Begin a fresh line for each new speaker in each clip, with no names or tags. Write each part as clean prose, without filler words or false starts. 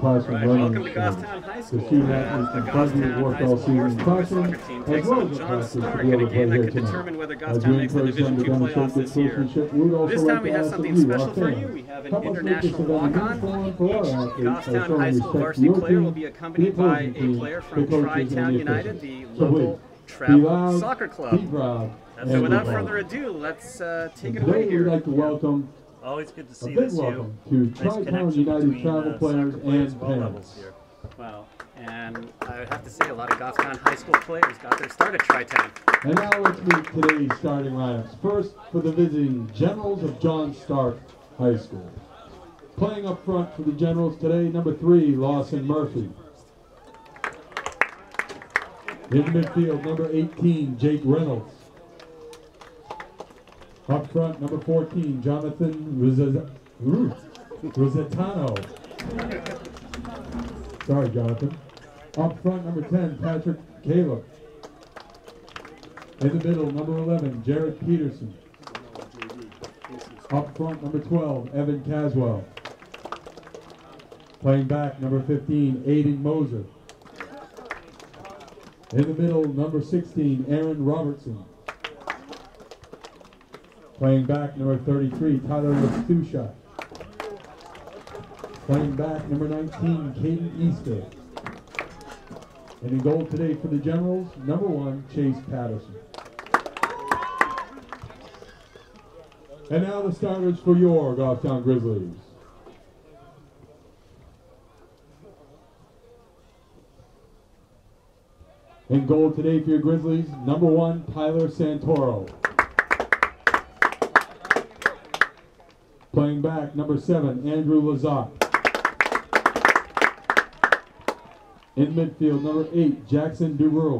classroom
Right,
learning.
welcome to Goffstown High School.
The student
As
athletes
the
and president
Goffstown
worked
High
all
School
season in
horse
classroom,
soccer team
as
takes
well
on
as the
John
practice to
Stark
be
in
able
a
to play
game that
here
could
tonight.
determine whether
As
Goffstown
we
makes the
encourage them
Division
to
II
demonstrate
playoffs
good
this year.
sportsmanship, we would also
This
like
time we
to
have
ask that
something
you, our
special for you.
fans,
We have an
help us make this
international
event a
walk-on.
uniform for our
Each
athletes by
Goffstown
showing
High School
respect to
varsity
your
player will
team,
be
the
accompanied by
opposing
a
team,
player
the
from
coaches,
Tri-Town
and the
United,
officials.
the
So
local
please, be
travel
loud,
soccer
be
club.
proud,
So
and
without
be
further
bold.
ado, let's take it
Today
away
we'd
here.
like to welcome
Always good to
a
see
big
this
welcome to
Nice
Tri-Town
connection
United
between,
travel players
soccer players
and
of all levels
parents.
here.
Wow, and I would have to say a lot of Goffstown High School players got their start at Tri-Town.
And now let's meet today's starting lineups. First, for the visiting Generals of John Stark High School. Playing up front for the Generals today, number 3, Lawson Murphy. In midfield, number 18, Jake Reynolds. Up front, number 14, Jonathan Rosetano. Sorry, Jonathan. Up front, number 10, Patrick Caleb. In the middle, number 11, Jared Peterson. Up front, number 12, Evan Caswell. Playing back, number 15, Aiden Moser. In the middle, number 16, Aaron Robertson. Playing back, number 33, Tyler Lestusha. Playing back, number 19, Caden Easter. And in goal today for the Generals, number 1, Chase Patterson. And now the starters for your Goffstown Grizzlies. In goal today for your Grizzlies, number 1, Tyler Santoro. Playing back, number 7, Andrew Lazat. In midfield, number 8, Jackson Dubrul.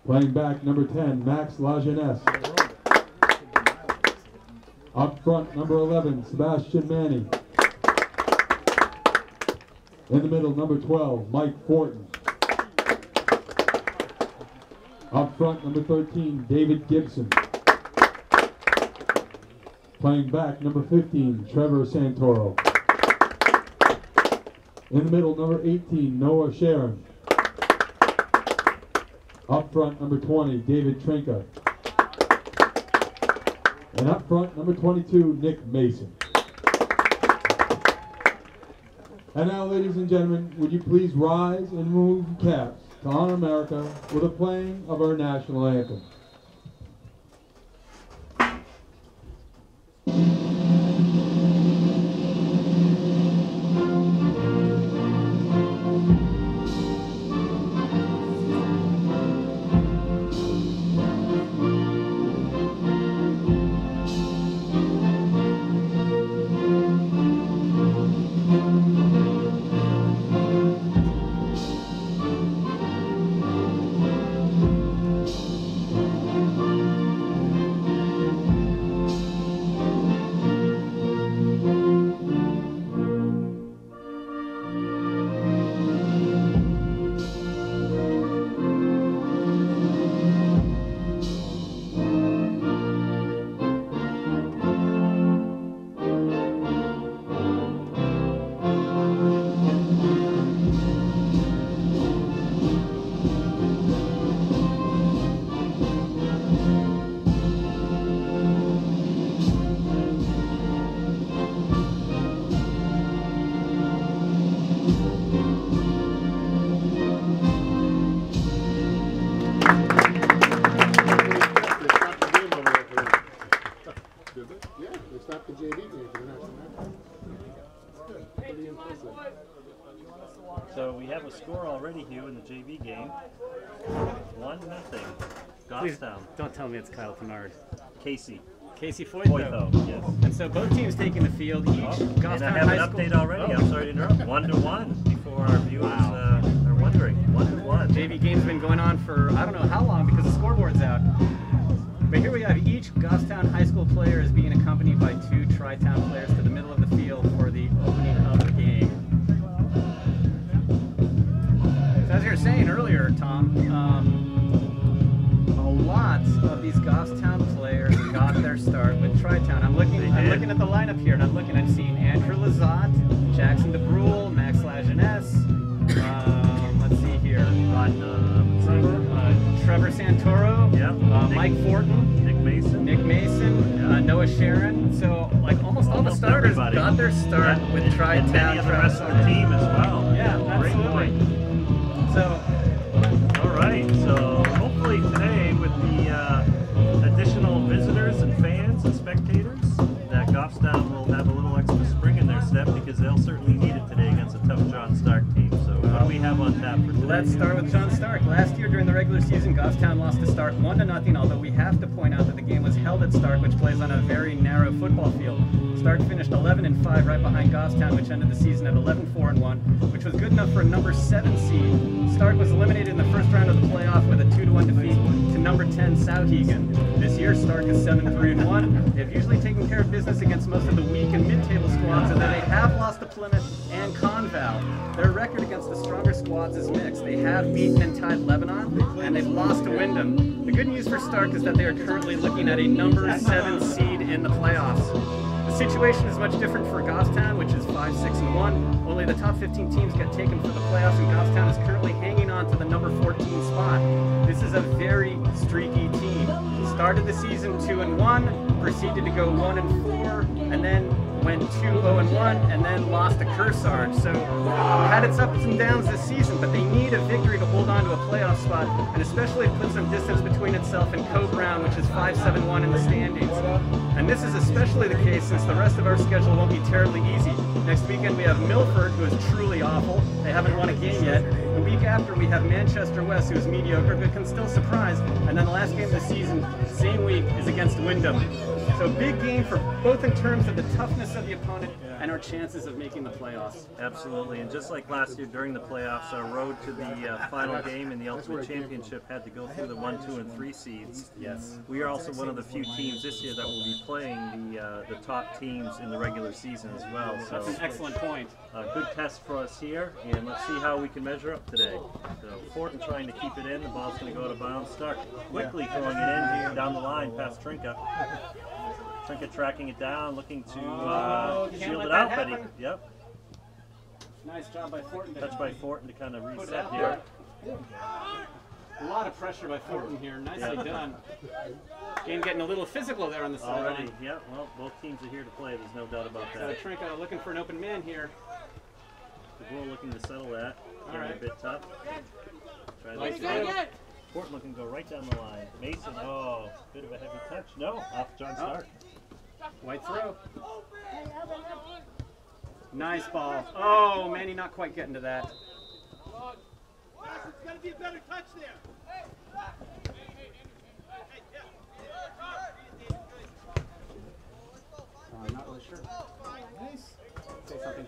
Playing back, number 10, Max Lajeunesse. Up front, number 11, Sebastian Manny. In the middle, number 12, Mike Fortin. Up front, number 13, David Gibson. Playing back, number 15, Trevor Santoro. In the middle, number 18, Noah Sharon. Up front, number 20, David Trinka. And up front, number 22, Nick Mason. And now, ladies and gentlemen, would you please rise and move caps to honor America with a playing of our national anthem.
So we have a score already, Hugh, in the JV game. 1-0.
Please
Goffstown.
don't tell me it's Kyle Pinard.
Casey.
Casey Foytho.
Foytho, yes.
And so both teams taking the field. Each
And I
Goffstown
have
High
an
School.
update already.
Oh.
I'm sorry to interrupt. 1-1 before our viewers are wondering. 1-1.
JV game's been going on for I don't know how long because the scoreboard's out. But here we have each Goffstown High School player is being accompanied by 2 Tri-Town players to the middle of the field for the opening of the game. So as you were saying earlier, Tom, a lot of these Goffstown players got their start with Tri-Town. I'm looking at the lineup here, and I'm seeing Andrew Lazar. Lazat, Jackson DeBrule, Max Lajeunesse. Let's see here. Trevor Santoro. Mike Fortin. Nick Mason. Noah Sharon. So like almost all the starters got their start with Tri-Town.
Many of the rest of the team as well.
Yeah, absolutely. So.
All right. So hopefully today with the additional visitors and fans and spectators, that Goffstown will have a little extra spring in their step because they'll certainly need it today against a tough John Stark team. So what do we have on tap for today?
Let's start with John Stark. Last year during the regular season, Goffstown lost to Stark 1-0, although we have to point out that the game was held at Stark, which plays on a very narrow football field. Stark finished 11-5 right behind Goffstown, which ended the season at 11-4-1, which was good enough for a number 7 seed. Stark was eliminated in the first round of the playoff with a 2-1 defeat to number 10 Souhegan. This year, Stark is 7-3-1. They've usually taken care of business against most of the weak and mid-table squads, and then they have lost to Plymouth and Conval. Their record against the stronger squads is mixed. They have beaten and tied Lebanon, and they've lost to Wyndham. The good news for Stark is that they are currently looking at a number 7 seed in the playoffs. The situation is much different for Goffstown, which is 5-6-1. Only the top 15 teams get taken for the playoffs, and Goffstown is currently hanging on to the number 14 spot. This is a very streaky team. Started the season 2-1, proceeded to go 1-4, and then went 2-0-1, and then lost to Kearsarge. So had its ups and downs this season, but they need a victory to hold on to a playoff spot, and especially put some distance between itself and Co-Brown, which is 5-7-1 in the standings. And this is especially the case since the rest of our schedule won't be terribly easy. Next weekend we have Milford, who is truly awful. They haven't won a game yet. The week after we have Manchester West, who is mediocre but can still surprise. And then the last game of the season, same week, is against Wyndham. So big game for both in terms of the toughness of the opponent and our chances of making the playoffs.
Absolutely, and just like last year during the playoffs, our road to the final game in the Ultimate Championship had to go through the 1, 2, and 3 seeds.
Yes.
We are also one of the few teams this year that will be playing the top teams in the regular season as well. So
That's an excellent point.
A good test for us here, and let's see how we can measure up today. So Fortin trying to keep it in, the ball's going to go to bounds. Stark quickly throwing it in down the line past Trinka. Trinka tracking it down, looking to shield it out, but yep.
Nice job by Fortin.
Touch by Fortin to kind of reset here.
A lot of pressure by Fortin here. Nicely done. Game getting a little physical there on the sideline.
Already, yeah. Well, both teams are here to play. There's no doubt about that.
So Trinka looking for an open man here.
DeBrule looking to settle that. Getting a bit tough. Try
Nice
this. Fortin looking to go right down the line. Mason, oh, bit of a heavy touch. No, off John Stark.
White throw. Nice ball. Oh, Manny not quite getting to that.
It's got to be a better touch there.
I'm not really sure. Say something.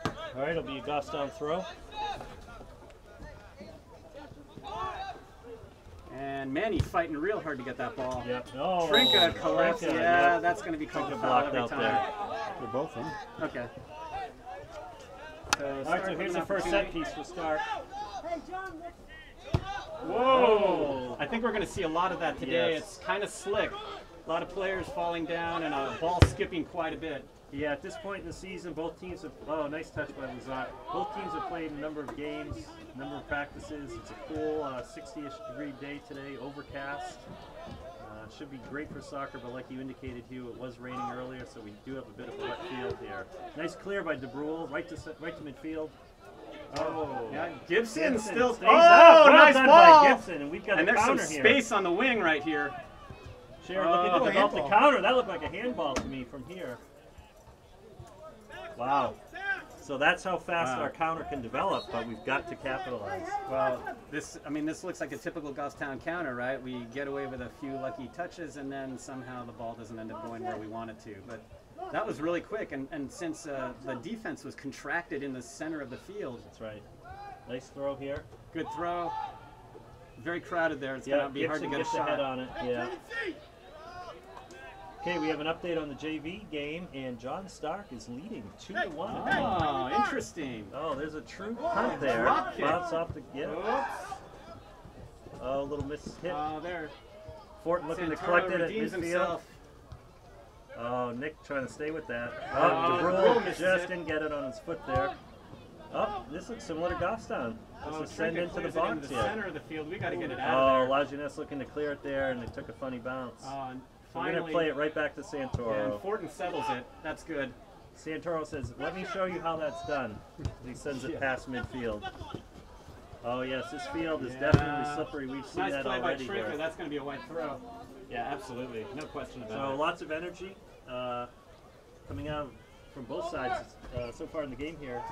All right, it'll be a Goffstown throw.
And Manny fighting real hard to get that ball.
Yep. Oh,
Trinka collects.
Trinka,
Yeah,
yep.
that's going to be called a
Trinka
foul
blocked
every
out
time.
there.
They're both in.
Okay.
All right, so here's the first set piece for Stark.
Whoa! I think we're going to see a lot of that today.
Yes.
It's kind of slick. A lot of players falling down and a ball skipping quite a bit.
Yeah, at this point in the season, both teams have, oh, nice touch by Lazat. Both teams have played a number of games, a number of practices. It's a cool 60-ish degree day today, overcast. Should be great for soccer, but like you indicated, Hugh, it was raining earlier, so we do have a bit of a wet field here. Nice clear by DeBrule, right to midfield. Oh,
Yeah, Gibson still.
stays
Oh,
up. Well
nice
done
ball!
by Gibson, and we've got
And
a
there's some
counter here.
space on the wing right here.
Sharon looking to develop the counter. That looked like a handball to me from here. Wow. So that's how fast our counter can develop, but we've got to capitalize.
Well, this looks like a typical Goffstown counter, right? We get away with a few lucky touches, and then somehow the ball doesn't end up going where we want it to. But that was really quick, and since the defense was contracted in the center of the field.
That's right. Nice throw here.
Good throw. Very crowded there. It's
Yeah,
going to be hard to
Gibson
get a
gets the head
shot.
on it. Yeah. Okay, we have an update on the JV game, and John Stark is leading 2-1.
Oh, interesting.
Oh, there's a true punt there.
drop kick.
Bounce off the, yeah.
Oops.
Oh, a little miss hit.
There.
Fortin looking to
Santoro
collect it at
redeems
midfield.
himself.
Oh, Nick trying to stay with that.
Oh,
DeBrule
misses
just
it.
didn't get it on his foot there. Oh, this looks similar to Goffstown.
Oh,
This is send
Trinket
into the
clears it into
box
the
here.
center of the field. We got to get it
Oh,
out of there.
Lajeunesse looking to clear it there, and it took a funny bounce.
And
We're going
finally,
to play it right back to
yeah, and
Santoro.
Fortin settles it. That's good.
Santoro says, let me show you how that's done. He sends it past midfield. Oh, yes, this field is definitely slippery. We've seen
Nice
that
play by
already
Trinket.
here.
That's going to be a white throw. Yeah, absolutely. No question about
So
it.
lots of energy coming out from both sides so far in the game here.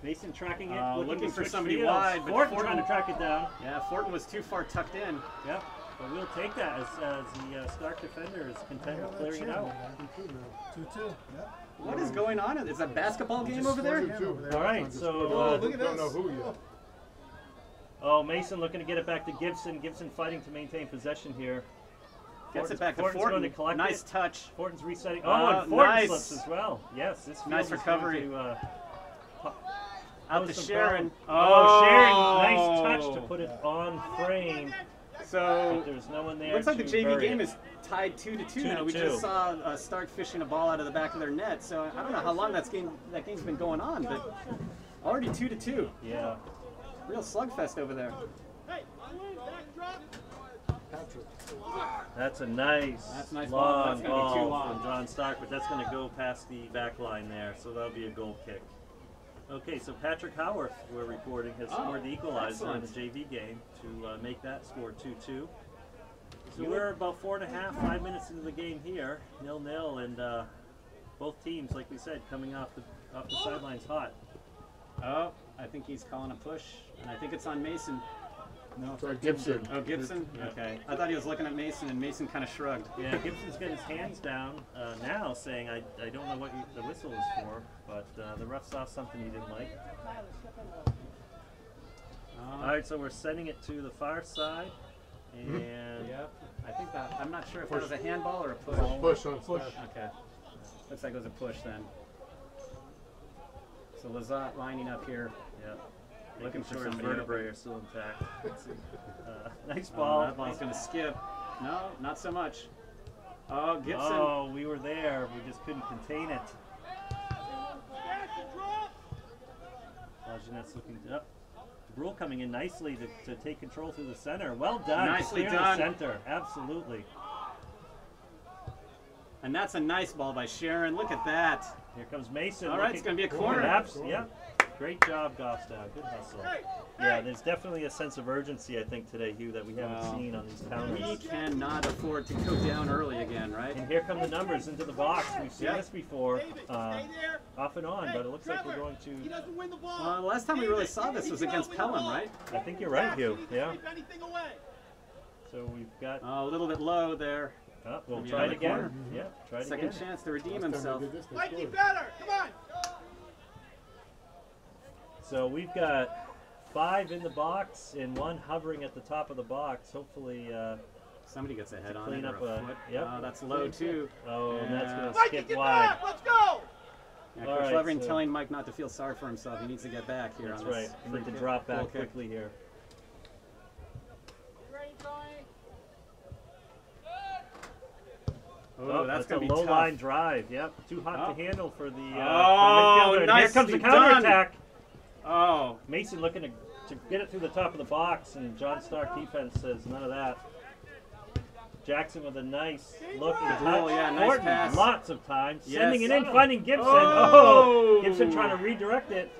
Mason tracking it,
looking
to
for
switch
somebody
fields.
wide, but
Fortin
Fortin-
trying to track it down.
Yeah, Fortin was too far tucked in.
Yep, but we'll take that as the Stark defender is content with clearing it out.
2-2. Yeah.
What is going on? Is that a basketball game over there?
All right, so
look at
Don't
this.
know who yet.
oh, Mason looking to get it back to Gibson. Gibson fighting to maintain possession here.
Gets it back to
Fortin's
Fortin.
going to collect
Nice
it.
touch.
Fortin's resetting.
Oh,
Oh, and Fortin
nice.
slips as well. Yes, this field
Nice
is
recovery.
going to,
Out
pose
to
some
Sharon.
problem. Oh, Sharon, nice touch to put it on frame.
So
But there's no one there.
looks like the
to
JV
bury
game
it.
is tied 2-2
2
now.
to
We
2.
just saw Stark fishing a ball out of the back of their net. So I don't know how long that game's been going on, but already 2-2.
Yeah.
Real slugfest over there.
That's a nice,
That's a nice ball.
long
That's gonna be too
ball
long.
from John Stark, but that's going to go past the back line there, so that'll be a goal kick. Okay, so Patrick Howarth, we're reporting, has scored the equalizer in the JV game to make that score 2-2. So we're about 4.5, 5 minutes into the game here, 0-0, and both teams, like we said, coming off the sidelines hot.
Oh, I think he's calling a push, and I think it's on Mason.
No, it's Gibson.
Oh, Gibson?
Yeah.
Okay. I thought he was looking at Mason, and Mason kind of shrugged.
Yeah, Gibson's got his hands down now, saying, I don't know what the whistle is for, but the ref saw something he didn't like. All right, so we're sending it to the far side, and
Yep. I think that, I'm not sure if that was a handball or a push.
Push on push.
Okay. Looks like it was a push then. So Lazat lining up here.
yeah,
Looking
making
for
sure his
somebody
vertebrae
open.
are still intact. Nice ball.
That ball's going to skip. No, not so much. Oh, Gibson.
Oh, we were there. We just couldn't contain it. Lajeunesse looking up. DeBrule coming in nicely to take control through the center. Well done.
Nicely
Clear
done.
The center. Absolutely.
And that's a nice ball by Sharon. Look at that.
Here comes Mason.
All right, it's going to be a corner.
Yeah. Great job, Goffstown. Good hustle. Yeah, there's definitely a sense of urgency, I think, today, Hugh, that we haven't
Wow.
seen on these
We
counters.
cannot afford to go down early again, right?
And here come the numbers into the box. We've seen
Yeah.
this before,
David, stay there.
off and on, but it looks like we're going
He
to.
doesn't win the ball.
The last time we really saw this was against Pelham, right?
I think you're right, Hugh. Yeah.
Keep anything away.
So we've got.
A little bit low there.
We'll
Maybe
try it
another
again.
corner.
Yeah, try it
Second
again.
chance to redeem
Last time
himself.
we did this, they
Mikey,
scored.
better. Come on.
So we've got 5 in the box and 1 hovering at the top of the box. Hopefully,
Somebody gets a head on
clean
it
up
or a
a-
foot.
yep.
That's low too.
oh, and that's going to
Mikey,
skip
get
wide.
back. Let's go.
Yeah,
All
Coach
right,
Levering
so-
telling Mike not to feel sorry for himself. He needs to get back here
That's
on
right.
this.
We
free
need to
kick.
drop
Goal
back
kick.
quickly here.
Oh, that's
a
going to be
low
tough.
line drive. Yep, too hot
Oh.
to handle for the,
Oh,
for the midfielder. And here comes the
nicely
counterattack.
Oh,
Mason looking to get it through the top of the box, and John Stark defense says none of that. Jackson with a nice look and touch.
Oh, yeah, nice
Fortin,
pass.
lots of time.
Yes.
Sending it in, finding Gibson.
Oh.
Gibson trying to redirect it.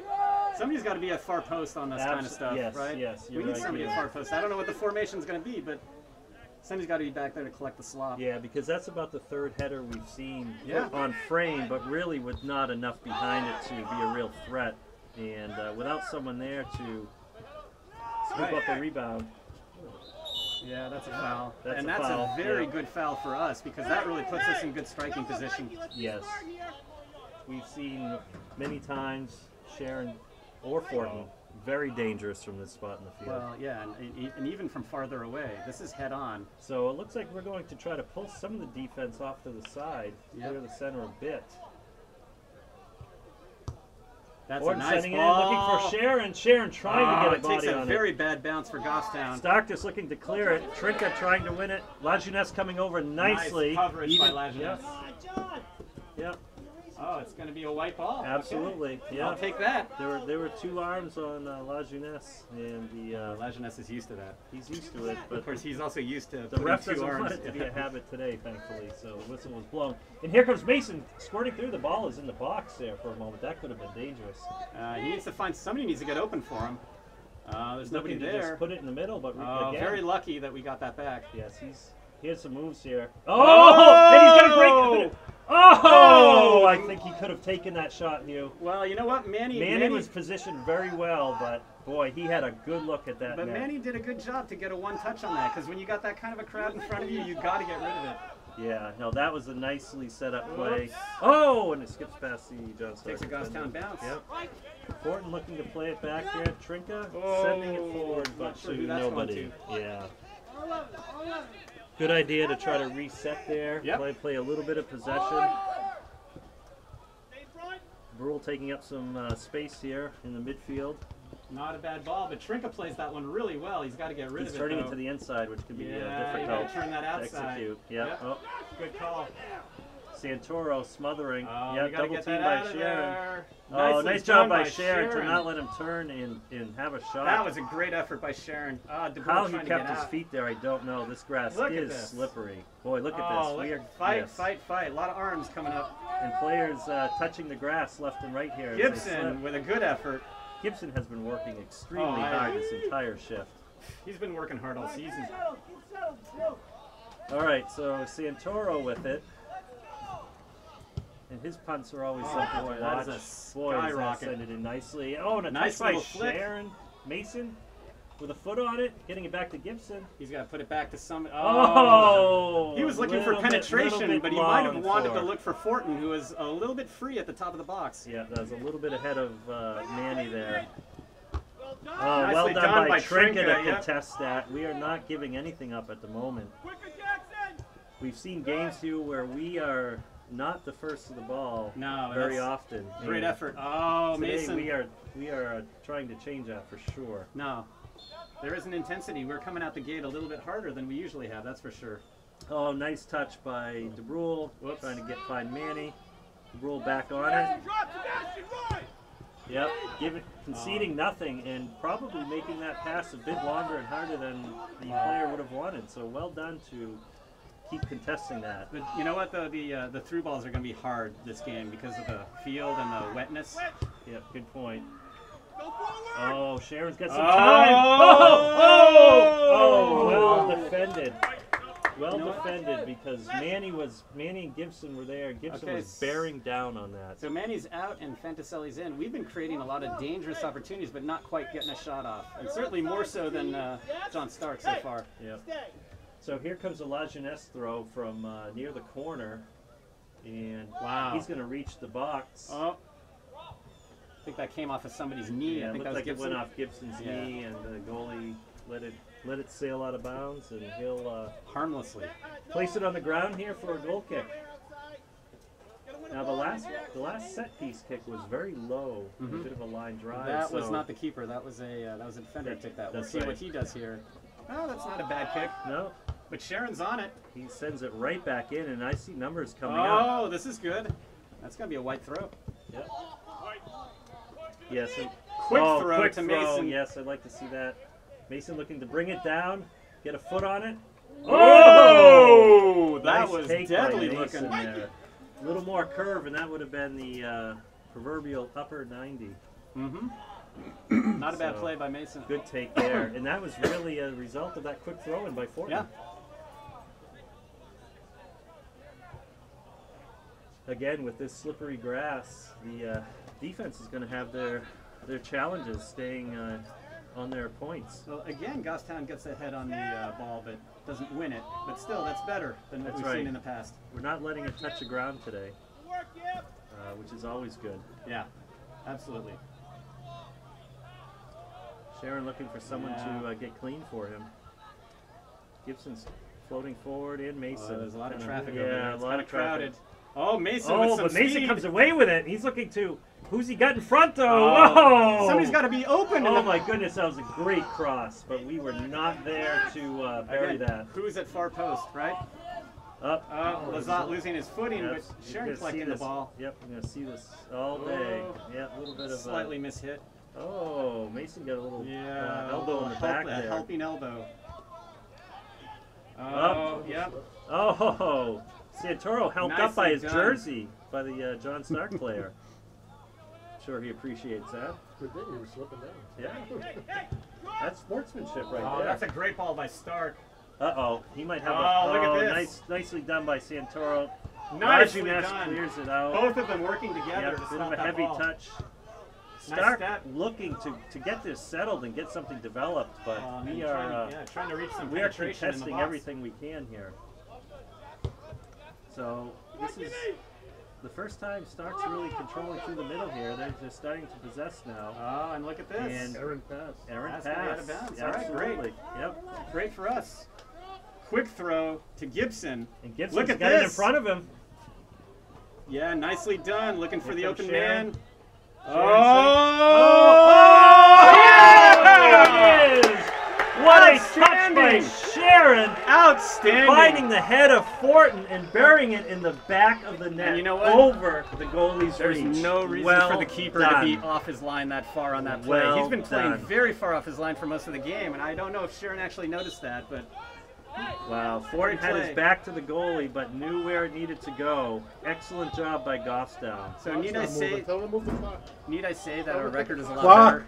somebody's got to be at far post on this kind of stuff,
yes,
right?
yes,
we
you're
need
right,
somebody
Hugh.
at far post. I don't know what the formation's going to be, but somebody's got to be back there to collect the slop.
Yeah, because that's about the 3rd header we've seen
Yeah.
on frame, but really with not enough behind it to be a real threat. And without someone there to scoop up the rebound.
Yeah, that's a foul.
That's
and
a
that's
foul,
a very
yeah.
good foul for us because that really puts us in good striking position.
Yes. We've seen many times Sharon or Fortin very dangerous from this spot in the field.
Well, yeah, and even from farther away. This is head on.
So it looks like we're going to try to pull some of the defense off to the side,
Yep.
clear the center a bit.
That's
Horton
a nice
sending
ball.
in, looking for Sharon. Sharon trying to get a
it
body
takes a
on
very
it.
bad bounce for Goffstown.
Stark just looking to clear it. Trinka trying to win it. La Jeunesse coming over nicely.
Nice coverage by La
Yep.
Jeunesse.
Yep.
Oh, it's going to be a white ball.
Absolutely.
Okay.
Yeah.
I'll take that.
There were 2 arms on La Jeunesse, and
La Jeunesse is used to that.
he's used to it. But
Of course, he's also used to
the
putting
ref
2
doesn't
arms.
want it to be a habit today, thankfully. So the whistle was blown, and here comes Mason squirting through. The ball is in the box there for a moment. That could have been dangerous.
He needs to find somebody needs to get open for him. There's nobody
Looking to
there.
just put it in the middle, but again,
Very lucky that we got that back.
yes, he has some moves here. Oh, and he's gonna break. Oh, I think he could have taken that shot, Hugh.
Well, you know what,
Manny was positioned very well, but boy, he had a good look at that.
But
net.
Manny did a good job to get a 1 touch on that, because when you got that kind of a crowd in front of you, you got to get rid of it.
Yeah, no, that was a nicely set up play.
Oops.
Oh, and it skips past the John Stark.
Takes a Goffstown bounce.
Yep. Horton looking to play it back here. Trinka
Oh,
sending it forward,
not
but
sure
to
who that's going
nobody. Yeah. Good idea to try to reset there.
Yep.
Play a little bit of possession. Brule taking up some space here in the midfield.
Not a bad ball, but Trinka plays that one really well. He's got to get rid
He's
of it.
turning
though.
it to the inside, which could be
Yeah, you
difficult
gotta turn that
to
outside.
execute. Yep.
Yep.
Oh,
Good call.
Santoro smothering.
Oh,
Yep,
we gotta
double
get
team
that
by
out of
Sharon.
there.
Oh,
Nicely
nice
done
job by Sharon to not let him turn and have a shot.
That was a great effort by Sharon. De Boer
How he
trying to
kept
get
his
out.
feet there, I don't know. This grass
Look at
is
this.
slippery. Boy, look at
Oh,
this.
look, fight. A lot of arms coming up.
And players touching the grass left and right here. as they
Gibson
slip.
with a good effort.
Gibson has been working extremely
Oh,
hard this entire shift.
He's been working hard all season.
All right, so Santoro with it. And his punts are always something
boy,
to
that
watch.
is a
Boy, does that
skyrocket.
send it in nicely. Oh, and a
Nice
touch by
little flick.
Sharon Mason with a foot on it, getting it back to Gibson.
He's got to put it back to some.
Oh!
He was looking for
little bit
penetration, but he might have
long
wanted
for-
to look for Fortin, who was a little bit free at the top of the box.
Yeah, that was a little bit ahead of Manny there. Oh,
Nicely
well done
done
by
by
Trinka to
Trinka, yep.
contest that. We are not giving anything up at the moment. We've seen games too where we are not the first to the ball
No,
very
that's
often.
Great
And
effort. Oh,
Today
Mason.
we are trying to change that for sure.
No. There is an intensity. We're coming out the gate a little bit harder than we usually have, that's for sure.
Oh, nice touch by DeBrule,
Whoops.
trying to find Manny. DeBrule back on it. Yep, conceding nothing and probably making that pass a bit longer and harder than the player would have wanted. So well done to keep contesting that.
But you know what, though? The through balls are going to be hard this game because of the field and the wetness.
Yep, good point. Oh, Sharon's got some
Oh!
time. Oh, well defended. Well
You know what?
defended because Manny and Gibson were there. Gibson
Okay,
was bearing down on that.
So Manny's out and Fantaselli's in. We've been creating a lot of dangerous opportunities, but not quite getting a shot off. And certainly more so than John Stark so far.
Yep. So here comes a La Jeunesse throw from near the corner. And
Wow.
he's going to reach the box.
Oh. I think that came off of somebody's knee.
Yeah,
I
it
think
looked
that was
like
Gibson.
it went off Gibson's
Yeah.
knee, and the goalie let it sail out of bounds, and he'll
Harmlessly.
place it on the ground here for a goal kick. Now the last set piece kick was very low, a bit of a line drive.
That was
so
not the keeper. That was a defender who took that. We'll
That's
see
right.
what he does here. Oh, that's not a bad kick.
No,
But Sharon's on it.
he sends it right back in, and I see numbers coming up.
Oh, this is good. That's going to be a white throw.
Yep. Yes.
Quick
oh,
throw
quick
to
throw.
Mason.
Yes, I'd like to see that. Mason looking to bring it down, get a foot on it.
Oh, that
Nice
was
take by
deadly
Mason
looking.
there. A little more curve, and that would have been the proverbial upper 90.
Mm-hmm. Not a bad
So,
play by Mason.
Good take there, and that was really a result of that quick throw-in by Fortin.
Yeah.
Again, with this slippery grass, the defense is going to have their challenges staying on their points.
Well, again, Goffstown gets ahead on the ball, but doesn't win it. But still, that's better than what
That's
we've
right.
seen in the past.
We're not letting it touch the ground today, which is always good.
Yeah, absolutely.
Sharon looking for someone
Yeah.
to get clean for him. Gibson's floating forward, and Mason.
There's a lot of
Kinda-
traffic
yeah,
over there.
a
It's
lot
kinda
of traffic.
crowded. Oh, Mason with
Oh,
some
but Mason
speed.
comes away with it. He's looking to Who's he got in front though?
Oh,
Whoa!
somebody's got to be open.
Oh my goodness, that was a great cross, but we were not there to bury
Again,
that.
Who's at far post, right?
Up.
Lazat losing his footing,
Yep.
but
You're
Sharon
gonna see
collecting the
this.
ball.
Yep, I'm gonna see this all day.
Oh.
Yeah, a little bit of
Slightly mishit.
Oh, Mason got a little
Yeah,
elbow in the back there.
helping elbow.
Up.
Oh, yep.
Oh, Santoro helped up by
Nicely
his
done.
jersey by the John Stark player. Sure, he appreciates that.
Good thing you were slipping down.
Yeah, that's sportsmanship right
Oh,
there.
that's a great ball by Stark.
Uh-oh, he might have
Oh,
a...
look at this.
Nicely done by Santoro.
Nicely
Lajunas
done.
clears it out.
Both of them working together
Yep,
to
bit
stop
of a
that
heavy
ball.
touch.
Nice
Stark
step.
looking to get this settled and get something developed, but
And
we
trying,
are
trying to reach some
we are
penetration in the
contesting
box.
everything we can here. So this is the first time Stark's really controlling through the middle here. They're starting to possess now.
Oh, and look at this.
And
Errant pass.
Errant
That's gonna be out
pass.
of bounds. All right,
Absolutely.
great.
Yep.
Great for us. Quick throw to Gibson.
And Gibson's
Look at
got it in
this.
front of him.
Yeah, nicely done. Looking for
Here
the
comes
open
Sharon.
man.
Oh! There it is! What a touch by
Outstanding.
Sharon!
Outstanding.
Finding the head of Fortin and burying it in the back of the net.
And you know what?
Over the goalie's
There's
reach.
no reason
Well
for the keeper
done.
to be off his line that far on that play.
Well
He's been playing
done.
very far off his line for most of the game, and I don't know if Sharon actually noticed that, but
Wow, Fortin had
play.
his back to the goalie, but knew where it needed to go. Excellent job by Goffstown.
so need I
Stop moving.
say
Tell him to move the clock.
need I say that our record is a lot
Clock.
better?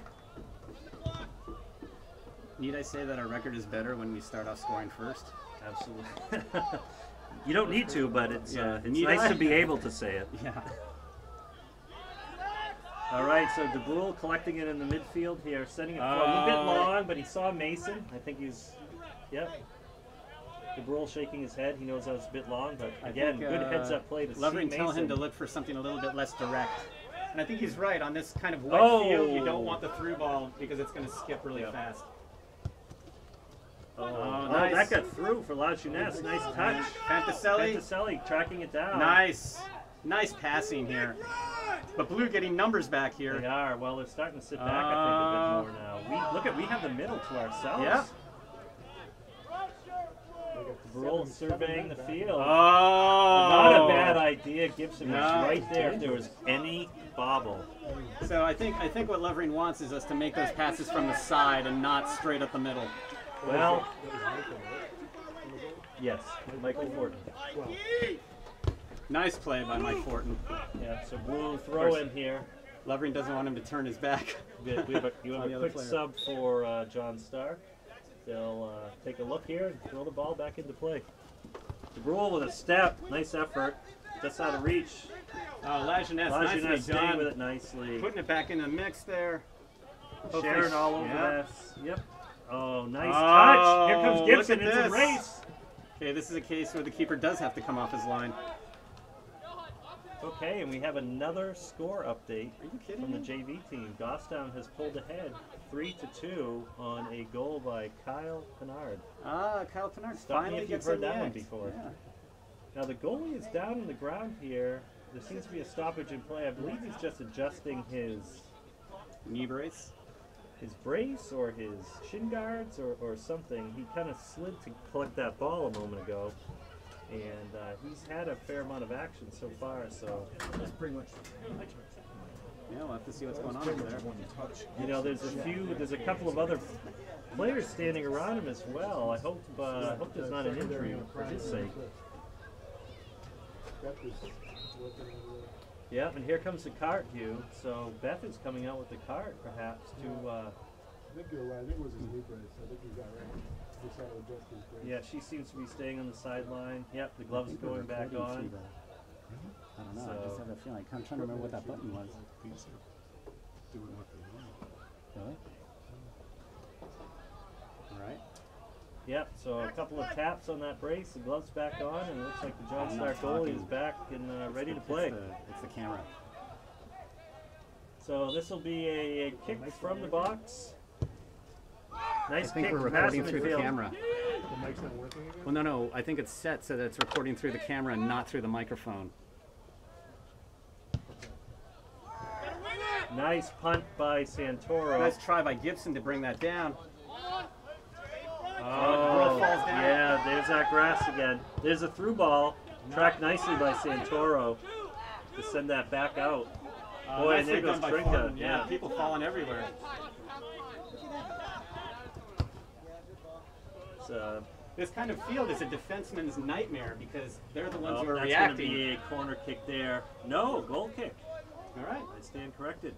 Need I say that our record is better when we start off scoring first?
Absolutely. You don't need to, but it's it's
Need
nice
I?
to be able to say it.
Yeah.
All right, so DeBrule collecting it in the midfield here, sending it for a little bit
Oh.
long, but he saw Mason. I think he's, yep. DeBrule shaking his head. He knows that was a bit long, but
I
again,
think,
good heads-up play to see
Lovering
Mason.
tell him to look for something a little bit less direct. And I think he's right. On this kind of wet
Oh.
field, you don't want the through ball because it's going to skip really
Yep.
fast.
Oh,
nice.
that got through for Lajunas. Nice touch.
Fantaselli.
Fantaselli tracking it down.
Nice. Nice passing here. But Blue getting numbers back
They
here.
are. Well, they're starting to sit back, I think, a bit more now. We have the middle to ourselves.
Yeah.
DeBrule surveying the field.
Oh.
Not a bad idea. Gibson was
No.
right there if there was any bobble.
So I think what Lovering wants is us to make those passes from the side and not straight up the middle.
Well, yes, Michael Fortin.
Nice play by Mike Fortin.
Yeah, so Blue throw in here.
Lovering doesn't want him to turn his back.
We have you have
On the
a
other
quick
player.
sub for John Stark. They'll take a look here and throw the ball back into play. DeBrule with a step. Nice effort. Just out of reach.
Oh, Lajeunesse,
Lajunas
nicely
staying with
done.
it nicely.
Putting it back in the mix there.
Sharon all over
Yeah.
this. Yep. Oh, nice
Oh,
touch. Here comes
look
Gibson.
at
It's a
this.
race.
Okay, this is a case where the keeper does have to come off his line.
Okay, and we have another score update
Are you kidding
from the
me?
JV team. Goffstown has pulled ahead 3-2 on a goal by Kyle Pinard.
Ah, Kyle Pinard
Stop me
finally
if you've
gets
heard
in the
that one
act.
before.
Yeah.
Now the goalie is down on the ground here. There seems to be a stoppage in play. I believe he's just adjusting his
Knee brace.
brace or his shin guards or something. He kind of slid to collect that ball a moment ago. And he's had a fair amount of action so far, so
That's pretty much.
Yeah, we'll have to see what's going on over there.
you know there's a couple of other players standing around him as well. I hope there's not an injury for his sake. Yeah, and here comes the cart, Hugh. So Beth is coming out with the cart, perhaps, to
I think you're right. I think it was his knee brace. I think he got right. Just had to adjust his brace.
yeah, she seems to be staying on the sideline. Yep, the gloves going back on.
I don't know. I just
So-
have a feeling. I'm trying to remember what that button was.
Doing what they want.
Really? All right.
Yep, so a couple of taps on that brace, the gloves back on, and it looks like the John
I'm
Stark
not
goalie
talking.
is back and ready to play.
It's the camera.
So this will be a kick from the box. Nice
I think
kick
we're
past
recording through the
midfield.
camera.
The mic's not working again?
Well, no. I think it's set so that it's recording through the camera and not through the microphone.
Nice punt by Santoro.
Nice try by Gibson to bring that down.
Oh,
falls down.
yeah, there's that grass again. There's a through ball, tracked nicely by Santoro to send that back out. Boy, and there goes Trinka.
Yeah, people falling everywhere. This kind of field is a defenseman's nightmare because they're the ones who are
that's
reacting.
going to be a corner kick there. No, goal kick.
All right.
I stand corrected.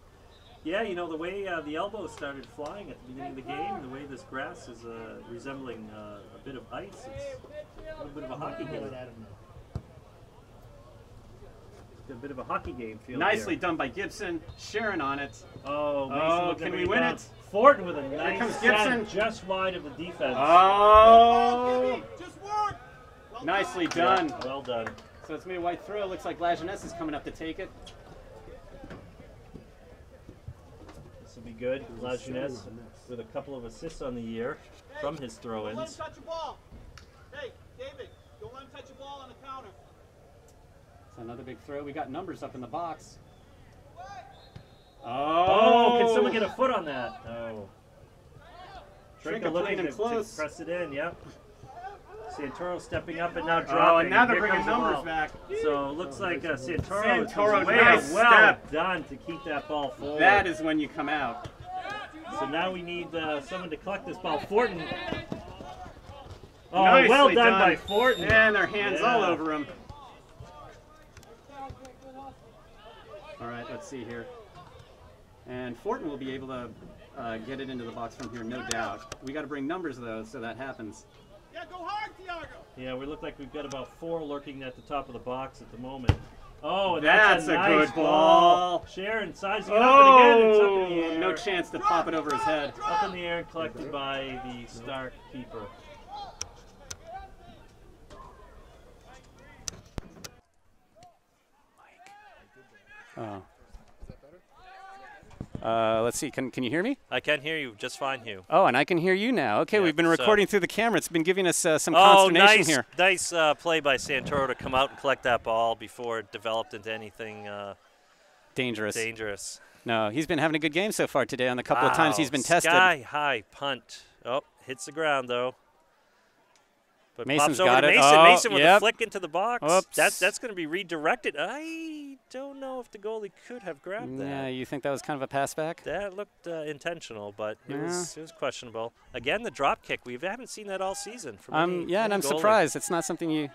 Yeah, you know, the way the elbows started flying at the beginning of the game, the way this grass is resembling a bit of ice, it's a little bit of a hockey game. It's a bit of a hockey game feel.
Nicely done by Gibson. Sharon on it.
Oh, Mason
can we win it?
Fortin with a nice
comes Gibson.
send just wide of the defense.
Oh!
Just work. Well
Nicely
done.
done.
Well done.
So it's made a white throw. Looks like Lajeunesse is coming up to take it.
This will be good. Lajeunesse with a couple of assists on the year from his
Don't let him
throw-ins.
touch the ball. Hey, David, don't let him touch the ball on the counter.
It's another big throw. We got numbers up in the box.
Oh, can someone get a foot on that? No.
Trinka
Trinka looking
playing him
to
close.
press it in, yep. Santoro stepping up and now dropping.
Oh, and now they're
Here
bringing
comes the
numbers
ball.
back.
So it looks like Santoro
Santoro,
is way
nice
well
step.
done to keep that ball forward.
That is when you come out.
So now we need someone to collect this ball. Fortin. Oh,
Nicely
well done
done.
by Fortin.
And their hands all
Yeah.
over him. All right, let's see here. And Fortin will be able to get it into the box from here, no doubt. We got to bring numbers though, so that happens.
Yeah, go hard, Thiago.
Yeah, we look like we've got about 4 lurking at the top of the box at the moment. Oh, and
That's
that's
a
nice
good ball.
Sharon sizing it up, and again it's up in the
Oh,
air.
no chance to pop it over his head.
Up in the air and collected by the Stark keeper.
Oh. Let's see. Can you hear me?
I can hear you just fine, Hugh.
Oh, and I can hear you now. Okay,
Yeah,
we've been
so-
recording through the camera. It's been giving us some
Oh,
consternation
nice,
here.
nice play by Santoro to come out and collect that ball before it developed into anything
Dangerous.
dangerous.
No, he's been having a good game so far today on the couple of times he's been tested.
Sky high punt. Oh, hits the ground though. But
Mason's
pops over
got
to
it.
Mason.
Oh,
Mason with a
yep.
flick into the box.
Oops.
That's going to be redirected. I don't know if the goalie could have grabbed that.
Yeah, you think that was kind of a pass back?
That looked intentional, but it
Yeah.
was questionable. Again, the drop kick. We haven't seen that all season from any,
Yeah, and
any
I'm
goalie.
surprised. It's not something you.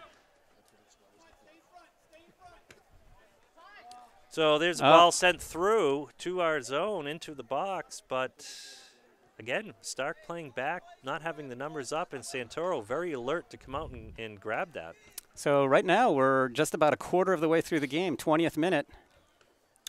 So there's a ball sent through to our zone into the box, but again, Stark playing back, not having the numbers up, and Santoro very alert to come out and grab that.
So right now we're just about a quarter of the way through the game, 20th minute.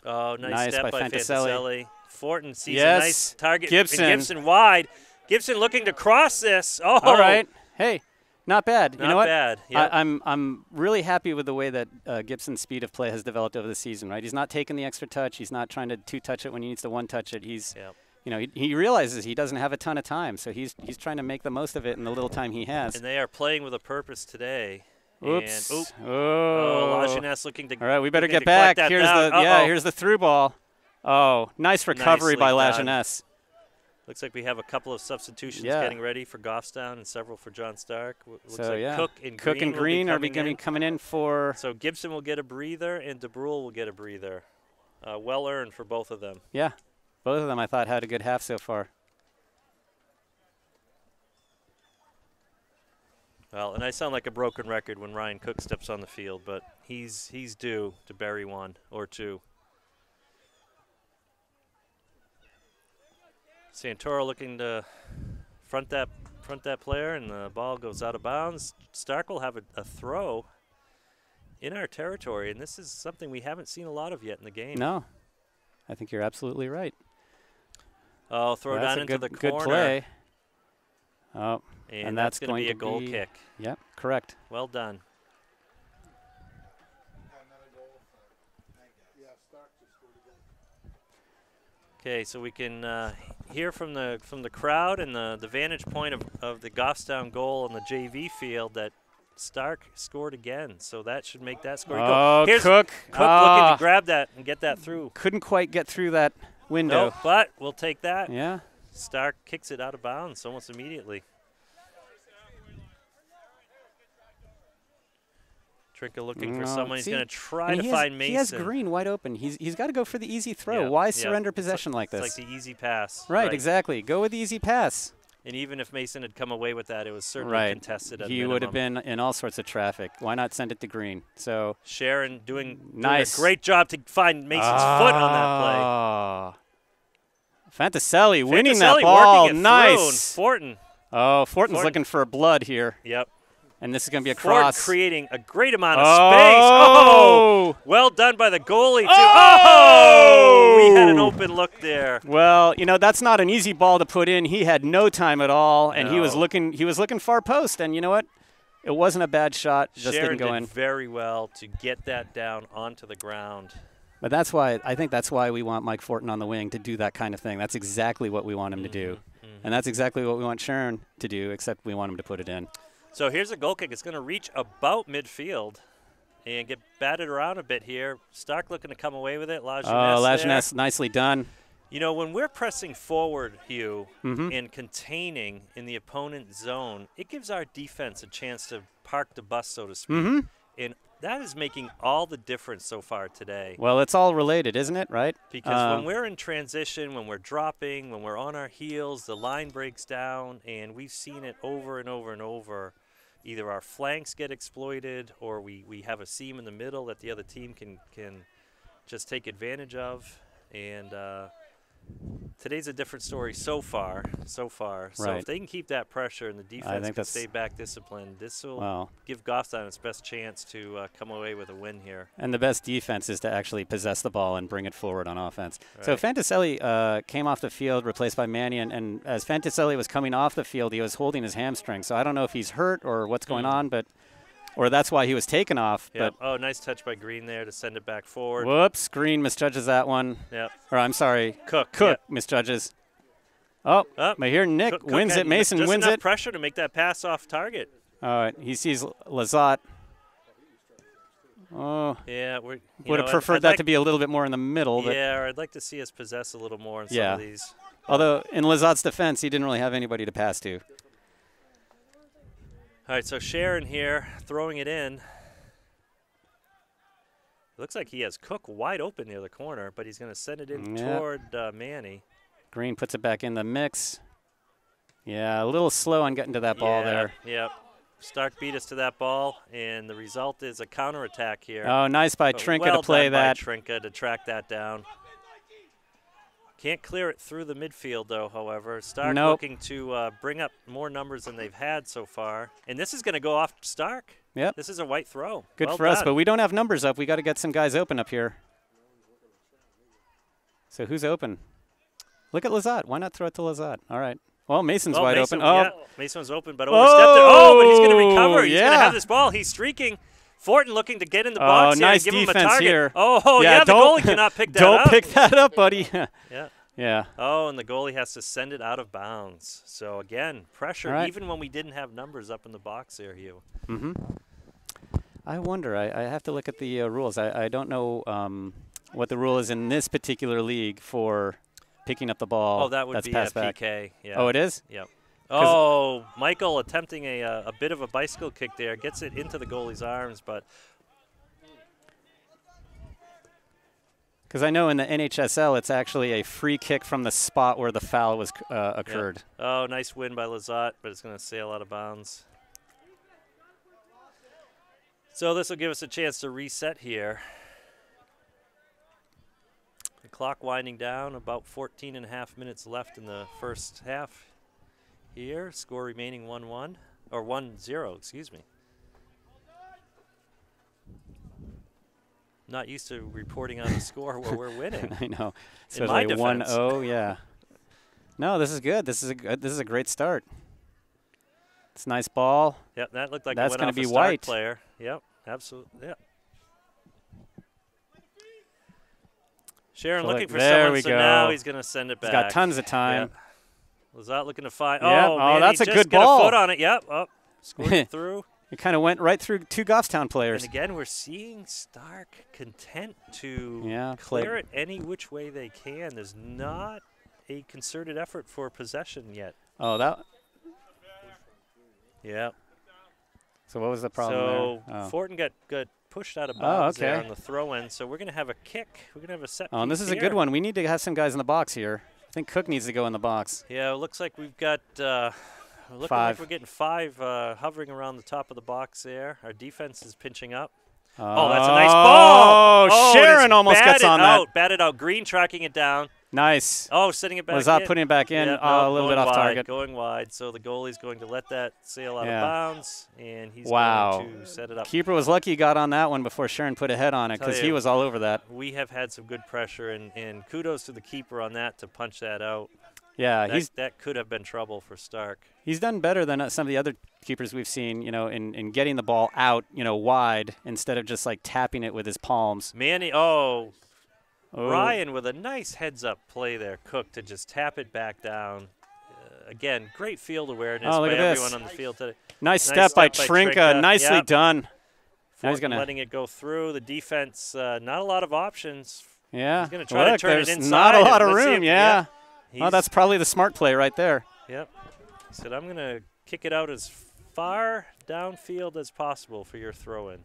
Oh, nice
Nice
step
by
by
Fantaselli.
Fantaselli. Fortin sees
Yes,
a nice target.
Gibson.
And Gibson wide. Gibson looking to cross this. Oh,
All right. Hey, not bad. You
Not
know what?
bad. Yep.
I'm really happy with the way that Gibson's speed of play has developed over the season. Right, he's not taking the extra touch. He's not trying to two-touch it when he needs to one-touch it. He's
Yep.
you know, he realizes he doesn't have a ton of time, so he's trying to make the most of it in the little time he has.
And they are playing with a purpose today.
Oops.
And, oop.
Oh.
Lajeunesse looking to.
All right, we better
looking
get
to collect
back.
that
Here's
down.
the
Uh-oh.
here's the through ball. Oh, nice recovery
Nicely
by
done.
Lajeunesse.
Looks like we have a couple of substitutions
Yeah.
getting ready for Goffstown and several for John Stark. Looks
So
like
yeah,
Cook and Green
are
will be
going to be coming in for.
So Gibson will get a breather and DeBrule will get a breather. Well earned for both of them.
Yeah, both of them I thought had a good half so far.
Well, and I sound like a broken record when Ryan Cook steps on the field, but he's due to bury one or two. Santoro looking to front that player, and the ball goes out of bounds. Stark will have a throw in our territory, and this is something we haven't seen a lot of yet in the game.
No, I think you're absolutely right.
Oh, throw
Well, that's
down
a
into the
good
corner.
play. Oh,
And that's going to be a goal
be-
kick.
Yep, correct.
Well done. Okay, so we can hear from the crowd and the vantage point of the Goffstown goal on the JV field that Stark scored again. So that should make that score.
Oh,
Here's
Cook.
Cook looking to grab that and get that through.
Couldn't quite get through that
window.
Nope, but we'll take that.
Yeah.
Stark kicks it out of bounds almost immediately. Trinka looking for someone. He's going to try to find Mason.
He has Green wide open. He's got to go for the easy throw.
Yeah,
Why
yeah.
surrender possession like this?
It's like the easy pass.
Right, exactly. Go with the easy pass.
And even if Mason had come away with that, it was certainly
Right.
contested at
He
minimum.
would have been in all sorts of traffic. Why not send it to Green? So
Sharon doing
nice.
a great job to find Mason's foot on that play.
Fantaselli winning that
Fantaselli
ball.
working it
Nice.
through, and Fortin.
Oh, Fortin's looking for blood here.
Yep.
And this is going to be a
Fortin
cross.
creating a great amount of space. Oh! Well done by the goalie, too. Oh! We had an open look there.
Well, you know, that's not an easy ball to put in. He had no time at all, and he was
No.
looking far post, and you know what? It wasn't a bad shot. Just
Sharon
didn't go
did
in.
very well to get that down onto the ground.
But that's why I think that's why we want Mike Fortin on the wing to do that kind of thing. That's exactly what we want him to do. And that's exactly what we want Sharon to do, except we want him to put it in.
So here's a goal kick. It's going to reach about midfield and get batted around a bit here. Stark looking to come away with it.
Lajeunesse, nicely done.
You know, when we're pressing forward, Hugh, and containing in the opponent's zone, it gives our defense a chance to park the bus, so to speak. And that is making all the difference so far today.
Well, it's all related, isn't it, right?
Because when we're in transition, when we're dropping, when we're on our heels, the line breaks down, and we've seen it over and over and over. Either our flanks get exploited or we have a seam in the middle that the other team can just take advantage of. And today's a different story so far. So
Right.
if they can keep that pressure and the defense can stay back disciplined, this will give Goffstown its best chance to come away with a win here.
And the best defense is to actually possess the ball and bring it forward on offense.
Right.
So Fantaselli came off the field, replaced by Manny, and as Fantaselli was coming off the field, he was holding his hamstring. So I don't know if he's hurt or what's going on, or that's why he was taken off.
Yep.
But
Oh, nice touch by Green there to send it back forward.
whoops, Green misjudges that one.
Yep.
Or I'm sorry,
Cook
misjudges. Oh, but here Nick
Cook
wins
had
it. Mason
just
wins
enough
it.
pressure to make that pass off target.
All right, he sees Lazat. Oh,
Yeah,
would have preferred that to be a little bit more in the middle. But
Yeah, or I'd like to see us possess a little more in some
Yeah.
of these.
although in Lazat's defense, he didn't really have anybody to pass to.
All right, so Sharon here throwing it in. Looks like he has Cook wide open near the corner, but he's going to send it in
Yeah.
toward Manny.
Green puts it back in the mix. Yeah, a little slow on getting to that ball there.
Yep. Stark beat us to that ball, and the result is a counterattack here.
Oh, nice by
But
Trinka
well
to play
done
that.
by Trinka to track that down. Can't clear it through the midfield, though, however. Stark
Nope.
looking to bring up more numbers than they've had so far. And this is going to go off Stark.
Yep.
This is a white throw.
Good
Well
for us,
done.
but we don't have numbers up. We got to get some guys open up here. So who's open? Look at Lazat. Why not throw it to Lazat? All right. Well, Mason's wide
Mason,
open. Oh,
yeah, Mason was open, but overstepped it. Oh, but he's going to recover. He's going to
yeah.
have this ball. He's streaking. Fortin looking to get in the box here
nice
and give him a
defense
target.
here.
Oh, yeah, the
don't-
goalie cannot pick that
Don't
up.
pick that up, buddy.
Yeah.
Yeah.
Oh, and the goalie has to send it out of bounds. So, again, pressure,
All right.
even when we didn't have numbers up in the box there, Hugh.
Mm-hmm. I wonder. I have to look at the rules. I don't know what the rule is in this particular league for picking up the ball.
Oh, that would
that's
be a
passed back.
PK. Yeah.
Oh, it is?
Yep. Oh, Michael attempting a bit of a bicycle kick there. Gets it into the goalie's arms, but
Because I know in the NHSL, it's actually a free kick from the spot where the foul was occurred.
Yep. Oh, nice win by Lazat, but it's going to sail out of bounds. So this will give us a chance to reset here. The clock winding down, about 14 and a half minutes left in the first half here. Score remaining 1-1, or 1-0, excuse me. Not used to reporting on the score where we're winning.
I know.
In my
Especially
defense.
1-0, yeah. No, this is good. This is a great start. It's a nice ball.
Yep, that looked like
That's
it went
gonna
off
be
a Stark
white.
player. Yep, absolutely. Yep. Sharon
So
looking for
there
someone,
we
so
go.
now he's going to send it
He's
back.
got tons of time.
Yep. Lazat looking to find.
Yep.
Oh,
Oh,
man,
that's
he
a
just
good
got
ball.
a foot on it. Yep. Up. Scored it through.
It kind of went right through 2 Goffstown players.
And again, we're seeing Stark content to
Yeah,
clear it any which way they can. There's not a concerted effort for possession yet.
Oh, that.
Yeah.
So what was the problem
So
there? Oh.
Fortin got pushed out of bounds there
okay.
on the throw-in. So we're going to have a kick. We're going to have a set
Oh, and this
piece
is a
here.
good one. We need to have some guys in the box here. I think Cook needs to go in the box.
Yeah, it looks like we've got looking
5.
like we're getting 5 hovering around the top of the box there. Our defense is pinching up. Oh, that's a nice ball.
Oh,
it is
Sharon almost gets on that.
Batted out. Green tracking it down.
Nice.
Oh, sending it back
Was that
in.
putting it back in?
Yeah,
Oh,
no,
a little
going
bit off
wide,
target.
Going wide. So the goalie's going to let that sail out
Yeah.
of bounds, and he's
Wow.
going to set it up.
Keeper was lucky he got on that one before Sharon put a head on it
Tell
because he
you,
was all over that.
We have had some good pressure, and kudos to the keeper on that to punch that out.
Yeah,
That could have been trouble for Stark.
he's done better than some of the other keepers we've seen, in getting the ball out, wide instead of just like tapping it with his palms.
Manny,
Oh.
Ryan with a nice heads-up play there, Cook to just tap it back down. Again, great field awareness
Oh, look
by
at this.
everyone on the field today.
Nice step by Trinka. Nicely
Yep.
done. Now he's
Fortin
gonna.
letting it go through. The defense, not a lot of options.
Yeah.
He's gonna try to
Look,
turn it
there's
inside
not a
and
lot of
let's see
room.
if-
Yeah.
yeah.
Oh, that's probably the smart play right there.
Yep. He said, I'm going to kick it out as far downfield as possible for your throw-in.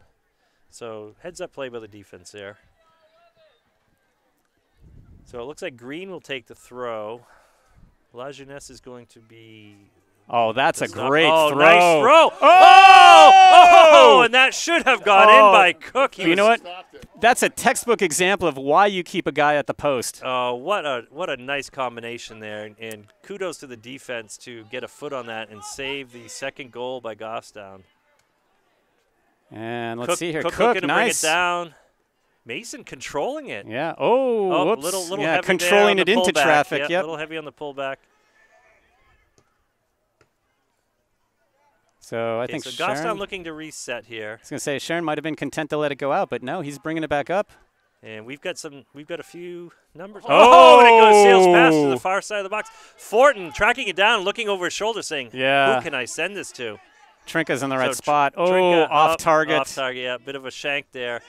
So heads-up play by the defense there. So it looks like Green will take the throw. La Jeunesse is going to be...
Oh, that's a
stop.
great
oh,
throw.
Nice throw.
Oh!
Oh! And that should have gone
Oh!
in by Cook. He
You know
was-
what? That's a textbook example of why you keep a guy at the post.
Oh, what a nice combination there. And kudos to the defense to get a foot on that and save the second goal by Goffstown.
And let's see here.
Cook
Cook,
looking to bring it
nice.
down. Mason controlling it.
Yeah. Oh,
Oh,
whoops.
little
yeah,
heavy
controlling
there
it
on the
into
pullback.
traffic.
Yep,
Yep.
a little heavy on the pullback.
So I
Okay,
think
so
Sharon.
Goffstown looking to reset here,
I was gonna say Sharon might have been content to let it go out, but no, he's bringing it back up.
and we've got a few numbers. Oh, and it goes sails past to
Oh!
the far side of the box. Fortin tracking it down, looking over his shoulder, saying,
Yeah.
"Who can I send this to?"
Trinka's in the right
So
spot. Oh,
Trinka
off
up,
target.
Off target, yeah. Bit of a shank there.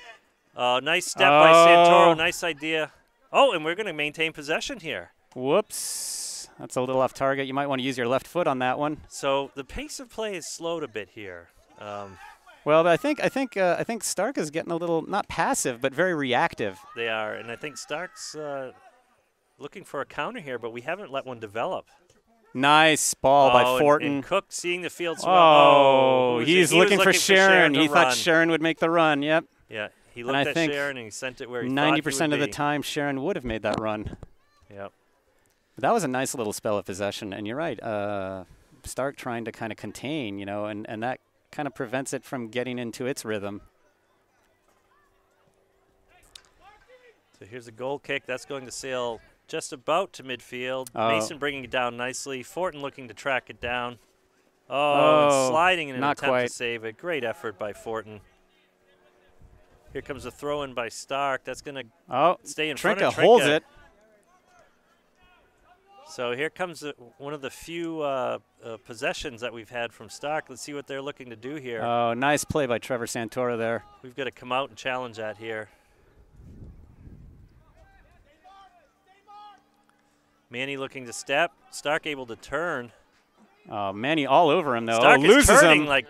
Nice step by Santoro. Nice idea. Oh, and we're going to maintain possession here.
Whoops. That's a little off target. You might want to use your left foot on that one.
So the pace of play has slowed a bit here.
Well, but I think Stark is getting a little not passive, but very reactive.
They are, and I think Stark's looking for a counter here, but we haven't let one develop.
Nice ball by
and
Fortin.
Cook seeing the field swell.
Oh,
who's
he's
it? He was
looking for Sharon.
to
He thought
run.
Sharon would make the run. Yep.
Yeah, he
And
looked
I
at
think
Sharon and he sent it where he thought
90%
he
of the
would be.
time, Sharon would have made that run.
Yep.
But that was a nice little spell of possession, and you're right. Stark trying to kind of contain, and that kind of prevents it from getting into its rhythm.
So here's a goal kick. That's going to sail just about to midfield.
Oh.
Mason bringing it down nicely. Fortin looking to track it down. Oh, and sliding in an
not
attempt
quite.
to save it. Great effort by Fortin. Here comes a throw in by Stark. That's going to stay in front of
Trinka
Trinka.
holds it.
So here comes one of the few possessions that we've had from Stark. Let's see what they're looking to do here.
Oh, nice play by Trevor Santoro there.
We've got to come out and challenge that here. Manny looking to step. Stark able to turn.
Oh, Manny all over him, though.
Stark
oh,
is
loses
turning
him.
like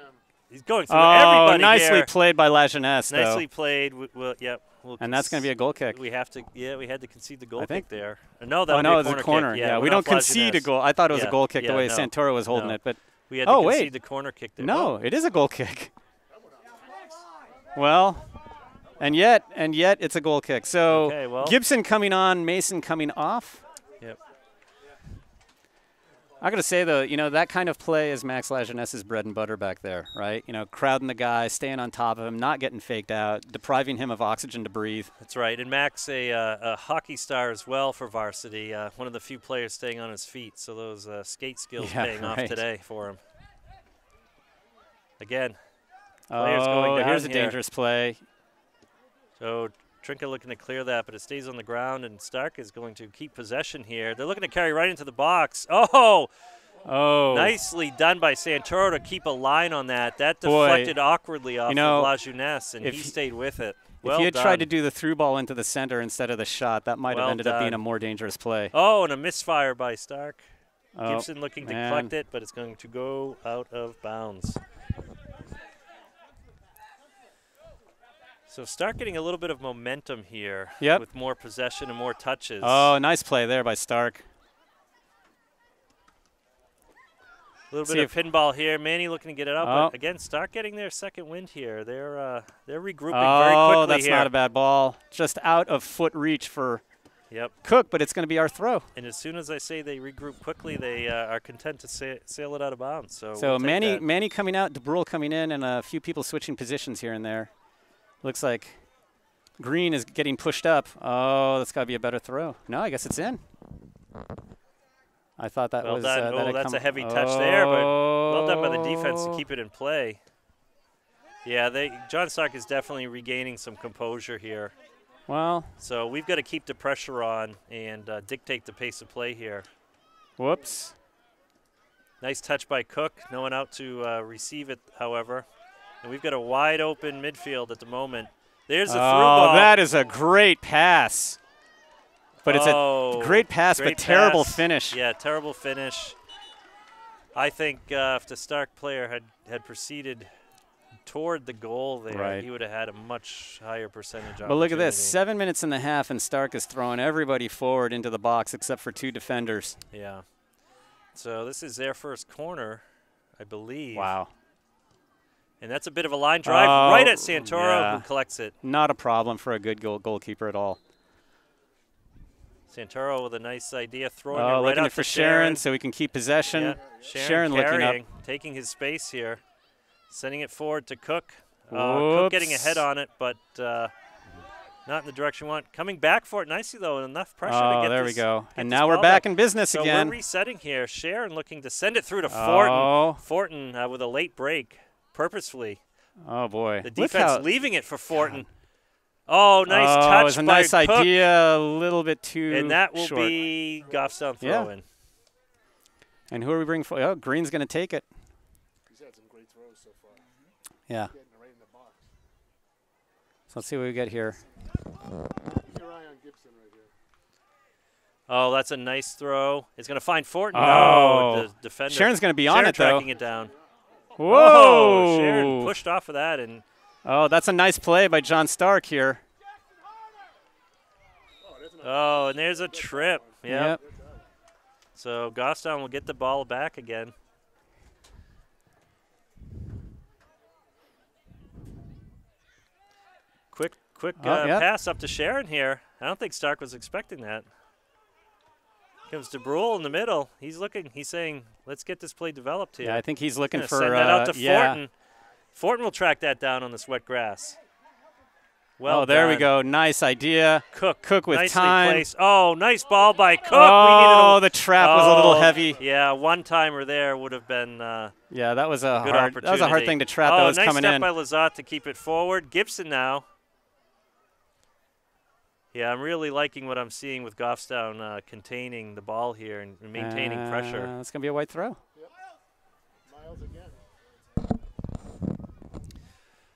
he's going through
Oh,
everybody
nicely
here.
played by La Jeunesse, though.
Nicely played. Yep.
And that's going to be a goal kick.
We have to. Yeah, we had to concede the goal
I think-
kick there. No, that
Oh,
would
no,
be
it's
a
a
corner.
corner.
Kick.
Yeah, we
went
don't
off La
concede a
Jeunesse.
goal. I thought it was
Yeah,
a goal kick the
yeah,
way
no,
Santoro was holding
no.
it, but
We had to
wait.
concede the corner kick there.
no, it is a goal kick. Well, and yet it's a goal kick. So
Okay, well.
Gibson coming on, Mason coming off.
Yep.
I got to say, though, that kind of play is Max La Jeunesse's bread and butter back there, right? Crowding the guy, staying on top of him, not getting faked out, depriving him of oxygen to breathe.
That's right. And Max, a hockey star as well for varsity. One of the few players staying on his feet. So those skate skills
Yeah,
paying off
right.
today for him. Again, players going down
here's a
here.
dangerous play.
So Trinka looking to clear that, but it stays on the ground, and Stark is going to keep possession here. They're looking to carry right into the box. Oh!
Oh.
Nicely done by Santoro to keep a line on that. That
Boy,
deflected awkwardly off
you know,
of La Jeunesse, and
if
he
he-
stayed with it.
If
Well
he had
done.
tried to do the through ball into the center instead of the shot, that might have
Well
ended up being
done.
a more dangerous play.
Oh, and a misfire by Stark.
Oh,
Gibson looking to
man.
collect it, but it's going to go out of bounds. So Stark getting a little bit of momentum here
Yep.
with more possession and more touches.
Oh, nice play there by Stark.
A little
See
bit of pinball here. Manny looking to get it out,
Oh.
but again, Stark getting their second wind here. They're regrouping
Oh,
very quickly
that's
here.
not a bad ball. Just out of foot reach for
Yep.
Cook, but it's going to be our throw.
And as soon as I say they regroup quickly, they are content to sail it out of bounds. So,
So
we'll take
Manny,
that.
Manny coming out, DeBrule coming in, and a few people switching positions here and there. Looks like Green is getting pushed up. Oh, that's got to be a better throw. No, I guess it's in. I thought that
Well
was.
done.
that
Oh,
had
that's
come-
a heavy touch there, but well done by the
Oh.
defense to keep it in play. Yeah, John Stark is definitely regaining some composure here.
Well,
So we've got to keep the pressure on and dictate the pace of play here.
whoops.
Nice touch by Cook. No one out to receive it, however. And we've got a wide open midfield at the moment. There's a through ball.
That is a great pass. But it's
Oh,
a great pass,
great
but terrible
pass.
finish.
Yeah, terrible finish. I think if the Stark player had proceeded toward the goal there,
Right.
he would have had a much higher percentage
But look at this,
opportunity.
7 minutes and a half, and Stark is throwing everybody forward into the box except for 2 defenders.
Yeah. So this is their first corner, I believe.
Wow.
And that's a bit of a line drive
Oh,
right at Santoro,
yeah.
who collects it.
Not a problem for a good goalkeeper at all.
Santoro with a nice idea, throwing it
Oh,
right
looking
out
for
to
Sharon so we can keep possession.
Yeah,
Sharon looking up.
carrying, taking his space here, sending it forward to Cook. Cook getting ahead on it, but not in the direction we want. Coming back for it nicely, though, enough pressure to
Oh,
get
there
this,
we go.
get
And
this
now we're
ball
back in business
so
again.
we're resetting here. Sharon looking to send it through to Fortin.
Oh.
Fortin with a late break, purposefully.
Oh, boy.
The
Look
defense
how-
leaving it for Fortin. Oh, nice
Oh,
touch
it was a
by
nice
Cook.
idea, a little bit too
And that will
short.
be Goffstown
Yeah.
throw-in.
And who are we bringing for? Oh, Green's going to take it.
He's had some great throws so far.
Yeah.
Getting it right in the box.
So let's see what we get here.
Keep your eye on Gibson right here.
Oh, that's a nice throw. It's going to find Fortin.
Oh.
No, the defender.
Sharon's gonna be on
Sharon
it, though.
tracking it down.
Whoa!
Sharon pushed off of that, and
Oh, that's a nice play by John Stark here.
and there's a trip.
Yep.
So Goffstown will get the ball back again. Quick
Yep.
pass up to Sharon here. I don't think Stark was expecting that. Comes to Brule in the middle. He's looking. He's saying, "Let's get this play developed here."
Yeah, I think he's looking
Gonna
for.
send that out to
yeah.
Fortin. Fortin will track that down on this wet grass. Well,
Oh, there we
done.
go. Nice idea.
Cook
with
nicely
time.
placed. Oh, nice ball by Cook.
Oh,
we needed
the trap was a little
Oh,
heavy.
Yeah, one timer there would have been
Yeah, that was a
good
hard.
opportunity.
That was a hard thing to trap.
Oh,
That was
nice
coming
step
in.
by Lazat to keep it forward. Gibson now. Yeah, I'm really liking what I'm seeing with Goffstown containing the ball here and maintaining pressure.
It's gonna be a white throw.
Miles again.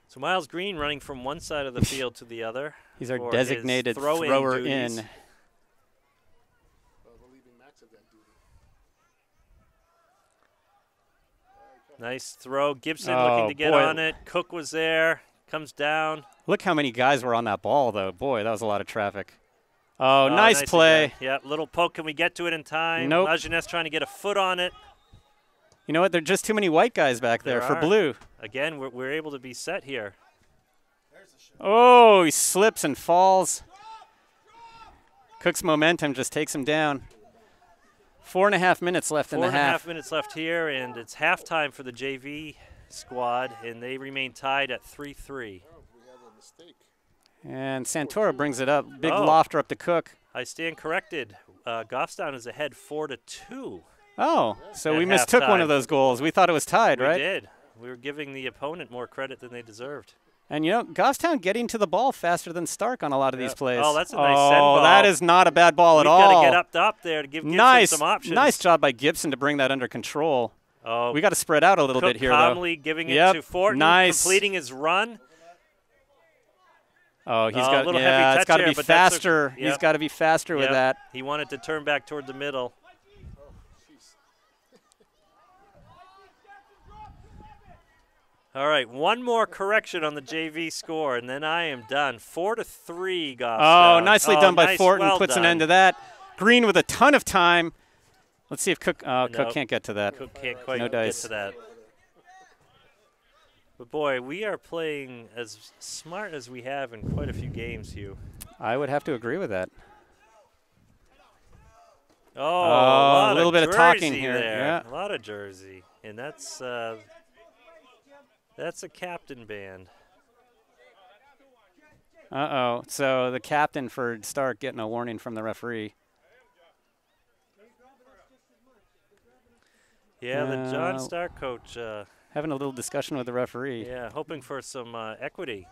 So Miles Green running from one side of the field to the other.
He's our
for his
designated
throwing
thrower
duties.
in.
We're leaving Max at that duty.
Nice throw. Gibson
Oh,
looking to get
boy.
on it. Cook was there. Comes down.
Look how many guys were on that ball, though. Boy, that was a lot of traffic. Oh, nice play.
again. Yeah, little poke. Can we get to it in time?
Nope.
La Jeunesse trying to get a foot on it.
You know what? There are just too many white guys back there for
are.
blue.
Again, we're able to be set here.
Oh, he slips and falls. Cook's momentum just takes him down. 4.5 minutes left in the
4.5
half.
minutes left here, and it's halftime for the JV squad, and they remain tied at 3-3.
Oh, we have a mistake.
And Santoro brings it up. Big
Oh.
lofter up to Cook.
I stand corrected. Goffstown is ahead 4-2.
Oh, so
At
we mistook one
halftime.
of those goals. We thought it was tied,
We
right?
did. We were giving the opponent more credit than they deserved.
And, you know, Goffstown getting to the ball faster than Stark on a lot of these plays.
Oh, that's a nice send ball.
Oh, that is not a bad ball at all.
We've got to get up there to give Gibson some options.
Nice job by Gibson to bring that under control.
Oh,
we got to spread out a little bit here,
calmly
though.
Giving it to Fortin, completing his run.
Oh, he's got
it's
got to be faster. He's got to be faster with that.
He wanted to turn back toward the middle. All right, one more correction on the JV score, and then I am done. 4-3, Goffstown.
Oh, nicely done by Fortin.
Well
puts
done.
an end to that. Green with a ton of time. Let's see if Cook. Cook can't get to that.
Cook can't quite
no
get
dice.
to that. But boy, we are playing as smart as we have in quite a few games, Hugh.
I would have to agree with that.
Oh,
a little bit of talking
Jersey
here.
there.
Yeah.
A lot of Jersey, and that's a captain band.
Uh-oh. So the captain for Stark getting a warning from the referee.
Yeah, the John Stark coach.
Having a little discussion with the referee.
Yeah, hoping for some equity.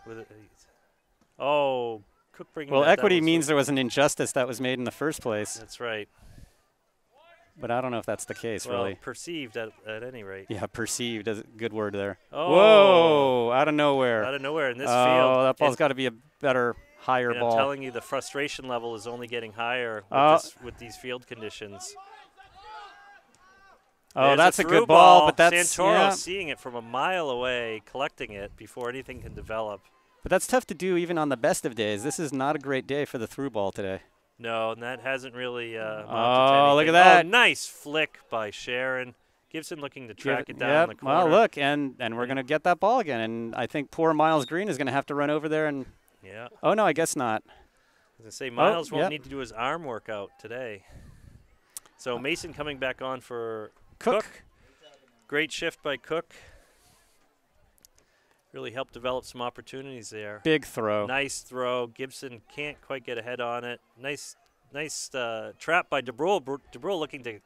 Oh, Cook bringing
Well,
that
equity
down
means there was an injustice that was made in the first place.
That's right.
But I don't know if that's the case,
Well,
really.
Perceived at any rate.
Yeah, perceived is a good word there.
Oh.
Whoa, out of nowhere.
Out of nowhere in this field.
Oh, that ball's got to be a better, higher
and
ball.
I'm telling you, the frustration level is only getting higher with these field conditions.
Oh,
There's
that's a
through
good ball, but that's
Santoro seeing it from a mile away, collecting it before anything can develop.
But that's tough to do even on the best of days. This is not a great day for the through ball today.
No, and that hasn't really amounted to
look
anything.
at that.
Oh, nice flick by Sharon. Gibson looking to track it down
yep.
in the corner.
Well, look, and we're going to get that ball again. And I think poor Miles Green is going to have to run over there and –
yeah.
Oh, no, I guess not.
I was going to say, Miles won't need to do his arm workout today. So Mason coming back on for Cook. Great shift by Cook. Really helped develop some opportunities there.
Big throw.
Nice throw. Gibson can't quite get ahead on it. Nice trap by DeBrule. DeBrule looking to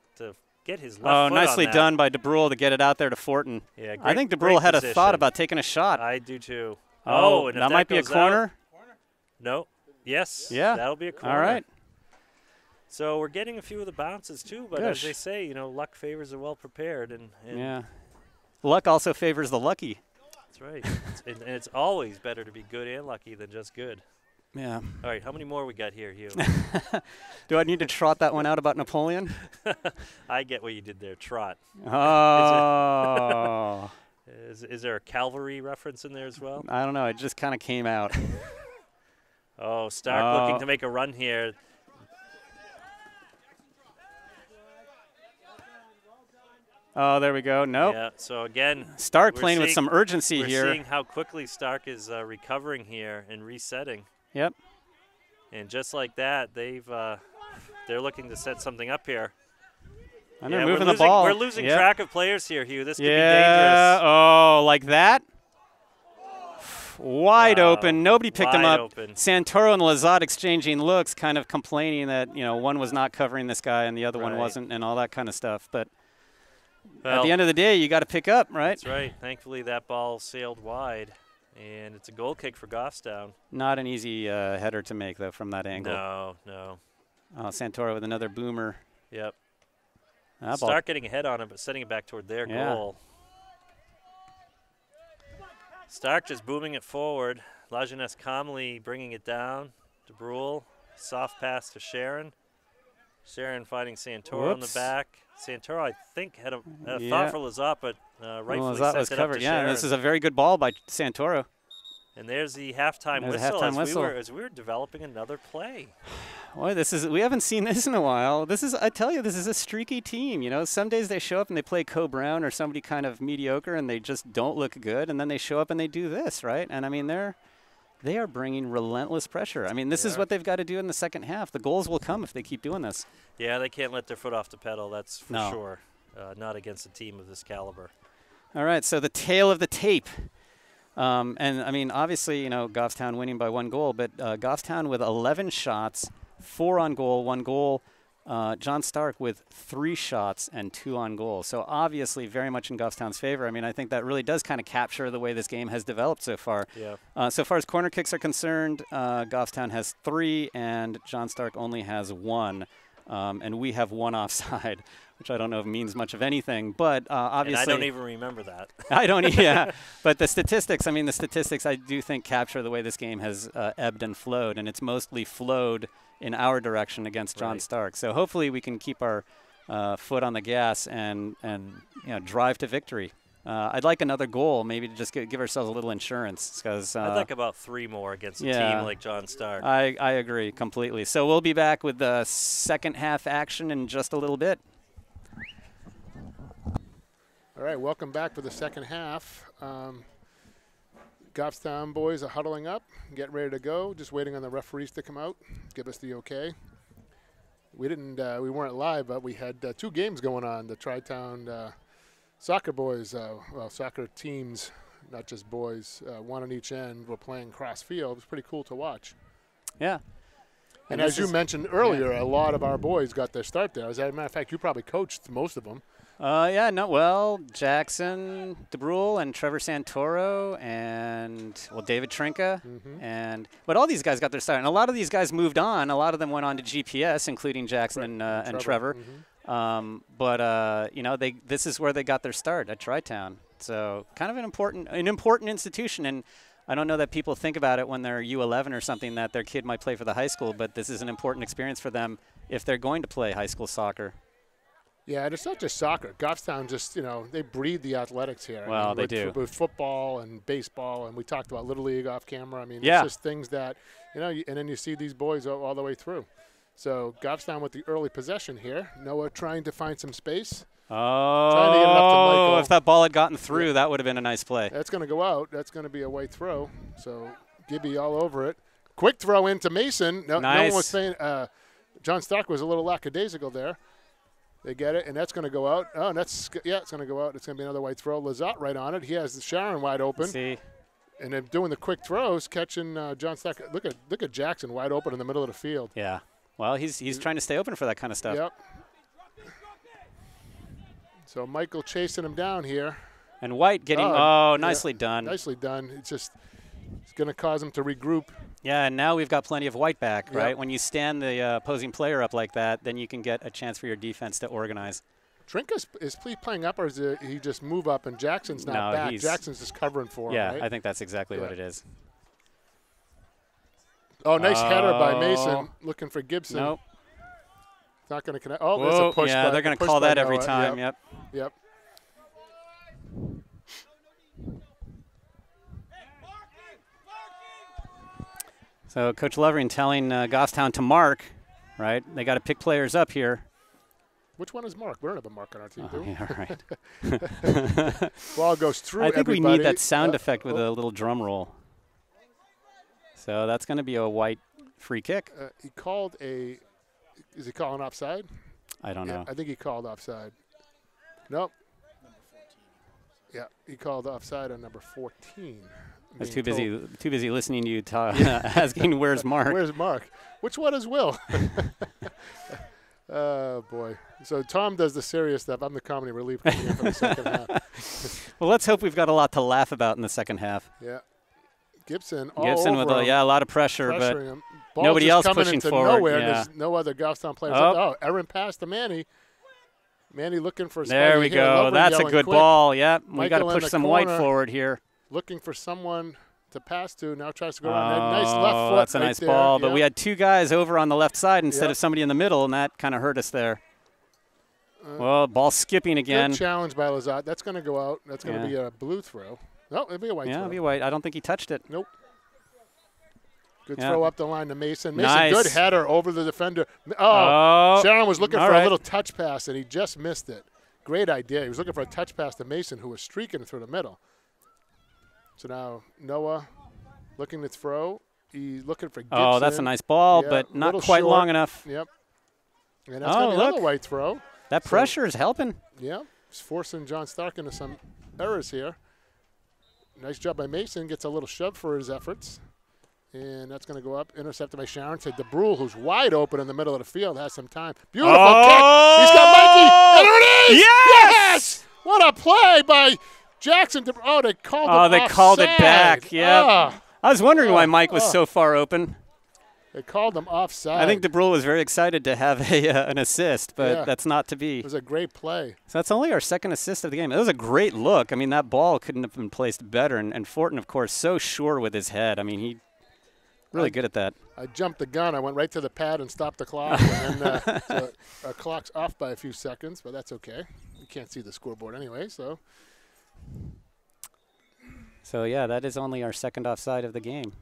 get his left foot on
nicely
that.
done by DeBrule to get it out there to Fortin.
Yeah,
I think DeBrule had a thought about taking a shot.
I do too.
Oh,
and if
that might be a corner?
No. Yes.
Yeah.
That'll be a corner.
All right.
So we're getting a few of the bounces too, but as they say, you know, luck favors the well prepared, and
yeah, luck also favors the lucky.
That's right. And it's always better to be good and lucky than just good.
Yeah.
All right, how many more we got here, Hugh?
Do I need to trot that one out about Napoleon?
I get what you did there, trot.
Oh.
Is there a cavalry reference in there as well?
I don't know. It just kind of came out.
Oh, Stark looking to make a run here.
Oh, there we go. Nope.
Yeah, so again,
Stark playing with some urgency here.
We're seeing how quickly Stark is recovering here and resetting.
Yep.
And just like that, they're looking to set something up here.
And they're moving the ball.
We're losing track of players here, Hugh. This could be dangerous.
Yeah. Oh, like that? Wide open. Nobody picked him up.
Open.
Santoro and Lazat exchanging looks, kind of complaining that, you know, one was not covering this guy and the other one wasn't and all that kind of stuff. But at the end of the day, you got to pick up, right?
That's right. Thankfully, that ball sailed wide, and it's a goal kick for Goffstown.
Not an easy header to make, though, from that angle.
No.
Santoro with another boomer.
Yep.
That
Stark getting ahead on him, but setting it back toward their goal. Stark just booming it forward. Lajeunesse calmly bringing it down. DeBrule, soft pass to Sharon. Sharon finding Santoro on the back. Santoro, I think, had a thought for Lazat, but rightfully
Lazat
sent
was
it
covered.
up to Sharon.
This is a very good ball by Santoro.
And there's the halftime whistle, as we were developing another play.
Boy, we haven't seen this in a while. I tell you, this is a streaky team. You know, some days they show up and they play Co Brown or somebody kind of mediocre and they just don't look good, and then they show up and they do this, right? And I mean, they are bringing relentless pressure. I mean, this is what they've got to do in the second half. The goals will come if they keep doing this.
Yeah, they can't let their foot off the pedal. That's for sure. Not against a team of this caliber.
All right, so the tail of the tape. And, I mean, obviously, you know, Goffstown winning by 1 goal, but Goffstown with 11 shots, 4 on goal, 1 goal. John Stark with 3 shots and 2 on goal. So obviously very much in Goffstown's favor. I mean, I think that really does kind of capture the way this game has developed so far.
Yeah.
So far as corner kicks are concerned, Goffstown has 3 and John Stark only has 1. And we have 1 offside, which I don't know if means much of anything, but obviously.
And I don't even remember that.
I don't, yeah. But the statistics I do think capture the way this game has ebbed and flowed, and it's mostly flowed in our direction against John Stark. So hopefully we can keep our foot on the gas and drive to victory. I'd like another goal, maybe to just give ourselves a little insurance. Because
I'd like about 3 more against a team like John Stark.
I agree completely. So we'll be back with the second half action in just a little bit.
All right, welcome back for the second half. Goffstown boys are huddling up, getting ready to go, just waiting on the referees to come out, give us the okay. We weren't live, but we had 2 games going on. The Tri-Town soccer boys, soccer teams, not just boys, one on each end, were playing cross field. It was pretty cool to watch.
Yeah.
And as you mentioned earlier, a lot of our boys got their start there. As a matter of fact, you probably coached most of them.
Jackson DeBrule and Trevor Santoro and, David Trinka. But all these guys got their start. And a lot of these guys moved on. A lot of them went on to GPS, including Jackson and Trevor. This is where they got their start, at Tri-Town. So kind of an important institution. And I don't know that people think about it when they're U11 or something, that their kid might play for the high school, but this is an important experience for them if they're going to play high school soccer.
Yeah, and it's not just soccer. Goffstown just, they breed the athletics here.
Well, they do.
With football and baseball, and we talked about Little League off camera. I mean,
yeah.
It's just things that, and then you see these boys all the way through. So Goffstown with the early possession here. Noah trying to find some space. Trying to get it up to Michael.
If that ball had gotten through, that would have been a nice play.
That's going to go out. That's going to be a white throw. So Gibby all over it. Quick throw into Mason.
Nice.
No one was saying John Stark was a little lackadaisical there. They get it, and that's going to go out. Oh, it's going to go out. It's going to be another white throw. Lazat right on it. He has Sharon wide open.
See.
And then doing the quick throws, catching John Stark. Look at Jackson wide open in the middle of the field.
Yeah. Well, he's trying to stay open for that kind of stuff.
Yep. So Michael chasing him down here.
And White getting nicely done.
Nicely done. It's going to cause him to regroup.
Yeah, and now we've got plenty of White back, right?
Yep.
When you stand the opposing player up like that, then you can get a chance for your defense to organize.
Trinka is playing up, or is he just move up and Jackson's not back? Jackson's just covering for him, right?
I think that's exactly what it is.
Oh, nice header by Mason, looking for Gibson.
Nope.
Not going to connect. Oh, there's a push.
Yeah, they're going to call that every time. Yep. So Coach Lovering telling Goffstown to mark, right? They got to pick players up here.
Which one is Mark? We don't have a Mark on our team, do we?
Yeah, right.
Ball goes through
I think
everybody.
we need that sound effect with a little drum roll. So that's going to be a White free kick.
He called a – is he calling offside?
I don't know.
I think he called offside. Nope. Yeah, he called offside on number 14.
I was too busy listening to you asking where's Mark.
Where's Mark? Which one is Will? Oh, boy. So Tom does the serious stuff. I'm the comedy relief coming in for the second half.
Well, let's hope we've got a lot to laugh about in the second half.
Yeah. Gibson
with
him,
a lot of pressure, but
him.
nobody else pushing forward.
Nowhere.
Yeah.
There's no other Goffstown players. Aaron passed to Manny. Manny looking for somebody.
There we go. That's a good ball. Yep. We got to push some White forward here.
Looking for someone to pass to. Now tries to go around. Nice left foot.
That's a
right
nice
there.
ball.
Yeah.
But we had 2 guys over on the left side instead of somebody in the middle, and that kind of hurt us there. Well, ball skipping again.
Good challenge by Lazat. That's going to go out. That's going to be a blue throw. No, it'll be a white throw.
Yeah, it'll be white. I don't think he touched it.
Nope. Good throw up the line to Mason. Mason,
nice.
Good header over the defender. Oh, Sharon was looking for a little touch pass, and he just missed it. Great idea. He was looking for a touch pass to Mason, who was streaking through the middle. So now Noah looking to throw. He's looking for Gibson.
Oh, that's a nice ball, but not quite long enough.
Yep. And that's going to be another white throw.
That pressure is helping.
Yeah. It's forcing John Stark into some errors here. Nice job by Mason. Gets a little shove for his efforts. And that's going to go up, intercepted by Sharon to DeBrule, who's wide open in the middle of the field, has some time. Beautiful kick. He's got Mikey. And there it is.
Yes!
What a play by Jackson. Oh, they called it
Oh, they called it back. Yeah. I was wondering why Mike was so far open.
They called him offside.
I think DeBrule was very excited to have an assist, but that's not to be.
It was a great play.
So that's only our second assist of the game. It was a great look. I mean, that ball couldn't have been placed better. And Fortin, of course, so sure with his head. I mean, he really good at that.
I jumped the gun. I went right to the pad and stopped the clock. And then, so our clock's off by a few seconds, but that's okay. You can't see the scoreboard anyway, so.
So, yeah, that is only our second offside of the game.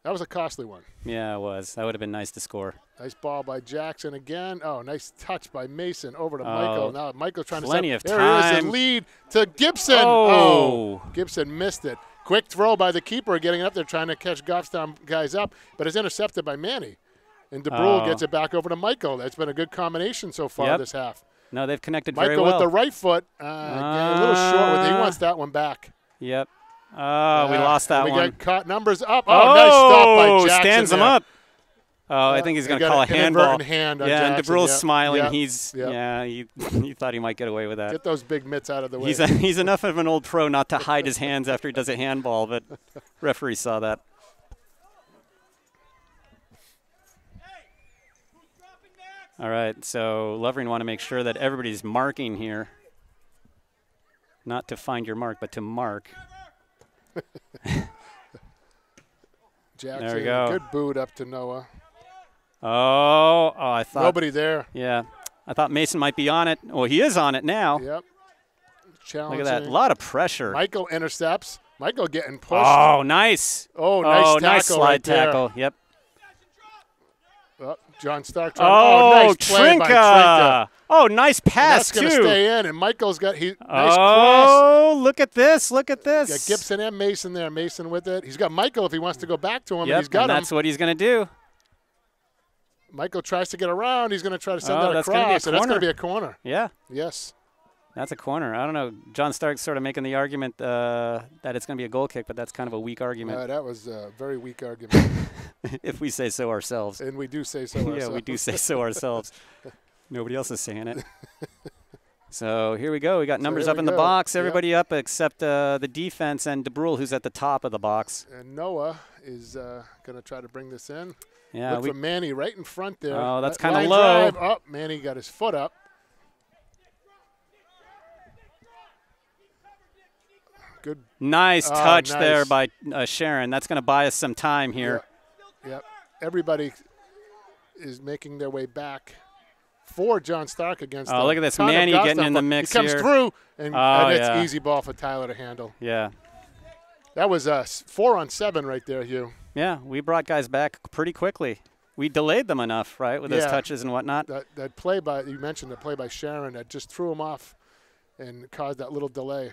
That was a costly one.
Yeah, it was. That would have been nice to score.
Nice ball by Jackson again. Oh, nice touch by Mason over to Michael. Now Michael's trying to set.
Plenty of
there
time.
There is the lead to Gibson.
Oh.
Gibson missed it. Quick throw by the keeper, getting up there trying to catch Goffstown guys up, but it's intercepted by Manny. And DeBrule gets it back over to Michael. That's been a good combination so far this half.
No, they've connected very
Michael
well.
with the right foot. A little short with it. He wants that one back.
Yep. Oh, we lost that one.
We got caught numbers up. Oh, nice stop by Jackson.
Stands him up. Oh, I think he's going to call a handball.
Hand on
yeah,
Jackson.
and DeBrule's smiling.
Yep.
He's he thought he might get away with that.
Get those big mitts out of the way.
He's enough of an old pro not to hide his hands after he does a handball, but referee saw that. All right, so Lovering want to make sure that everybody's marking here. Not to find your mark, but to mark.
Jackson,
there we go.
Good boot up to Noah.
Oh, I thought.
Nobody there.
Yeah. I thought Mason might be on it. Well, he is on it now.
Yep. Challenging.
Look at that. A lot of pressure.
Michael intercepts. Michael getting pushed.
Oh, nice.
Oh, nice tackle
nice slide
right there.
tackle. Yep.
Oh, John Stark.
Nice play
by
Trinka.
Trinka.
Oh, nice pass,
and that's
too.
That's going to stay in, and Michael's got nice cross.
Oh, look at this. Look at this.
Got Gibson and Mason there. Mason with it. He's got Michael if he wants to go back to him,
Yep,
and he's got him.
That's what he's going to do.
Michael tries to get around. He's going to try to send that
that's
across,
and
that's going to be a corner.
Yeah.
Yes.
That's a corner. I don't know. John Stark's sort of making the argument that it's going to be a goal kick, but that's kind of a weak argument.
That was a very weak argument.
If we say so ourselves.
And we do say so ourselves.
Yeah, we do say so ourselves. Nobody else is saying it. So here we go. We got numbers up in the box. Everybody up except the defense and DeBrule, who's at the top of the box.
And Noah is going to try to bring this in.
Yeah,
Look for Manny right in front there.
Oh, that's kind of
low.
low.
Manny got his foot up. Good.
Nice touch there by Sharon. That's going to buy us some time here.
Yep. Everybody is making their way back for John Stark against
look at this. Manny getting in the mix
here. He comes through, and it's easy ball for Tyler to handle.
Yeah.
That was 4-on-7 right there, Hugh.
Yeah, we brought guys back pretty quickly. We delayed them enough, right, with those touches and whatnot.
That play by, you mentioned the play by Sharon, that just threw him off and caused that little delay.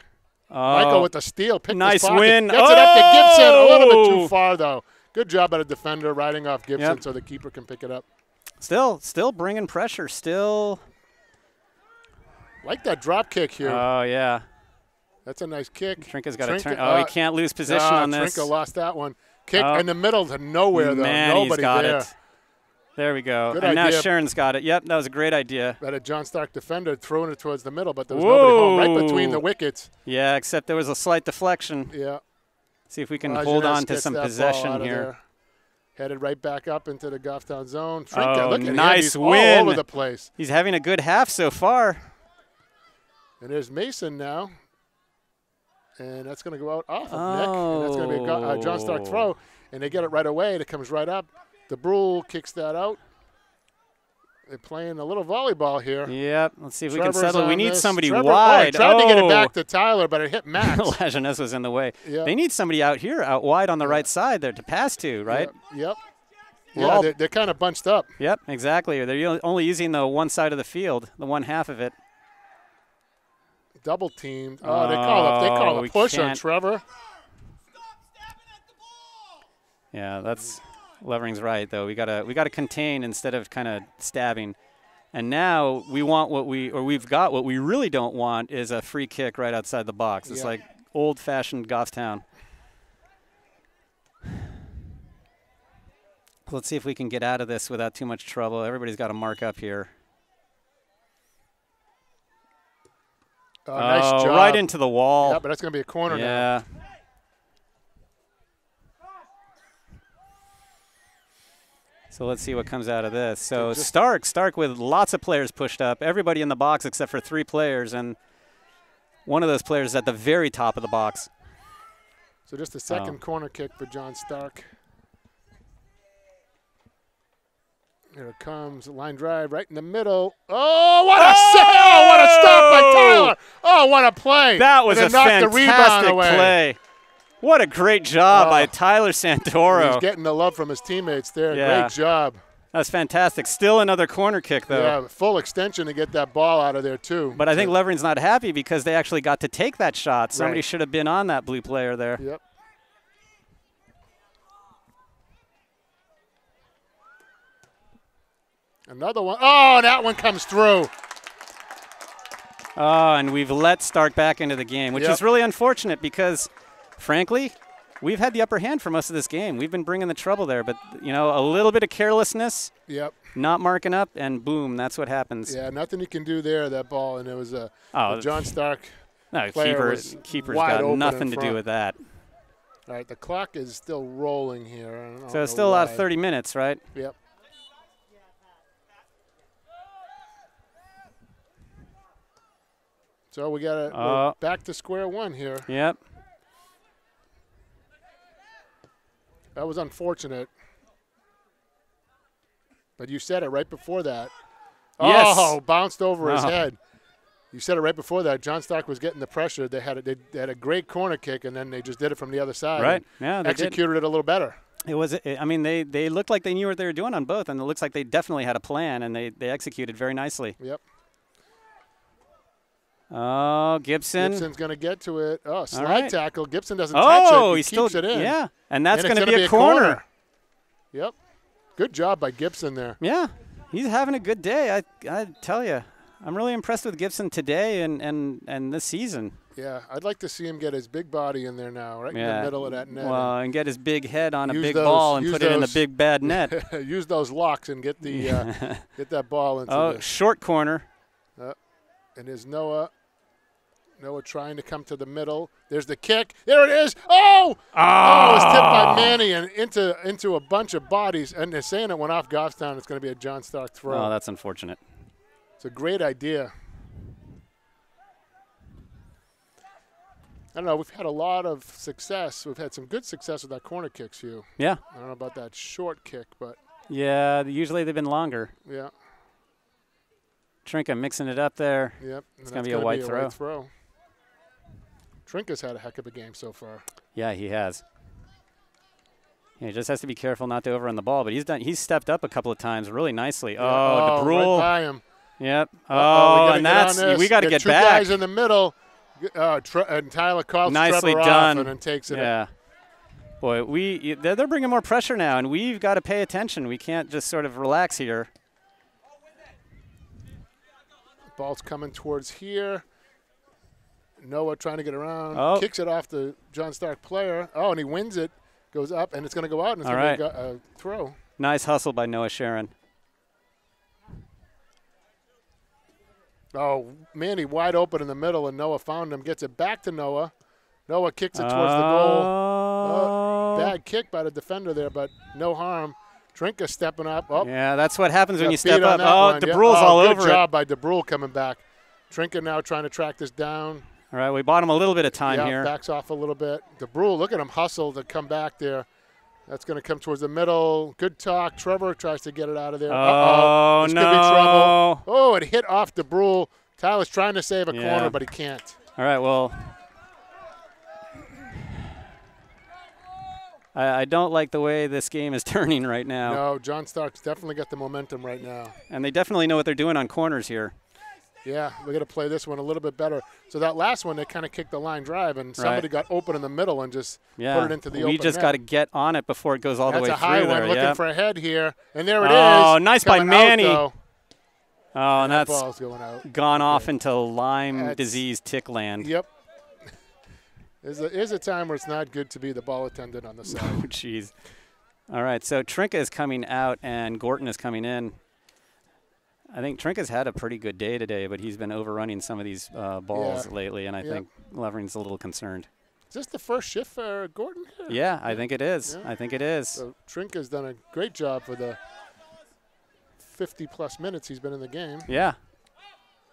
Michael with the steal, picked
nice
his pocket,
win.
Gets it up to Gibson, a little bit too far, though. Good job by the defender riding off Gibson so the keeper can pick it up.
Still bringing pressure. Still.
Like that drop kick here.
Oh, yeah.
That's a nice kick.
Trinka's got to turn. Oh, he can't lose position on this.
Trinka lost that one. Kick in the middle to nowhere, though.
Manny's
Nobody
got
there.
it. There we go.
Good
and
idea.
now Sharon's got it. Yep, that was a great idea.
That a John Stark defender throwing it towards the middle, but there was nobody home, right between the wickets.
Yeah, except there was a slight deflection.
Yeah.
See if we can hold on to some possession here.
There. Headed right back up into the Goffstown zone. Trinka, look at
nice
him. He's
win.
all over the place.
He's having a good half so far.
And there's Mason now. And that's going to go out off of Nick. And that's going to be a John Stark throw. And they get it right away. It comes right up. DeBrule kicks that out. They're playing a little volleyball here.
Yep. Let's see if
Trevor's
we can settle. We need
this.
somebody
Trevor,
wide.
Tried to get it back to Tyler, but it hit Max.
Lajeunesse was in the way.
Yep.
They need somebody out here, out wide on the right side there to pass to, right?
Yep.
Well,
they're kind of bunched up.
Yep, exactly. They're only using the one side of the field, the one half of it.
Double teamed. Oh, they call a push on Trevor.
Yeah, that's Levering's right though. We gotta contain instead of kind of stabbing. And now we want we've got what we really don't want is a free kick right outside the box. It's like old-fashioned Goffstown. Let's see if we can get out of this without too much trouble. Everybody's got to mark up here.
Nice job.
Right into the wall.
Yeah, but that's going to be a corner now.
Yeah. So let's see what comes out of this. So Stark with lots of players pushed up. Everybody in the box except for 3 players, and one of those players is at the very top of the box.
So just a second corner kick for John Stark. Here it comes, line drive right in the middle. Oh, what a what a stop by Tyler! Oh, what a play!
That was a fantastic
away.
play. What a great job by Tyler Santoro.
He's getting the love from his teammates there.
Yeah.
Great job.
That was fantastic. Still another corner kick, though.
Yeah, full extension to get that ball out of there, too.
But I think Levering's not happy because they actually got to take that shot. Somebody
Right.
should have been on that blue player there.
Yep. Another one. Oh, that one comes through.
Oh, and we've let Stark back into the game, which is really unfortunate because, frankly, we've had the upper hand for most of this game. We've been bringing the trouble there, but, you know, a little bit of carelessness,
Yep.
not marking up, and boom, that's what happens.
Yeah, nothing you can do there, that ball. And it was a John Stark.
No,
player
keeper's
wide
got
open
nothing
in
to do
front.
with that.
All right, the clock is still rolling here. I don't
So it's
know
still
why.
30 minutes, right?
Yep. So we got we're back to square one here.
Yep.
That was unfortunate. But you said it right before that.
Yes.
Oh, bounced over his head. You said it right before that. John Stark was getting the pressure. They had a great corner kick, and then they just did it from the other side.
Right. Yeah. They
executed it a little better.
It was. I mean, they looked like they knew what they were doing on both, and it looks like they definitely had a plan, and they executed very nicely.
Yep.
Oh, Gibson.
Gibson's going to get to it. Oh, slide
right.
tackle. Gibson doesn't touch it. He
He
keeps
still,
it in.
Yeah, and that's
And
going
it's
to be a corner.
Yep. Good job by Gibson there.
Yeah, he's having a good day. I tell you, I'm really impressed with Gibson today and this season.
Yeah, I'd like to see him get his big body in there now, right in the middle of that net.
Well, and get his big head on a
Use
big
those-
ball and
use
put it in the
those-
big bad net.
Use those locks and get the get that ball into
Oh,
the.
short corner.
And there's Noah. Noah trying to come to the middle. There's the kick. There it is. Oh! Oh, it was tipped by Manny and into a bunch of bodies. And they're saying it went off Goffstown. It's going to be a John Stark throw.
Oh, that's unfortunate.
It's a great idea. I don't know. We've had a lot of success. We've had some good success with our corner kicks, Hugh.
Yeah.
I don't know about that short kick, but
Yeah, usually they've been longer.
yeah.
Trinka mixing it up there.
Yep.
It's going to be a white throw.
Trinka's had a heck of a game so far.
Yeah, he has. Yeah, he just has to be careful not to overrun the ball, but he's stepped up a couple of times really nicely.
Yeah.
Oh, DeBrule.
Right by him.
Yep.
Uh-oh,
Oh, and we got to get
two
back.
guys in the middle, and Tyler calls
Nicely
Trevor
done.
off and then takes it.
Yeah. Boy, they're bringing more pressure now, and we've got to pay attention. We can't just sort of relax here.
Ball's coming towards here. Noah trying to get around.
Oh.
Kicks it off the John Stark player. Oh, and he wins it. Goes up, and it's going to go out, and it's going to be a throw.
Nice hustle by Noah Sharon.
Oh, Manny wide open in the middle, and Noah found him. Gets it back to Noah. Noah kicks it towards the goal. Bad kick by the defender there, but no harm. Trinka stepping up. Oh,
Yeah, that's what happens when
got
you step
beat on
up.
that
Oh,
one. Yeah.
DeBrule's all over
Good
it.
job by DeBrule coming back. Trinka now trying to track this down.
All right, we bought him a little bit of time
Yeah,
here.
backs off a little bit. DeBrule, look at him hustle to come back there. That's going to come towards the middle. Good talk. Trevor tries to get it out of there.
Oh,
This
no.
could be trouble. Oh, it hit off DeBrule. Tyler's trying to save a
Yeah.
corner, but he can't.
All right, well, I don't like the way this game is turning right now.
No, John Stark's definitely got the momentum right now.
And they definitely know what they're doing on corners here.
Yeah, we're going to play this one a little bit better. So that last one, they kind of kicked the line drive, and somebody got open in the middle and just put it into the open
We just
net.
got to get on it before it goes all the way
That's
through
a high
there.
one, looking
Yep.
for a head here. And there it is.
Oh, nice by
Coming
Manny.
Out,
Oh, and
that
that's
ball's going out.
gone off into Lyme
That's-
disease tick land.
Yep. There's a time where it's not good to be the ball attendant on the side.
Oh, jeez. All right, so Trinka is coming out and Gorton is coming in. I think Trinka's had a pretty good day today, but he's been overrunning some of these balls lately, and I think Levering's a little concerned.
Is this the first shift for Gorton here?
Yeah, I think it is.
Yeah.
I think it is.
So Trinka's done a great job for the 50-plus minutes he's been in the game.
Yeah.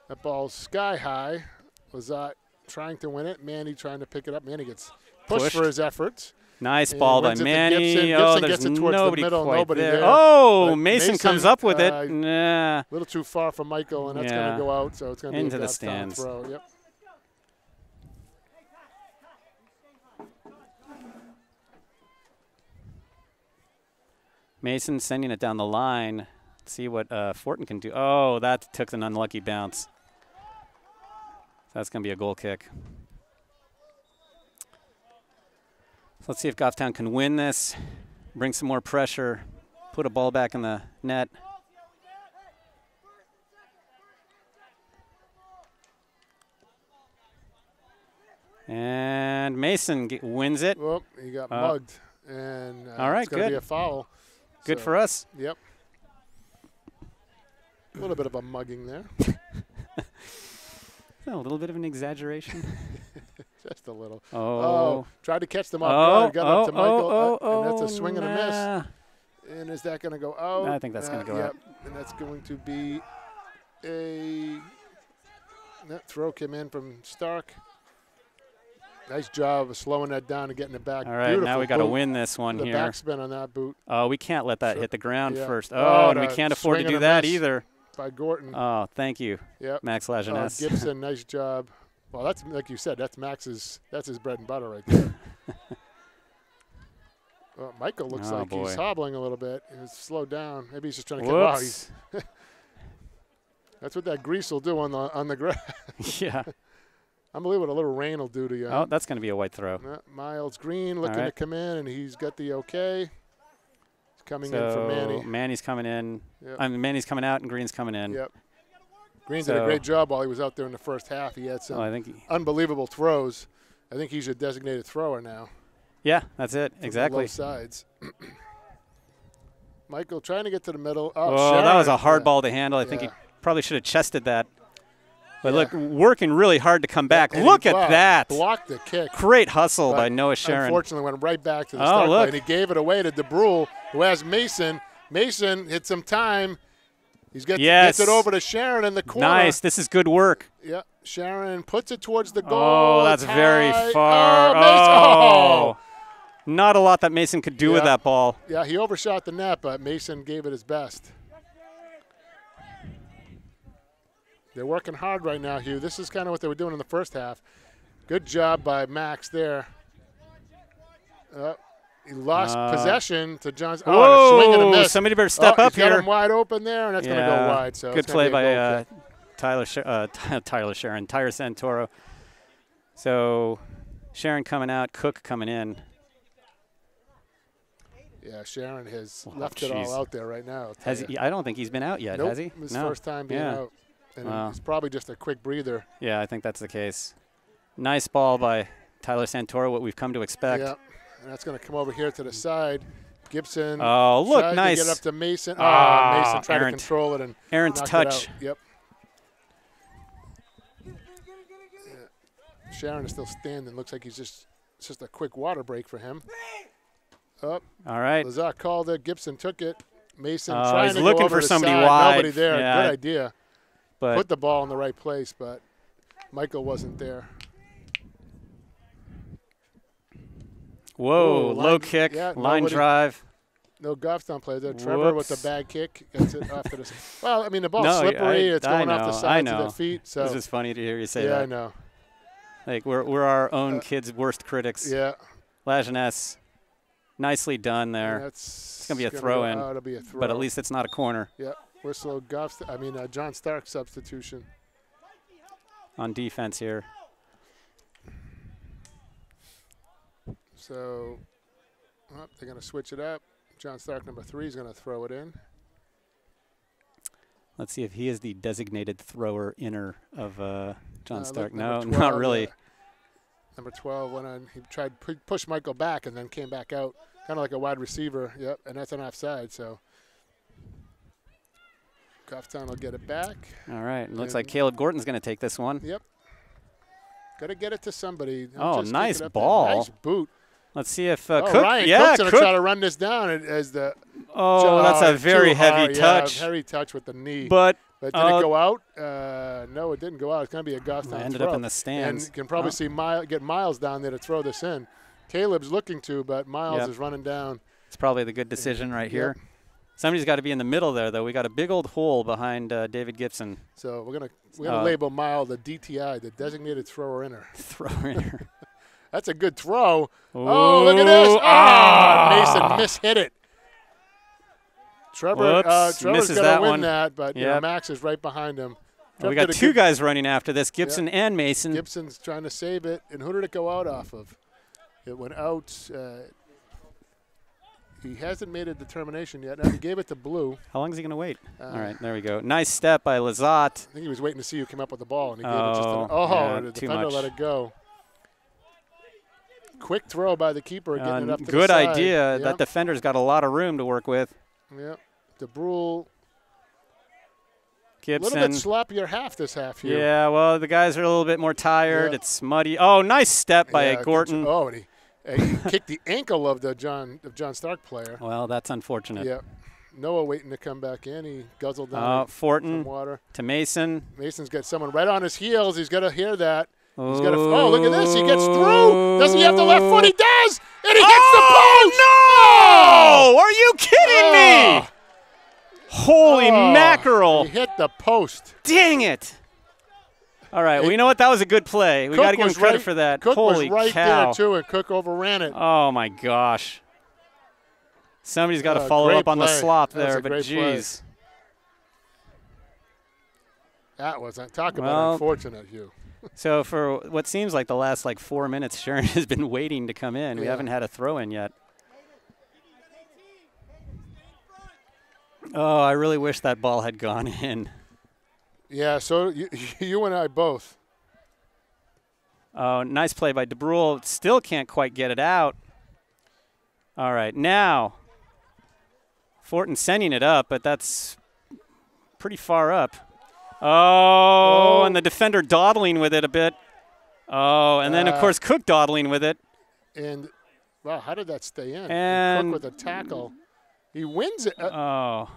That ball's sky high. Lazat trying to win it. Manny trying to pick it up. Manny gets pushed for his efforts.
Nice
And
ball by
wins it to
Manny.
Gibson.
Oh,
Gibson
there's
gets it towards
nobody
the middle.
quite
Nobody
there.
there.
Oh,
But
Mason comes up with it. Nah.
A little too far for Michael, and that's going to go out. So it's going to be
Into
a
the
Goffstown
stands.
throw. Yep.
Mason sending it down the line. See what Fortin can do. Oh, that took an unlucky bounce. That's going to be a goal kick. So let's see if Goffstown can win this, bring some more pressure, put a ball back in the net. And Mason wins it.
Well, he got mugged, and
all right,
it's going to
good.
be a foul.
Good
So,
for us.
Yep. A little bit of a mugging there.
A little bit of an exaggeration.
Just a little.
Oh.
Tried to catch them off guard. Got up to Michael, and that's a swing and a
nah.
miss. And is that going to go out?
I think that's going to go out.
And that's going to be a that throw came in from Stark. Nice job of slowing that down and getting it back.
All right,
Beautiful
now we got to
boot.
win this one
The
here.
backspin on that boot
Oh, we can't let that hit the ground
Yeah.
first.
Oh,
Oh, and we
the
can't afford to
swing
do
and a
that
miss.
either.
by Gorton.
Oh, thank you,
Yep.
Max Lajeunesse.
Gibson, nice job. Well, that's like you said. That's Max's. That's his bread and butter right there. Well, Michael looks
Oh,
like
boy.
he's hobbling a little bit. He's slowed down. Maybe he's just trying to get. Wow,
Whoops.
that's what that grease will do on the grass.
Yeah.
Unbelievable what a little rain will do to you.
Oh, that's going to be a white throw.
Miles Green looking
right.
to come in, and he's got the okay. He's coming in for
So
Manny.
Manny's coming in.
Yep.
I mean, Manny's coming out and Green's coming in.
Yep. Green did a great job while he was out there in the first half. He had some
I think
unbelievable throws. I think he's a designated thrower now.
Yeah, that's it.
From
Exactly.
Both sides. Michael trying to get to the middle.
Oh,
Sharon.
that was a hard
Yeah.
ball to handle. I think he
Yeah.
probably should have chested that. But
Yeah.
look, working really hard to come back.
And
Look
he
at that.
Blocked the kick.
Great hustle
But
by Noah Sharon.
Unfortunately, went right back to the
Oh,
start
look.
play, and he gave it away to DeBrule, who has Mason. Mason hit some time. Gets it over to Sharon in the corner.
Nice. This is good work.
Yeah, Sharon puts it towards the goal.
Oh, that's
It's
very
high.
far.
Oh, Mason.
Oh. Not a lot that Mason could do with
Yeah.
that ball.
Yeah, he overshot the net, but Mason gave it his best. They're working hard right now, Hugh. This is kind of what they were doing in the first half. Good job by Max there. He lost possession to Johnson. Oh, and a swing and a miss.
Somebody better step up
he's got
here.
him wide open there, and that's going to go wide. So
good
it's gonna
play
be a goal
by Tyler Sharon, Tyler Santoro. So Sharon coming out, Cook coming in.
Yeah, Sharon has left it all
jeez.
out there right now.
Has he, I don't think he's been out yet,
nope,
has he?
His
No.
first time being out. And it's probably just a quick breather.
Yeah, I think that's the case. Nice ball by Tyler Santoro, what we've come to expect.
Yeah, and that's going to come over here to the side. Gibson.
Oh, look,
tried
nice.
To get up to Mason.
Ah,
Mason tried
errant.
to control it and
Errant
knocked
touch.
It out. Yep. Yeah. Sharon is still standing. Looks like it's just a quick water break for him. Up.
All right.
Lazar called it. Gibson took it. Mason
Oh,
trying
he's
to
looking
go over
for
the
somebody
side.
wide.
Nobody there.
Yeah.
Good idea.
But
Put the ball in the right place, but Michael wasn't there.
whoa,
Ooh,
low
line-
kick,
yeah,
line
nobody-
drive.
No Goffstown player there. Trevor with the
Whoops.
bag kick gets it off to the. Well, I mean the ball's
No,
slippery. It's
I
going off the
know,
sides
I
of
know.
their feet. So
This is funny to hear you say
yeah,
that.
I know.
Like we're our own kids' worst critics.
Yeah,
Lajeunesse, nicely done there.
that's
gonna be a throw in,
It'll be a throw.
But at least it's not a corner
Yeah, whistle John Stark substitution.
on defense here.
So they're going to switch it up. John Stark, number 3, is going to throw it in.
Let's see if he is the designated thrower inner of John
Look,
Stark.
number
No,
12,
not really.
Number 12 went on. He tried to push Michael back and then came back out kind of like a wide receiver. Yep, and that's an offside. So Goffstown will get it back.
All right. Looks like Caleb Gordon's going to take this one.
Yep. Got to get it to somebody.
Oh,
just
nice
kick it up there.
ball.
Nice boot.
Let's see if
Oh,
Cook.
Ryan
Yeah,
Cook's going to
Cook.
try to run this down as the.
Oh, that's a
it's
very
too
heavy
hard.
touch.
Yeah, heavy touch with the knee.
But
did it go out? No, it didn't go out. It's going to be a Goffstown
ended
throw.
up in the stands.
And you can probably see get Miles down there to throw this in. Caleb's looking to, but Miles
Yep.
is running down.
It's probably the good decision right here.
Yep.
Somebody's got to be in the middle there, though. We got a big old hole behind David Gibson.
So we're gonna label Miles the DTI, the designated thrower-inner.
Thrower.
That's a good throw. Oh, look at this! Mason mishit it. Trevor's
misses
gonna
that
win
one.
that, but you know,
Yep.
Max is right behind him.
Well, we got two guys running after this, Gibson and Mason.
Gibson's trying to save it, and who did it go out off of? It went out. He hasn't made a determination yet. He gave it to Blue.
How long is he going to wait? All right, there we go. Nice step by Lazat.
I think he was waiting to see who came up with the ball, and he gave it just
yeah,
the
too
defender
much.
let it go. Quick throw by the keeper, getting it up to
good
the side.
idea.
Yep.
That defender's got a lot of room to work with.
Yep. DeBrule. A
Gibson.
little bit sloppier this half here.
Yeah, well, the guys are a little bit more tired.
Yeah.
It's muddy. Oh, nice step by
Yeah,
Gorton.
Oh, and he kicked the ankle of the John Stark player.
Well, that's unfortunate.
Yeah. Noah waiting to come back in. He guzzled down
Fortin
some water.
to Mason.
Mason's got someone right on his heels. He's got to hear that. He's got to. Oh, look at this! He gets through. Doesn't he have the left foot? He does, and he hits the post.
No! Are you kidding me? Holy mackerel!
He hit the post.
Dang it! All right, well, you know what? That was a good play. We got to give him credit for that.
Cook
Holy
was right
cow!
there too, and Cook overran it.
Oh my gosh! Somebody's got to follow
great
up on the
play.
slop
That was
there,
a
but
great play.
jeez.
That was talk about
Well,
unfortunate, Hugh.
So for what seems like the last 4 minutes, Sharon has been waiting to come in. We
Yeah.
haven't had a throw in yet. Oh, I really wish that ball had gone in.
Yeah, so you and I both.
Oh, nice play by DeBrule. Still can't quite get it out. All right, now Fortin sending it up, but that's pretty far up. Oh, and the defender dawdling with it a bit. Oh, and then, of course, Cook dawdling with it.
And, wow, how did that stay in?
And
Cook with a tackle. He wins it.
Oh.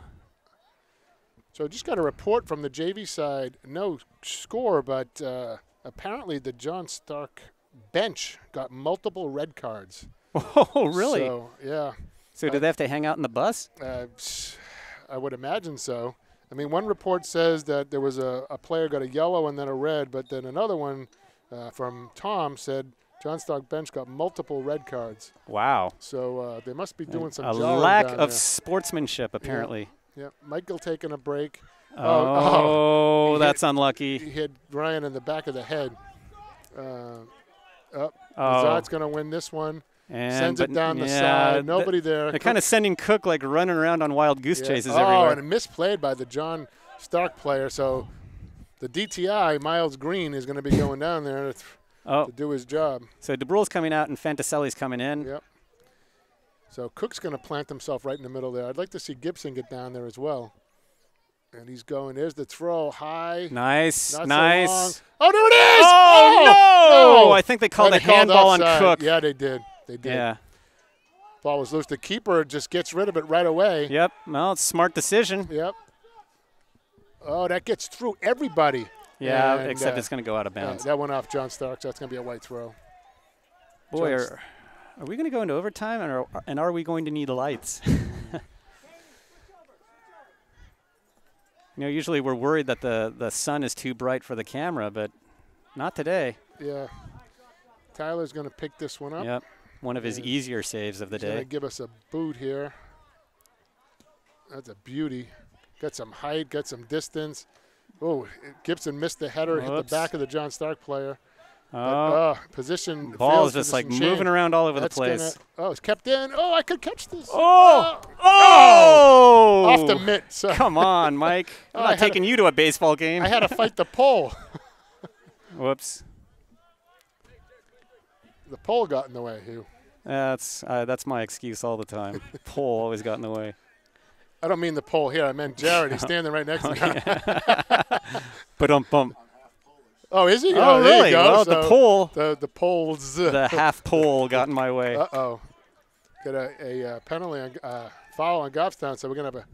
So just got a report from the JV side. No score, but apparently the John Stark bench got multiple red cards.
Oh, really?
So, yeah.
So do they have to hang out in the bus?
I would imagine so. I mean, one report says that there was a player got a yellow and then a red, but then another one from Tom said John Stark bench got multiple red cards.
Wow.
So they must be doing some
a
jarring
lack
down
of
there.
sportsmanship, apparently.
Yeah, Michael taking a break.
Oh,
He
that's
hit-
unlucky.
He hit Ryan in the back of the head.
Oh.
Zot's going to win this one.
And
Sends it
but
down the
yeah,
side. Nobody there.
They're kind of sending Cook running around on wild goose chases
Oh,
everywhere.
and a misplayed by the John Stark player. So the DTI, Miles Green, is going to be going down there to do his job.
So DeBrule's coming out and Fantaselli's coming in.
Yep. So Cook's going to plant himself right in the middle there. I'd like to see Gibson get down there as well. And he's going. There's the throw high.
Nice,
Not so
nice.
long. Oh, there it is!
Oh, no!
no!
I think they called
Oh,
a
they called
handball on
offside.
Cook.
Yeah, they did. They did.
Yeah.
Ball was loose. The keeper just gets rid of it right away.
Yep. Well, it's a smart decision.
Yep. Oh, that gets through everybody.
Yeah,
And,
except it's going to go out of bounds.
that went off John Stark, so that's going to be a white throw.
Boy,
John's-
are we going to go into overtime, and are we going to need lights? Usually we're worried that the sun is too bright for the camera, but not today.
Yeah. Tyler's going to pick this one up.
Yep. One of his easier saves of the
He's going
day.
to give us a boot here. That's a beauty. Got some height, got some distance. Oh, Gibson missed the header, hit
Whoops.
the back of the John Stark player. Position.
Ball
field
is just
position
moving
change.
around all over
That's
the place.
It's kept in. Oh, I could catch this.
Oh!
Off the mitt. So
Come on, Mike. I'm
I
not
had
taking you to a baseball game.
I had to fight the pole.
Whoops.
The pole got in the way, Hugh.
That's my excuse all the time. Pole always got in the way.
I don't mean the pole here. I meant Jared. He's standing right next to me.
Ba-dum-bum.
Oh, is he?
Oh,
there
really?
you go.
Well,
So
the pole,
the poles.
the half pole got in my way.
Uh-oh. Got a penalty, on, foul on Goffstown, so we're going to have a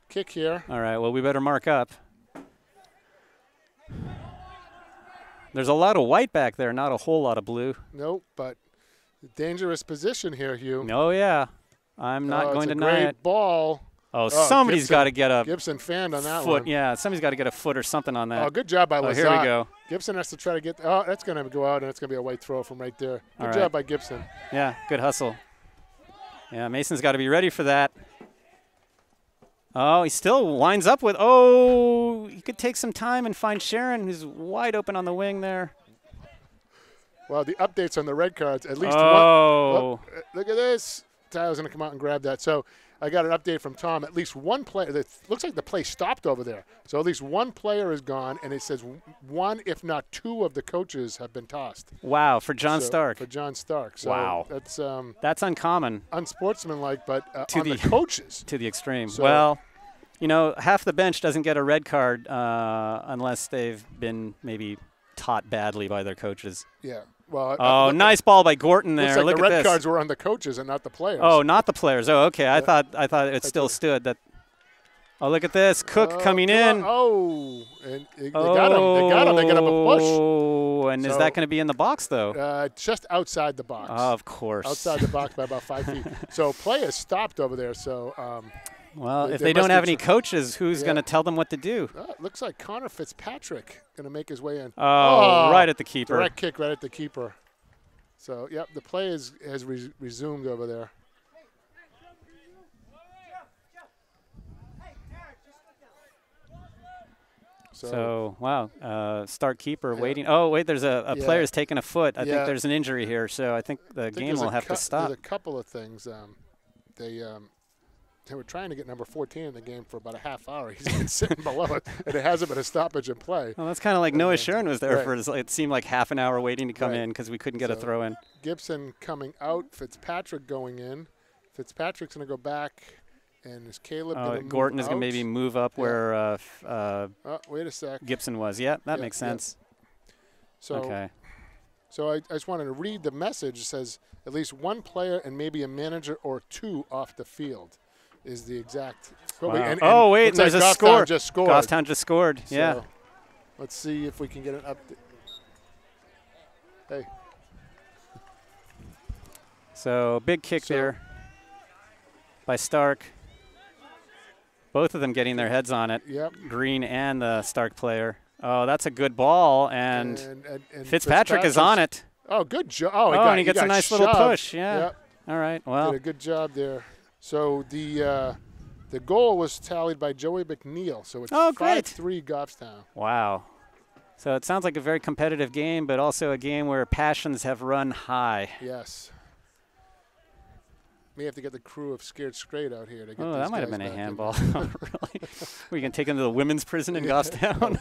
kick here.
All right, well, we better mark up. There's a lot of white back there, not a whole lot of blue.
Nope, but dangerous position here, Hugh.
Oh, yeah. I'm not going to deny
great
it.
ball.
Oh, somebody's got to get a
Gibson fanned on that
foot.
one.
Yeah, somebody's got to get a foot or something on that.
Oh, good job by Lazat.
Here we go.
Gibson has to try to get – oh, that's going to go out, and it's going to be a white throw from right there. Good
All
job
right.
by Gibson.
Yeah, good hustle. Yeah, Mason's got to be ready for that. Oh, he still winds up with – oh, he could take some time and find Sharon, who's wide open on the wing there.
Well, the updates on the red cards, at least
Oh.
one. Look at this. Tyler's going to come out and grab that. So I got an update from Tom. At least one player. It looks like the play stopped over there. So at least one player is gone, and it says one, if not two, of the coaches have been tossed.
Wow, for John Stark.
For John Stark. So
Wow.
That's
uncommon.
Unsportsmanlike, but
To
on the
the-
coaches.
To the extreme.
So-
Well, you know, half the bench doesn't get a red card unless they've been maybe taught badly by their coaches.
Yeah. Well.
Oh, nice ball by Gorton there.
Looks like
Look
the
at
red
this.
cards were on the coaches and not the players.
Oh, not the players. Oh, okay. I thought it still stood. That. Oh, look at this. Cook coming in.
Oh, and they got him. They got him. They got him a push.
Oh, and is
So-
that going to be in the box, though?
Just outside the box.
Of course.
Outside the box by about 5 feet. So play is stopped over there. So
well,
there
if they
must
don't
be
have any
tr-
coaches, who's
Yeah.
going to tell them what to do?
it looks like Connor Fitzpatrick going to make his way in.
Oh, right at the keeper.
Direct kick right at the keeper. So, yep, the play has resumed over there.
So wow, start keeper waiting. Oh, wait, there's a
Yeah.
player's taking a foot. I
Yeah.
think there's an injury here, so I think the game
there's
will
a
have to stop.
There's a couple of things. They were trying to get number 14 in the game for about a half hour. He's been sitting below it, and it hasn't been a stoppage in play.
Well, that's kind of like Noah Sharon was there
Right.
for, it seemed like half an hour waiting to come
Right.
in because we couldn't get a
So
throw in.
Gibson coming out, Fitzpatrick going in. Fitzpatrick's going to go back, and is Caleb going to move
Gordon is going to
out?
maybe move up where
Oh, wait a sec.
Gibson was. Yeah, that
Yeah,
makes
yeah.
sense.
So,
Okay.
so I just wanted to read the message. It says at least one player and maybe a manager or two off the field is the exact.
Wow.
And
Oh, wait,
looks
there's
like
a
Goffstown
score.
just scored.
Goffstown just scored. Yeah.
So let's see if we can get an update. Hey.
So big kick
So-
there by Stark. Both of them getting their heads on it.
Yep.
Green and the Stark player. Oh, that's a good ball, and
And
Fitzpatrick is on it.
Oh, good job. Oh,
And he gets
got
a nice little
shoved.
push. Yeah.
Yep.
All right. Well,
Did a good job there. So the goal was tallied by Joey McNeil. So it's
Oh, great.
5-3 Goffstown.
wow. So it sounds like a very competitive game, but also a game where passions have run high.
Yes. May have to get the crew of Scared Straight out here to get
Oh,
these
that might have
guys
been a
back in
handball.
there.
Really? We can take him to the women's prison in Goffstown.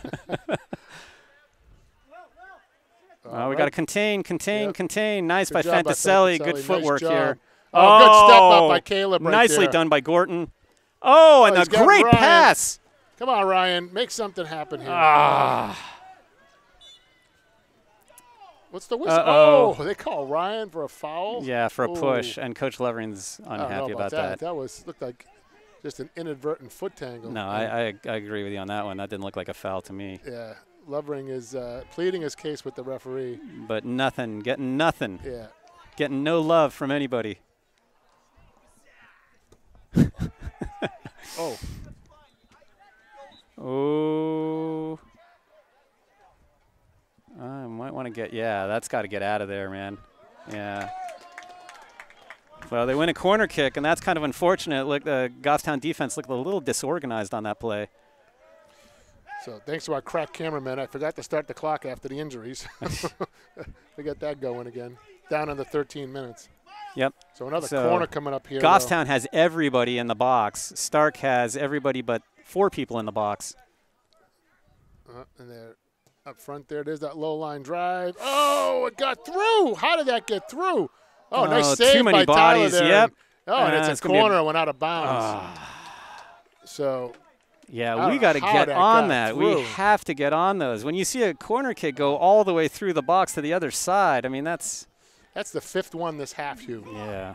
All
We got to
right.
contain.
Yep.
Nice
Good
by
job by
Fantaselli.
Fantaselli.
Good
Nice
footwork
job.
here.
Oh, good step up by Caleb right
Nicely
there.
done by Gorton. Oh, and
he's
a
got
great
Ryan.
pass.
Come on, Ryan. Make something happen here. What's the whistle?
Uh-oh.
Oh, they call Ryan for a foul?
Yeah, for a
Ooh.
push, and Coach Levering's
I don't know
unhappy about that.
That looked like just an inadvertent foot tangle.
No, I agree with you on that one. That didn't look like a foul to me.
Yeah, Levering is pleading his case with the referee.
But nothing, getting nothing.
Yeah.
Getting no love from anybody.
Oh.
Oh. I might want to get, yeah, that's got to get out of there, man. Yeah. Well, they win a corner kick, and that's kind of unfortunate. Look, the Goffstown defense looked a little disorganized on that play.
So thanks to our crack cameraman, I forgot to start the clock after the injuries. We got that going again. Down under 13 minutes.
Yep.
So another
So
corner coming up here.
Goffstown has everybody in the box. Stark has everybody but 4 people in the box.
And they're up front there. There's that low line drive. Oh, it got through. How did that get through? Oh, nice save
too many
by Tyler
bodies.
there.
Yep.
Oh, and
it's
it's a
gonna be a-
corner, went out of bounds. So, I
Yeah,
don't
we
know
got to
how
get
that
on
got
that.
through.
We have to get on those. When you see a corner kick go all the way through the box to the other side, I mean, that's
that's the 5th one this half, Hugh.
yeah.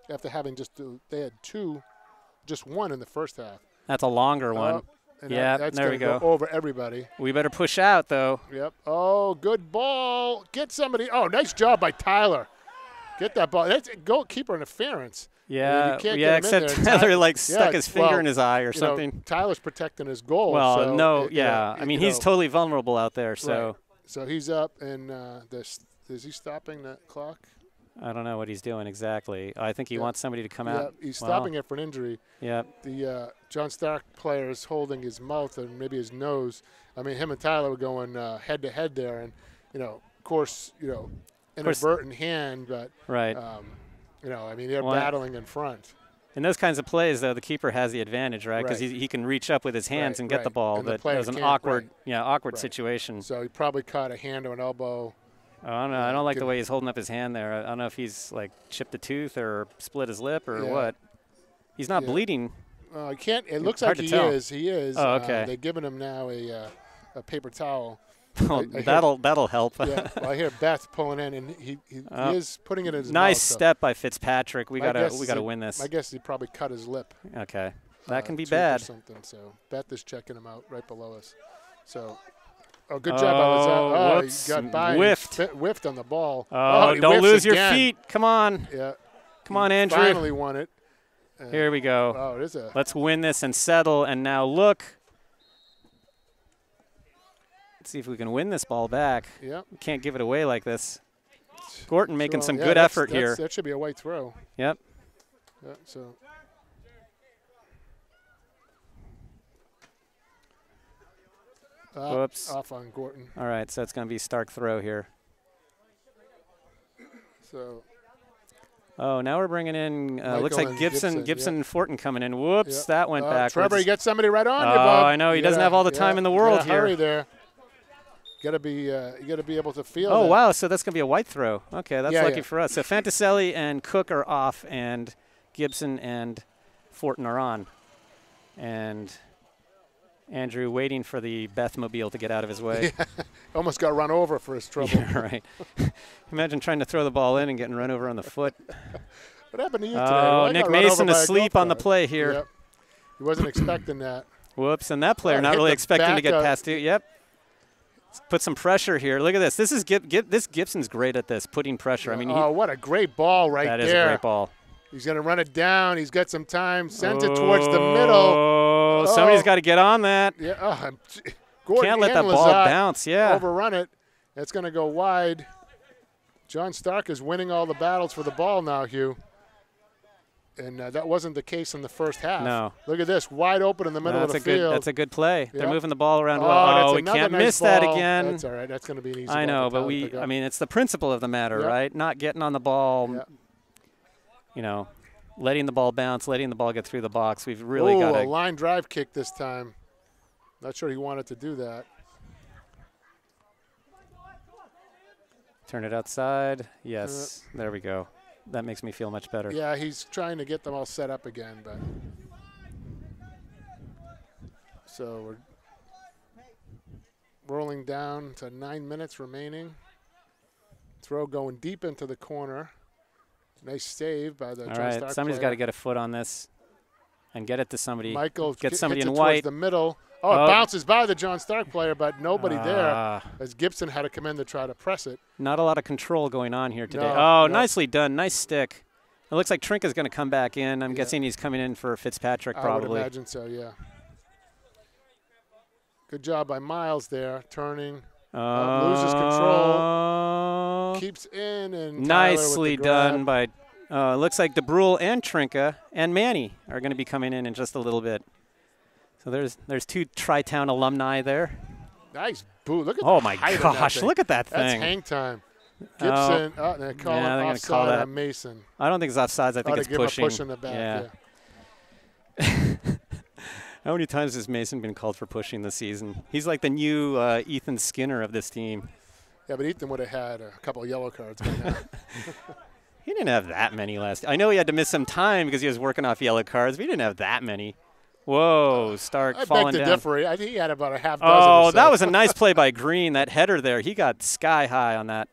After having they had 2, just 1 in the first half.
That's a longer one.
Oh, and
Yeah,
that's
there
gonna
we go.
Over everybody.
We better push out though.
Yep. Oh, good ball. Get somebody. Oh, nice job by Tyler. Get that ball. That's goalkeeper interference.
Yeah,
you can't
yeah.
get him in
Except
there.
Tyler like
Yeah,
stuck his finger
well,
in his eye or
You know,
something.
Tyler's protecting his goal.
Well,
so
no,
it-
yeah. I mean,
you
he's
know,
totally vulnerable out there. So
right. So he's up, and is he stopping that clock?
I don't know what he's doing exactly. I think he
Yeah.
wants somebody to come
Yeah,
out.
he's
Well,
stopping it for an injury.
Yeah.
The John Stark player is holding his mouth and maybe his nose. I mean, him and Tyler were going head to head there, and of course,
course.
inadvertent hand, but
Right.
I mean, they're
Well,
battling in front.
In those kinds of plays, though, the keeper has the advantage, right? Because
Right.
he can reach up with his hands
Right,
and get the
right.
ball.
And the
But it
player
was an
can't,
awkward,
right.
awkward
Right.
situation.
So he probably caught a hand or an elbow.
Oh, I don't know. I don't like the
Give-
way he's holding up his hand there. I don't know if he's like chipped a tooth or split his lip or
Yeah.
what. He's not
Yeah.
bleeding.
He can't. It looks like
hard to
he
tell.
is. He is.
Oh, okay.
They've given him now a paper towel.
Oh,
I hear-
that'll help.
Yeah. Well, I hear Beth pulling in, and he
Oh.
is putting it in his
Nice
mouth. so
step by Fitzpatrick. We
my
gotta
guess is
we gotta
he-
win this.
My guess is he probably cut his lip.
Okay, that can be
tooth or
bad.
something. So Beth is checking him out right below us. So, good job by Lazar. Oh,
whoops.
he got by. and
Whiffed.
Whiffed on the ball.
Oh,
he
don't
whiffs
lose your
again.
feet. Come on,
Yeah.
come on,
He
Andrew.
Finally won it.
Here we go.
Oh, it is a.
Let's win this and settle. And now look. Let's see if we can win this ball back.
Yeah.
We can't give it away like this. Gorton making
So,
some
yeah,
good
that's-
effort here.
That should be a white throw.
Yep.
Yeah, so.
Whoops.
Off on Gorton.
All right, so it's going to be Stark throw here.
So.
Oh, now we're bringing in, looks
Michael
like
and
Gibson
Gibson,
and Fortin coming in. Whoops,
Yeah.
that went backwards.
Trevor, you get somebody right on you,
Oh,
bub.
I know, he
You
doesn't
gotta-
have all the time in the world
gotta
here.
Hurry there. You gotta be able to feel.
Oh,
that.
wow, so that's going to be a white throw. Okay, that's
Yeah,
lucky
yeah.
for us. So Fantaselli and Cook are off, and Gibson and Fortin are on. And Andrew waiting for the Bethmobile to get out of his way.
Almost got run over for his trouble.
Yeah, right. Imagine trying to throw the ball in and getting run over on the foot.
What happened to you today?
Oh,
I
Nick
got run over
Mason
by a
asleep
golf
on the
cart.
play here.
Yep. He wasn't expecting that.
Whoops, and that player
Oh,
not
hit
really
the
expecting to
back
get
of-
past it. Yep. Let's put some pressure here. Look at this. This is this Gibson's great at this, putting pressure. I mean,
Oh, what a great ball right
that
there.
is a great ball.
He's going to run it down. He's got some time. Sends it towards the middle.
Oh, somebody's
Oh.
got to get on that.
Yeah. Gordon
Can't let that
and
ball
Lazat
bounce. Yeah.
overrun it. It's going to go wide. John Stark is winning all the battles for the ball now, Hugh. And that wasn't the case in the first half.
No.
Look at this, wide open in the middle of the field.
That's a good play. They're
Yep.
moving the ball around
Oh,
well.
that's
Oh, we
another
can't
nice
miss that
ball.
again.
That's all right. That's going to be an easy
I
ball
know,
for
but
Tyler to pick up.
I mean, it's the principle of the matter,
Yep.
right? Not getting on the ball,
Yep.
Letting the ball bounce, letting the ball get through the box. We've really
Ooh,
got
a
to.
line drive kick this time. Not sure he wanted to do that.
Turn it outside. Yes, there we go. That makes me feel much better.
Yeah, he's trying to get them all set up again, but so we're rolling down to 9 minutes remaining. Throw going deep into the corner. Nice save by the
All
John
right,
Stark
somebody's got
player.
to get a foot on this and get it to somebody.
Michael
get somebody
hits
in
it
white.
towards the middle. Oh,
Oh.
it bounces by the John Stark player, but nobody there
Ah.
as Gibson had to come in to try to press it.
Not a lot of control going on here today.
No,
Oh,
no.
nicely done. Nice stick. It looks like Trinka's going to come back in. I'm
Yeah.
guessing he's coming in for Fitzpatrick
I would
probably.
imagine so, yeah. Good job by Miles there, turning. Loses control. Keeps in and Tyler with the
Nicely
grab.
done by. It looks like DeBrule and Trinka and Manny are going to be coming in just a little bit. So there's two Tri-Town alumni there.
Nice boot. Look at
Oh
the
my
height of that
gosh!
thing.
Look at that
That's
thing.
hang time.
Oh.
Gibson. Oh, they're calling
Yeah, they're gonna
offside
call that.
on Mason.
I don't think it's offsides. I think
Ought to
it's
give
pushing.
him a push in the back.
Yeah. How many times has Mason been called for pushing this season? He's like the new Ethan Skinner of this team.
Yeah, but Ethan would have had a couple of yellow cards by now.
He didn't have that many last. I know he had to miss some time because he was working off yellow cards, but he didn't have that many. Whoa, Stark
I
falling
beg to
down.
differ. I think he had about a half dozen.
Oh,
or so.
that was a nice play by Green. That header there, he got sky high on that.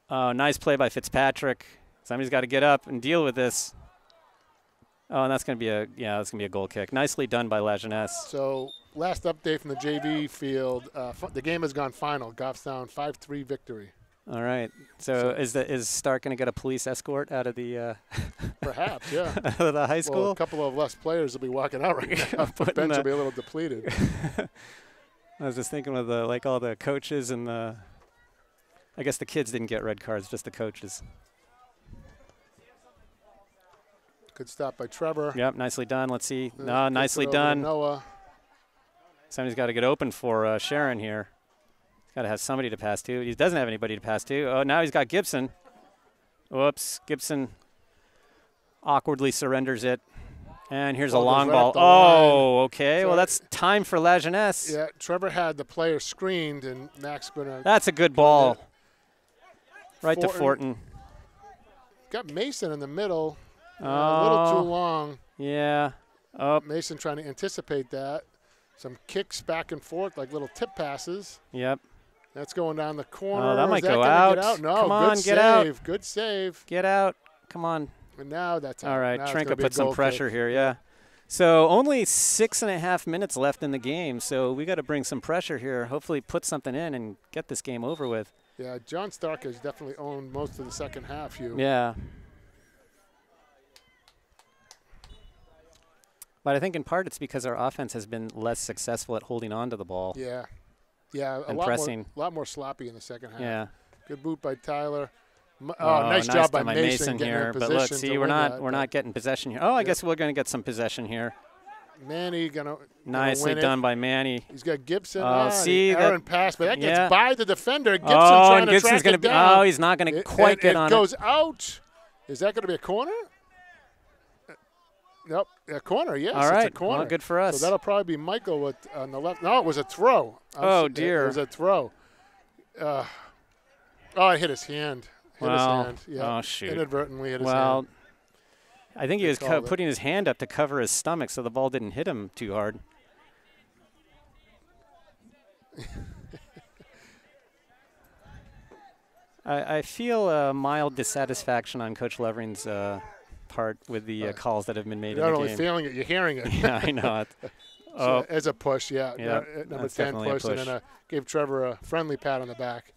Oh, nice play by Fitzpatrick. Somebody's got to get up and deal with this. Oh, and that's going to be that's going to be a goal kick. Nicely done by La Jeunesse.
So last update from the JV field, the game has gone final. Goffstown 5-3 victory.
All right. So is Stark going to get a police escort out of the
Perhaps, yeah.
out of the high school?
Well, a couple of less players will be walking out right now. The bench will be a little depleted.
I was just thinking with like all the coaches and the. I guess the kids didn't get red cards, just the coaches.
Good stop by Trevor.
Yep, nicely done. Let's see.
Gets
No,
it
nicely
over to
done.
Noah.
Somebody's got to get open for Sharon here. He's got to have somebody to pass to. He doesn't have anybody to pass to. Oh, now he's got Gibson. Whoops. Gibson awkwardly surrenders it. And here's a
Ball goes
long
right
ball.
up the
Oh, okay.
So
well, that's time for La Jeunesse.
Yeah, Trevor had the player screened, and Max going to.
That's a good ball. Right to
Fortin.
Fortin.
Got Mason in the middle.
Oh.
A little too long.
Yeah. Oh,
Mason trying to anticipate that. Some kicks back and forth, like little tip passes.
yep.
That's going down the corner.
Oh, that might
Is
go
gonna
out.
Get out? No,
Come on,
good
get
save.
out.
Good save.
Get out. Come on.
And now that's out.
All right.
Now it's gonna
Trinka
be a
put some
goal
pressure
kick.
here. Yeah. So only 6.5 minutes left in the game. So we got to bring some pressure here. Hopefully put something in and get this game over with.
Yeah, John Stark has definitely owned most of the second half, Hugh.
Yeah. But I think in part it's because our offense has been less successful at holding on to the ball.
Yeah. Yeah,
And
a
pressing.
lot more sloppy in the second half.
Yeah.
Good boot by Tyler.
Oh,
Nice job by
done
Mason getting
here.
in
But look,
position
see,
to
we're
win
not
that.
not getting possession here. Oh, I
Yep.
guess we're going to get some possession here.
Manny gonna
Nicely
win
done
it.
by Manny.
He's got Gibson.
See that-
Aaron pass, but that gets
yeah.
by the defender. Gibson
Oh,
trying
and
to
Gibson's
track
going
it
to be.
down.
Oh, he's not going to quite get on
it. Goes out. Is that going to be a corner? Nope, a corner. Yes,
All right.
it's a corner.
Well, good for us.
So that'll probably be Michael with on the left. No, it was a throw.
Oh, dear.
It was a throw. It hit his hand. Hit his
Well,
hand. Yeah.
oh, shoot.
Inadvertently hit his
Well,
hand.
I think he
They
was
called it.
putting his hand up to cover his stomach so the ball didn't hit him too hard. I feel a mild dissatisfaction on Coach Levering's part with the calls that have been made
You're
in
not
the
only
game.
feeling it, you're hearing it.
Yeah, I know it.
So as a push, yeah.
Yeah,
Number
that's
10
definitely a
push, and
push.
then gave Trevor a friendly pat on the back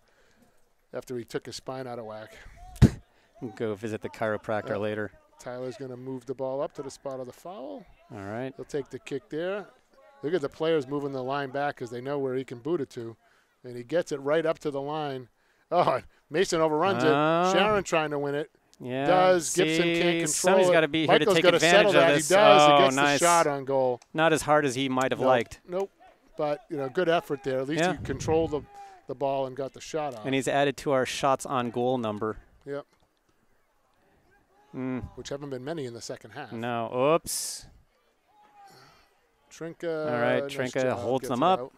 after he took his spine out of whack.
Go visit the chiropractor later.
Tyler's going to move the ball up to the spot of the foul.
All right.
He'll take the kick there. Look at the players moving the line back because they know where he can boot it to. And he gets it right up to the line. Oh, Mason overruns it. Sharon trying to win it.
Yeah.
Does. Gibson
see,
can't control
somebody's
it.
got to be here
Michael's
to take
gotta
advantage
settle
of
that.
this.
He does.
Oh,
He gets
nice.
the shot on goal.
Not as hard as he might have liked.
Nope. But, good effort there. At least
Yeah.
he controlled the ball and got the shot off.
And he's added to our shots on goal number.
Yep. Which haven't been many in the second half.
No. Oops.
Trinka.
All right,
nice
Trinka
job,
holds
gets
them
it
up.
out.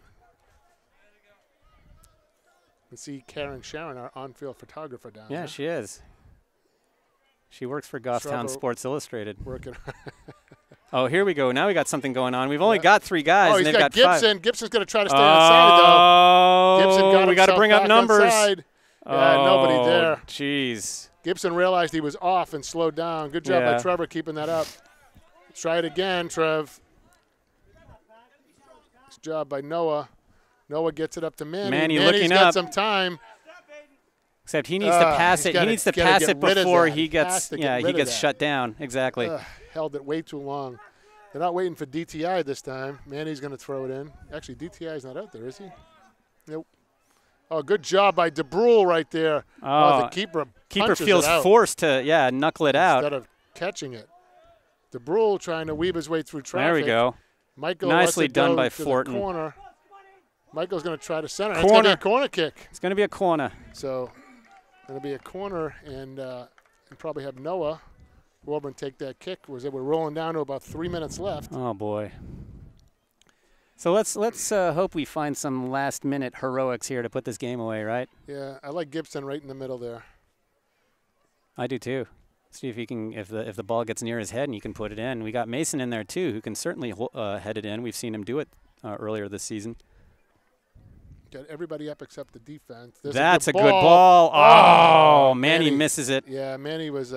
And see Karen Sharon, our on-field photographer down
Yeah,
there.
she is. She works for Goffstown
Trevor
Sports Illustrated.
Working.
Oh, here we go. Now we got something going on. We've only got 3 guys.
Oh,
and
he's
they've
got
got 5.
Gibson. Gibson's going to try to stay outside, though. Gibson got
we got to
himself
bring up
back
numbers.
Outside. Yeah, nobody there.
Jeez.
Gibson realized he was off and slowed down. Good job
Yeah.
by Trevor keeping that up. Try it again, Trev. Nice job by Noah. Noah gets it up to Manny.
Manny
Manny's
looking
got
up.
some time.
Except he needs to pass
he's
it. He
gotta-
needs to
gotta
pass
get
it
rid of
before
that.
he
Has
gets
to get
he
rid of
gets
that.
shut down. Exactly.
Held it way too long. They're not waiting for DTI this time. Manny's going to throw it in. Actually, DTI's not out there, is he? Nope. Oh, good job by DeBrule right there.
Oh,
the keeper
Keeper
punches
feels
it out
forced to knuckle it out.
instead of catching it. DeBrule trying to weave his way through traffic.
There we go.
Michael
Nicely
lets it
done
go
by
to the
Fortin.
corner. Michael's going to try to center. It's going to be a corner kick.
It's going to be a corner.
So, going to be a corner, and probably have Noah Warburton take that kick. They were rolling down to about 3 minutes left.
Oh boy. So let's hope we find some last-minute heroics here to put this game away, right?
Yeah, I like Gibson right in the middle there.
I do too. See if he can, if the ball gets near his head and you can put it in. We got Mason in there too, who can certainly head it in. We've seen him do it earlier this season.
Got everybody up except the defense.
That's a good ball. Oh, Manny misses it.
Yeah, Manny was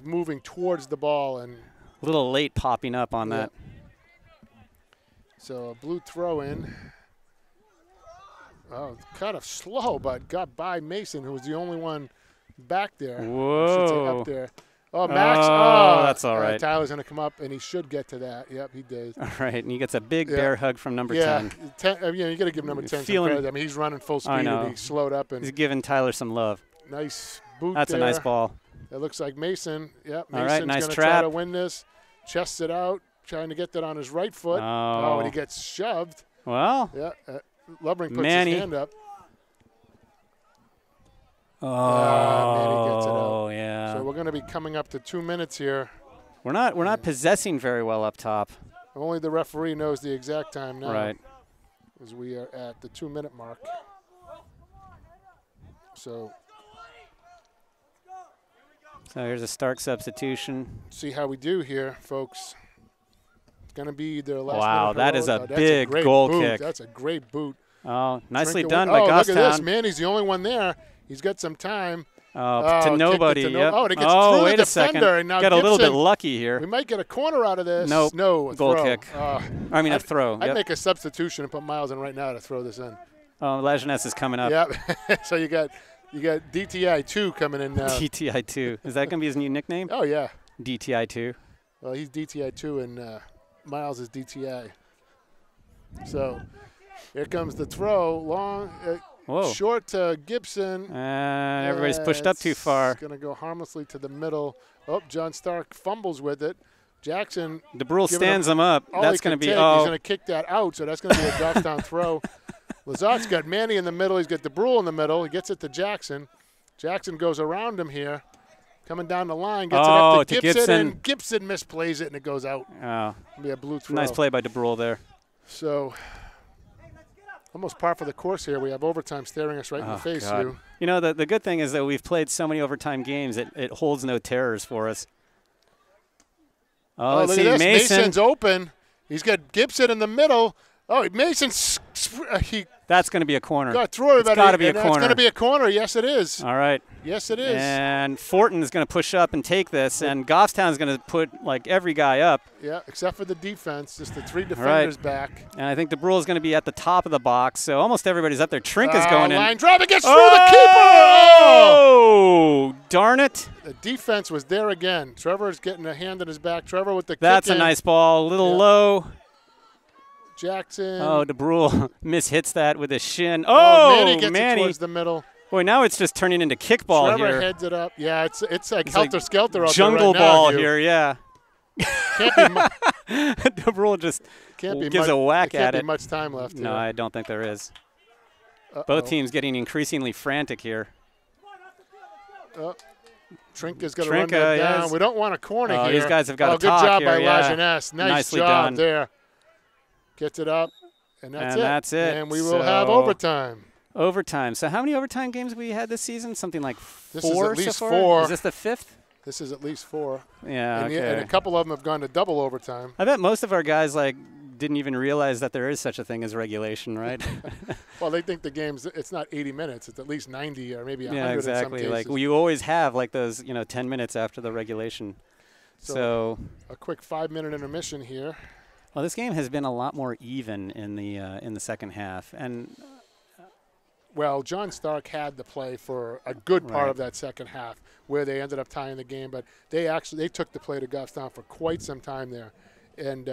moving towards the ball and
a little late popping up on that.
So a blue throw in. Oh, kind of slow, but got by Mason, who was the only one back there.
Whoa.
Up there. Oh, Max.
Oh, that's all right.
Tyler's going to come up, and he should get to that. Yep, he did.
All right, and he gets a big bear hug from number 10.
You got to give number 10 some credit. I mean, he's running full speed, and he slowed up. And
he's giving Tyler some love.
Nice boot
That's
there.
a nice ball.
It looks like Mason. Yep,
all
Mason's
right, nice
going to
trap.
try to win this. Chests it out, trying to get that on his right foot. Oh, and he gets shoved.
Well.
Yeah, Lubbering puts
Manny.
his hand up.
Oh,
Manny gets it out.
Yeah.
So we're going to be coming up to 2 minutes here.
We're not possessing very well up top.
Only the referee knows the exact time now.
Right.
As we are at the 2 minute mark. So
here's a Stark substitution.
See how we do here, folks. It's going to be their last
Wow,
minute
that is
heroic.
a big goal kick.
That's a great boot.
Oh, nicely
Trinket
done by Goffstown.
Look at this. Manny's the only one there. He's got some time.
To nobody.
Yep. Oh, and it gets through
wait
the
a second.
defender. And now
Got a little bit
Gibson,
lucky here.
We might get a corner out of this.
Nope.
No,
goal
throw.
kick. I mean, a throw.
I'd make a substitution and put Miles in right now to throw this in.
Oh, Lajeunesse is coming up.
Yep. So you got DTI 2 coming in now.
DTI 2. Is that going to be his new nickname?
Oh, yeah.
DTI 2.
Well, he's DTI 2 and Miles is DTI. So here comes the throw. Long, short to Gibson.
Everybody's pushed up too far.
It's going to go harmlessly to the middle. Oh, John Stark fumbles with it. Jackson.
DeBrule stands him up. That's going to be.
He's going to kick that out, so that's going to be a Goffstown throw. Lazart's got Manny in the middle. He's got DeBrule in the middle. He gets it to Jackson. Jackson goes around him here. Coming down the line, gets it up to Gibson, and Gibson misplays it, and it goes out.
Oh.
It'll be a blue throw.
Nice play by DeBrule there.
So, almost par for the course here. We have overtime staring us right in the face, Hugh.
You know, the good thing is that we've played so many overtime games, it holds no terrors for us. Oh, let's
look
see,
at this.
Mason.
Mason's open. He's got Gibson in the middle. Oh, Mason,
that's going to be a corner.
Got through everybody.
It's got to be a corner.
It's going to be a corner. Yes, it is.
All right.
Yes, it is.
And Fortin is going to push up and take this, and Goffstown is going to put like every guy up.
Yeah, except for the defense, just the 3 defenders back.
And I think DeBrule is going to be at the top of the box, so almost everybody's up there. Trink is going in.
Line drive, it gets through the keeper.
Oh, darn it.
The defense was there again. Trevor's getting a hand in his back. Trevor with the kick
That's a nice ball. A little low.
Jackson.
Oh, DeBrule mishits that with his shin. Oh,
Manny gets it towards the middle.
Boy, now it's just turning into kickball here.
Trevor heads it up. Yeah, it's like helter-skelter out
jungle
there right
ball
now,
here, yeah.
Can't be
DeBrule just gives a whack at it.
Can't be much time left.
No,
here.
I don't think there is. Both teams getting increasingly frantic here.
Trinka's going to run that down.
Yes.
We don't want a corner here.
These guys have got to
good
talk
job
here,
by
yeah.
Lajeunesse.
Nicely
job
done.
there. Gets it up, and that's it. And we will have overtime.
Overtime. So how many overtime games have we had this season? Something like 4
This is at least
so far?
4.
Is this the 5th?
This is at least 4.
Yeah,
and a couple of them have gone to double overtime.
I bet most of our guys didn't even realize that there is such a thing as regulation, right?
Well, they think the game's it's not 80 minutes; it's at least 90 or maybe 100
yeah, exactly.
in some cases.
Like you always have those 10 minutes after the regulation. So
a quick 5-minute intermission here.
Well, this game has been a lot more even in the second half, and
well, John Stark had the play for a good part of that second half, where they ended up tying the game. But they took the play to Goffstown for quite some time there, and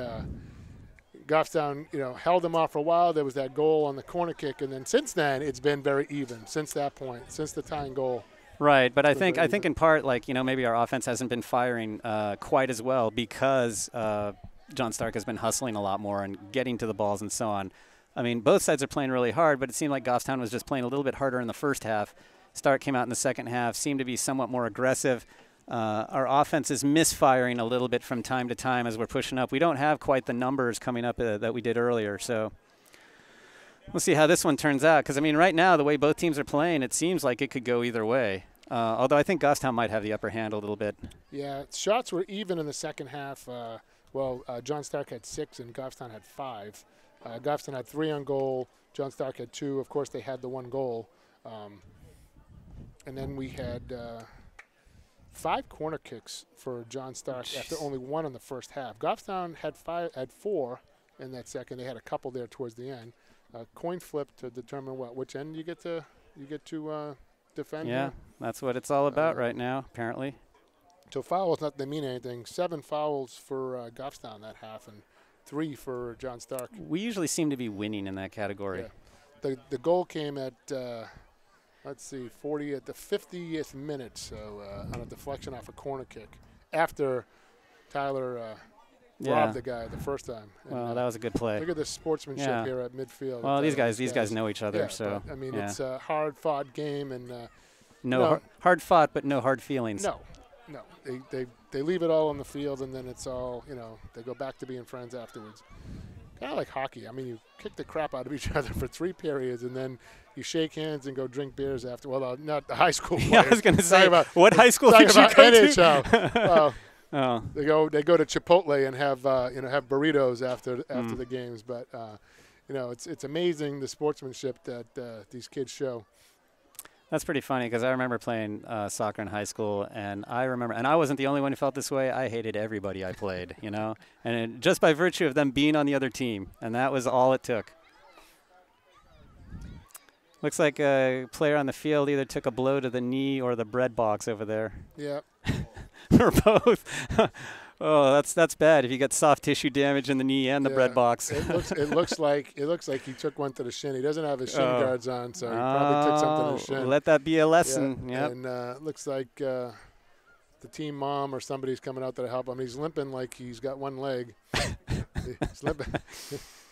Goffstown held them off for a while. There was that goal on the corner kick, and then since then it's been very even since that point, since the tying goal.
Right, but I think in part maybe our offense hasn't been firing quite as well because John Stark has been hustling a lot more and getting to the balls and so on. I mean, both sides are playing really hard, but it seemed like Goffstown was just playing a little bit harder in the first half. Stark came out in the second half, seemed to be somewhat more aggressive. our offense is misfiring a little bit from time to time as we're pushing up. We don't have quite the numbers coming up that we did earlier. So we'll see how this one turns out. Because, I mean, right now, the way both teams are playing, it seems like it could go either way. Although I think Goffstown might have the upper hand a little bit.
Yeah, shots were even in the second half. John Stark had 6 and Goffstown had 5. Goffstown had 3 on goal. John Stark had 2. Of course, they had the 1 goal. And then we had 5 corner kicks for John Stark after only 1 in the first half. Goffstown had 4 in that second. They had a couple there towards the end. Coin flip to determine which end you get to defend.
Yeah, that's what it's all about right now, apparently.
So fouls, not they mean anything. 7 fouls for Goffstown that half, and 3 for John Stark.
We usually seem to be winning in that category.
Yeah. The goal came at let's see, 40 at the 50th minute, so on a deflection off a corner kick after Tyler robbed the guy the first time.
Well, that was a good play.
Look at the sportsmanship here at midfield.
Well, these guys know each other, so.
But, I mean, it's a hard-fought game, and
hard fought, but no hard feelings.
No. They leave it all on the field, and then it's all, they go back to being friends afterwards. Kind of like hockey. I mean, you kick the crap out of each other for 3 periods, and then you shake hands and go drink beers after. Well, not the high school players.
Yeah, I was going to say, what high school did you go
NHL.
Oh.
They go to Chipotle and have have burritos after the games. But it's amazing the sportsmanship that these kids show.
That's pretty funny because I remember playing soccer in high school, and I wasn't the only one who felt this way. I hated everybody I played, and just by virtue of them being on the other team, and that was all it took. Looks like a player on the field either took a blow to the knee or the bread box over there.
Yeah.
Or both. Oh, that's bad if you get soft tissue damage in the knee and the bread box.
It looks like he took one to the shin. He doesn't have his shin guards on, so he probably took something to the shin.
Let that be a lesson.
Yeah. And it looks like the team mom or somebody's coming out there to help him. He's limping like he's got one leg. He's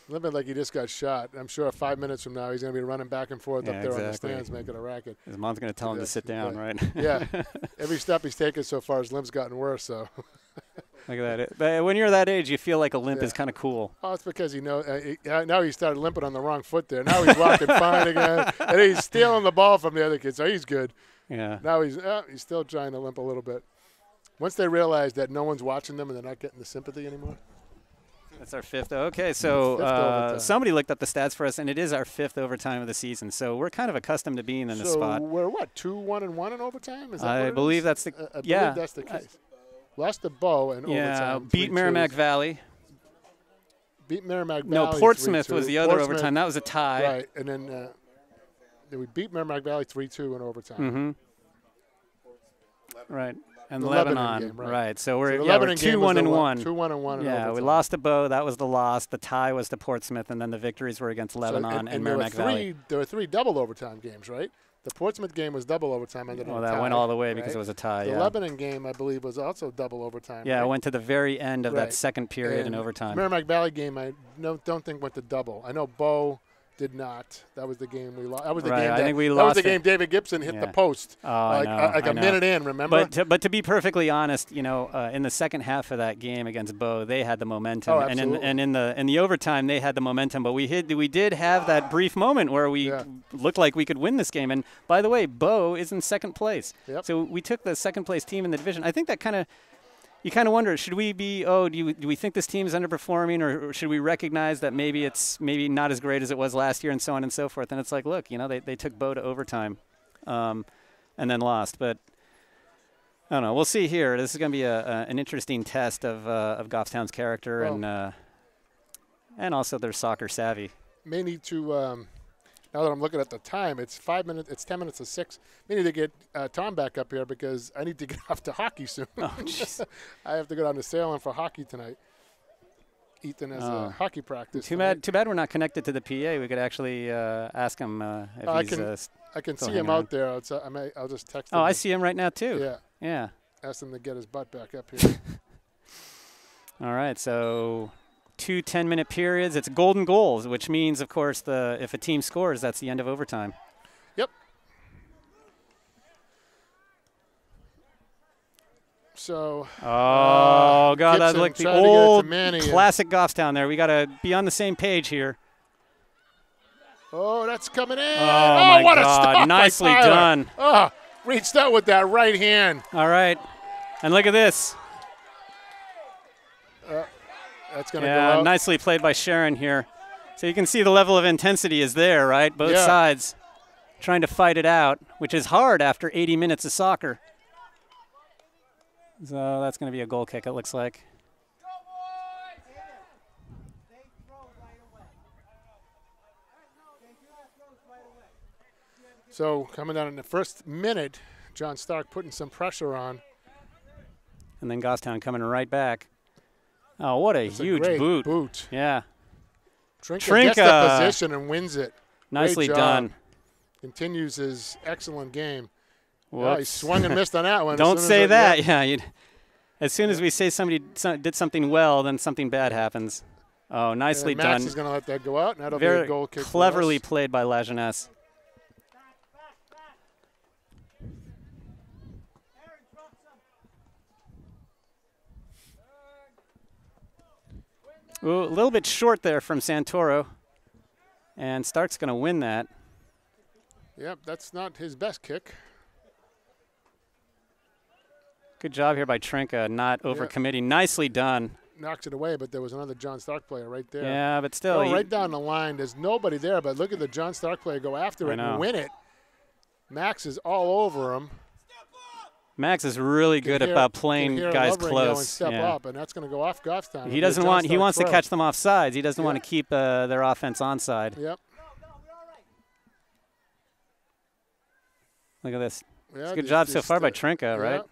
limping like he just got shot. I'm sure 5 minutes from now he's going to be running back and forth up there on the stands making a racket.
His mom's going to tell him to sit down, right?
Yeah. Every step he's taken so far, his limp's gotten worse. So.
Look at that. But when you're that age, you feel like a limp is kind of cool.
Oh, it's because now he started limping on the wrong foot there. Now he's walking fine again, and he's stealing the ball from the other kid, so he's good.
Yeah.
Now he's still trying to limp a little bit. Once they realize that no one's watching them and they're not getting the sympathy anymore.
That's our 5th. Okay, so somebody looked up the stats for us, and it is our 5th overtime of the season. So we're kind of accustomed to being in this spot.
So we're what, 2-1-1 in overtime? Is that
I believe that's the
I believe that's the case. Lost to Bow in overtime.
Beat Merrimack Valley.
Beat Merrimack Valley.
No, Portsmouth
3-2.
was the other overtime. That was a tie.
Right, and then we beat Merrimack Valley 3-2 in overtime.
Mm-hmm. Right. And Lebanon,
game,
right. So we're
2-1-1.
2-1-1. Yeah, we lost to Bow. That was the loss. The tie was to Portsmouth, and then the victories were against Lebanon and Merrimack Valley.
There were 3 double overtime games, right? The Portsmouth game was double overtime.
That went all the way because it was a tie.
The Lebanon game, I believe, was also double overtime.
Yeah,
right?
It went to the very end of that second period in overtime.
Merrimack Valley game, I don't think went to double. I know Bow did not. That was the game we lost. That was the game.
I think we
that
lost.
Was the game David Gibson hit the post like a minute in. Remember?
But to be perfectly honest, in the second half of that game against Bow, they had the momentum, and in the overtime they had the momentum. But we did have that brief moment where we looked like we could win this game. And by the way, Bow is in second place.
Yep.
So we took the second place team in the division. I think that you kind of wonder, should we be, do we think this team is underperforming, or should we recognize that maybe it's not as great as it was last year, and so on and so forth? And it's like, look, they took Bow to overtime and then lost. But I don't know. We'll see here. This is going to be an interesting test of Goffstown's character and also their soccer savvy.
May need to now that I'm looking at the time, it's 5 minutes. It's 10 minutes to 6. We need to get Tom back up here because I need to get off to hockey soon.
Oh, jeez.
I have to go down to Salem for hockey tonight. Ethan has a hockey practice.
Too bad we're not connected to the PA. We could actually ask him if he's.
I can see him out there. I'll just text him.
Oh, I see him right now too.
Yeah.
Yeah.
Ask him to get his butt back up here.
All right, so 2 10-minute periods. It's golden goals, which means, of course, if a team scores, that's the end of overtime.
Yep. So.
Oh, God, that's
Gibson
like the
tried to get it to
old
Manny, and-
classic Goffstown there. We got to be on the same page here.
Oh, that's coming in.
Oh, my
what a
God.
stop by
Nicely
Tyler.
done.
Oh, reached out with that right hand.
All right. And look at this.
That's going to go
Yeah,
out.
nicely played by Sharon here. So you can see the level of intensity is there, right? Both
Yeah.
sides trying to fight it out, which is hard after 80 minutes of soccer. So that's going to be a goal kick, it looks like.
So coming down in the first minute, John Stark putting some pressure on.
And then Goffstown coming right back. Oh, what a
It's a
huge
great
boot. Yeah,
Trinka gets the
Trinka.
position and wins it.
nicely
job.
done.
Continues his excellent game. Yeah, he
Whoops.
swung and missed on that one. As
Don't
soon as
say
it-
that.
yeah.
Yeah, as soon as we say somebody did something well, then something bad happens. Oh, nicely
And Max
done.
is going to let that go out, and that'll be
Very
a goal kick. for
cleverly
us.
played by La Jeunesse. Ooh, a little bit short there from Santoro. And Stark's going to win that.
Yep, that's not his best kick.
Good job here by Trinka, not overcommitting. Nicely done.
Knocks it away, but there was another John Stark player right there.
Yeah, but still.
Oh,
he-
right down the line. There's nobody there, but look at the John Stark player go after
I
it
know.
and win it. Max is all over him.
Max is really good about playing guys
Go and
close.
step
Yeah.
up, and that's going to go off Goffstown.
He doesn't want. He wants to catch them off sides. He doesn't want
Yeah.
to keep their offense onside.
Yep.
Look at this.
Yeah,
It's a good
just-
job so
just,
far by
uh,
Trinka, right?
Yep.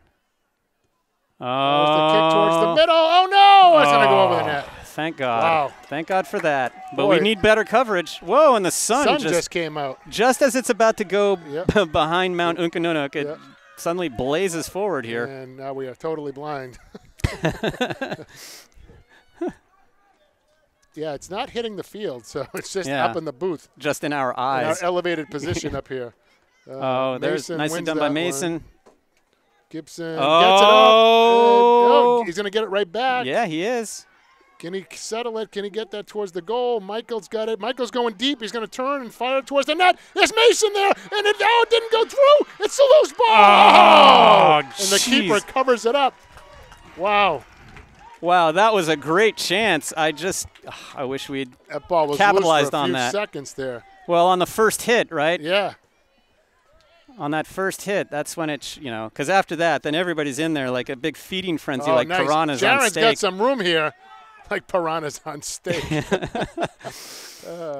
That was the kick towards the middle. Oh no! It's going to go over the net.
Thank God.
Wow.
Thank God for that. But
Boy.
we need better coverage. Whoa, and the sun,
Sun
just,
just came out.
just as it's about to go
Yep.
behind Mount Unkanunuk, it
Yep.
suddenly blazes forward here.
And now we are totally blind. Yeah, it's not hitting the field, so it's just
Yeah.
up in the booth.
Just in our
In our
eyes.
elevated position up here.
Oh, there's
Mason
nicely
wins
done by
that
Mason.
one. Gibson
Oh.
gets it up. And, he's going to get it right back.
Yeah, he is.
Can he settle it? Can he get that towards the goal? Michael's got it. Michael's going deep. He's going to turn and fire towards the net. There's Mason there, and it didn't go through. It's a loose ball.
Oh,
and the keeper
jeez.
covers it up. Wow.
Wow, that was a great chance. I wish we'd
That ball was
capitalized
loose for a
on
few
that.
seconds there.
Well, on the first hit, right?
Yeah.
On that first hit, that's when it, because after that, then everybody's in there like a big feeding frenzy,
Oh,
like
nice.
piranhas on
Jaren's
steak.
got some room here, like piranhas on steak.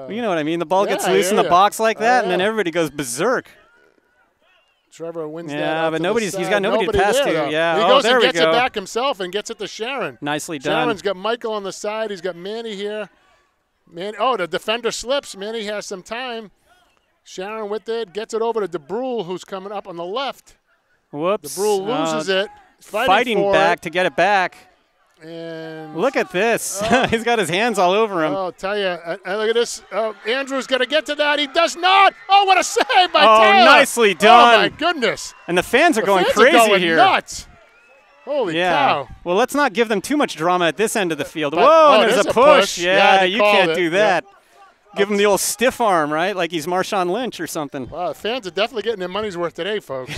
You know what I mean? The ball gets
Yeah, I
loose in
hear
the
ya.
box like
Oh,
that, and then
yeah.
everybody goes berserk.
Trevor wins that.
Yeah,
out
but
to the
he's got
side.
nobody to pass
there,
to.
though.
Yeah.
He
Oh,
goes
there
and
we
gets
go.
it back himself and gets it to Sharon.
Nicely done.
Sharon's got Michael on the side. He's got Manny here. The defender slips. Manny has some time. Sharon with it. Gets it over to DeBrule, who's coming up on the left.
Whoops.
DeBrule loses it.
Fighting
for
back
it.
to get it back.
And
Look at this. He's got his hands all over him.
Oh, I'll tell you. Look at this. Andrew's going to get to that. He does not. Oh, what a save by
Oh,
Taylor.
nicely
Oh, my
done.
goodness.
And the fans are
The
going
fans
crazy
are going
here.
nuts. Holy
Yeah.
cow.
Well, let's not give them too much drama at this end of the field.
But-
Whoa,
oh,
and there's
there's
a
a
push.
push.
Yeah,
Yeah, they
you
called
can't
it.
do
Yeah.
that. Give him the old stiff arm, right? Like he's Marshawn Lynch or something.
Wow, the fans are definitely getting their money's worth today, folks.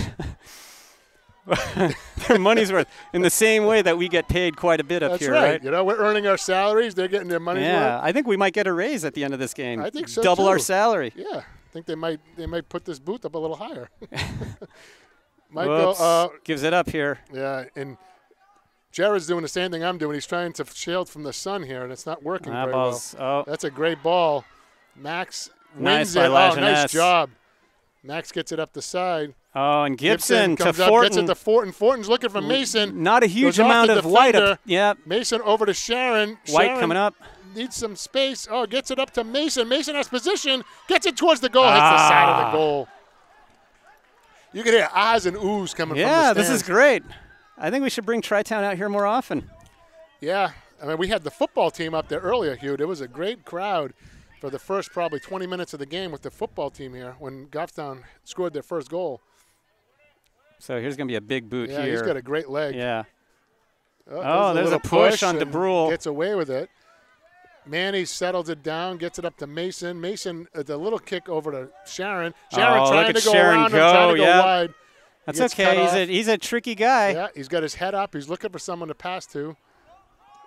Their money's worth in the same way that we get paid quite a bit up
That's
here,
right.
right?
You know, we're earning our salaries. They're getting their money's
Yeah,
worth.
I think we might get a raise at the end of this game.
I think so,
Double our
too.
salary.
Yeah, I think they might put this booth up a little higher. Michael,
Whoops. Gives it up here.
yeah, and Jared's doing the same thing I'm doing. He's trying to shield from the sun here, and it's not working
That
very well.
ball's, oh,
That's a great ball. Max
Nice
wins
by
it.
La
Oh, nice
Jeunesse.
job. Max gets it up the side.
oh, and Gibson to
comes up,
Fortin.
gets it to Fortin. Fortin's looking for Mason.
Not a huge
Goes off
amount
the
of light up.
defender.
Yep.
Mason over to Sharon.
White
Sharon
coming up.
needs some space. Oh, gets it up to Mason. Mason has position. Gets it towards the goal. Hits the side of the goal. You can hear ahs and oohs coming from the
Yeah,
stands.
this is great. I think we should bring Tri-Town out here more often.
Yeah. I mean, we had the football team up there earlier, Hugh. There was a great crowd for the first probably 20 minutes of the game with the football team here when Goffstown scored their first goal.
So here's going to be a big boot
Yeah,
here.
he's got a great leg.
Yeah. there's a push on
and
DeBrule.
Gets away with it. Manny settles it down, gets it up to Mason. Mason, the little kick over to Sharon. Sharon trying
look
to
at
go
Sharon
around him, trying to go
yeah.
wide.
That's
He gets
okay.
cut off.
He's a tricky guy.
Yeah, he's got his head up. He's looking for someone to pass to.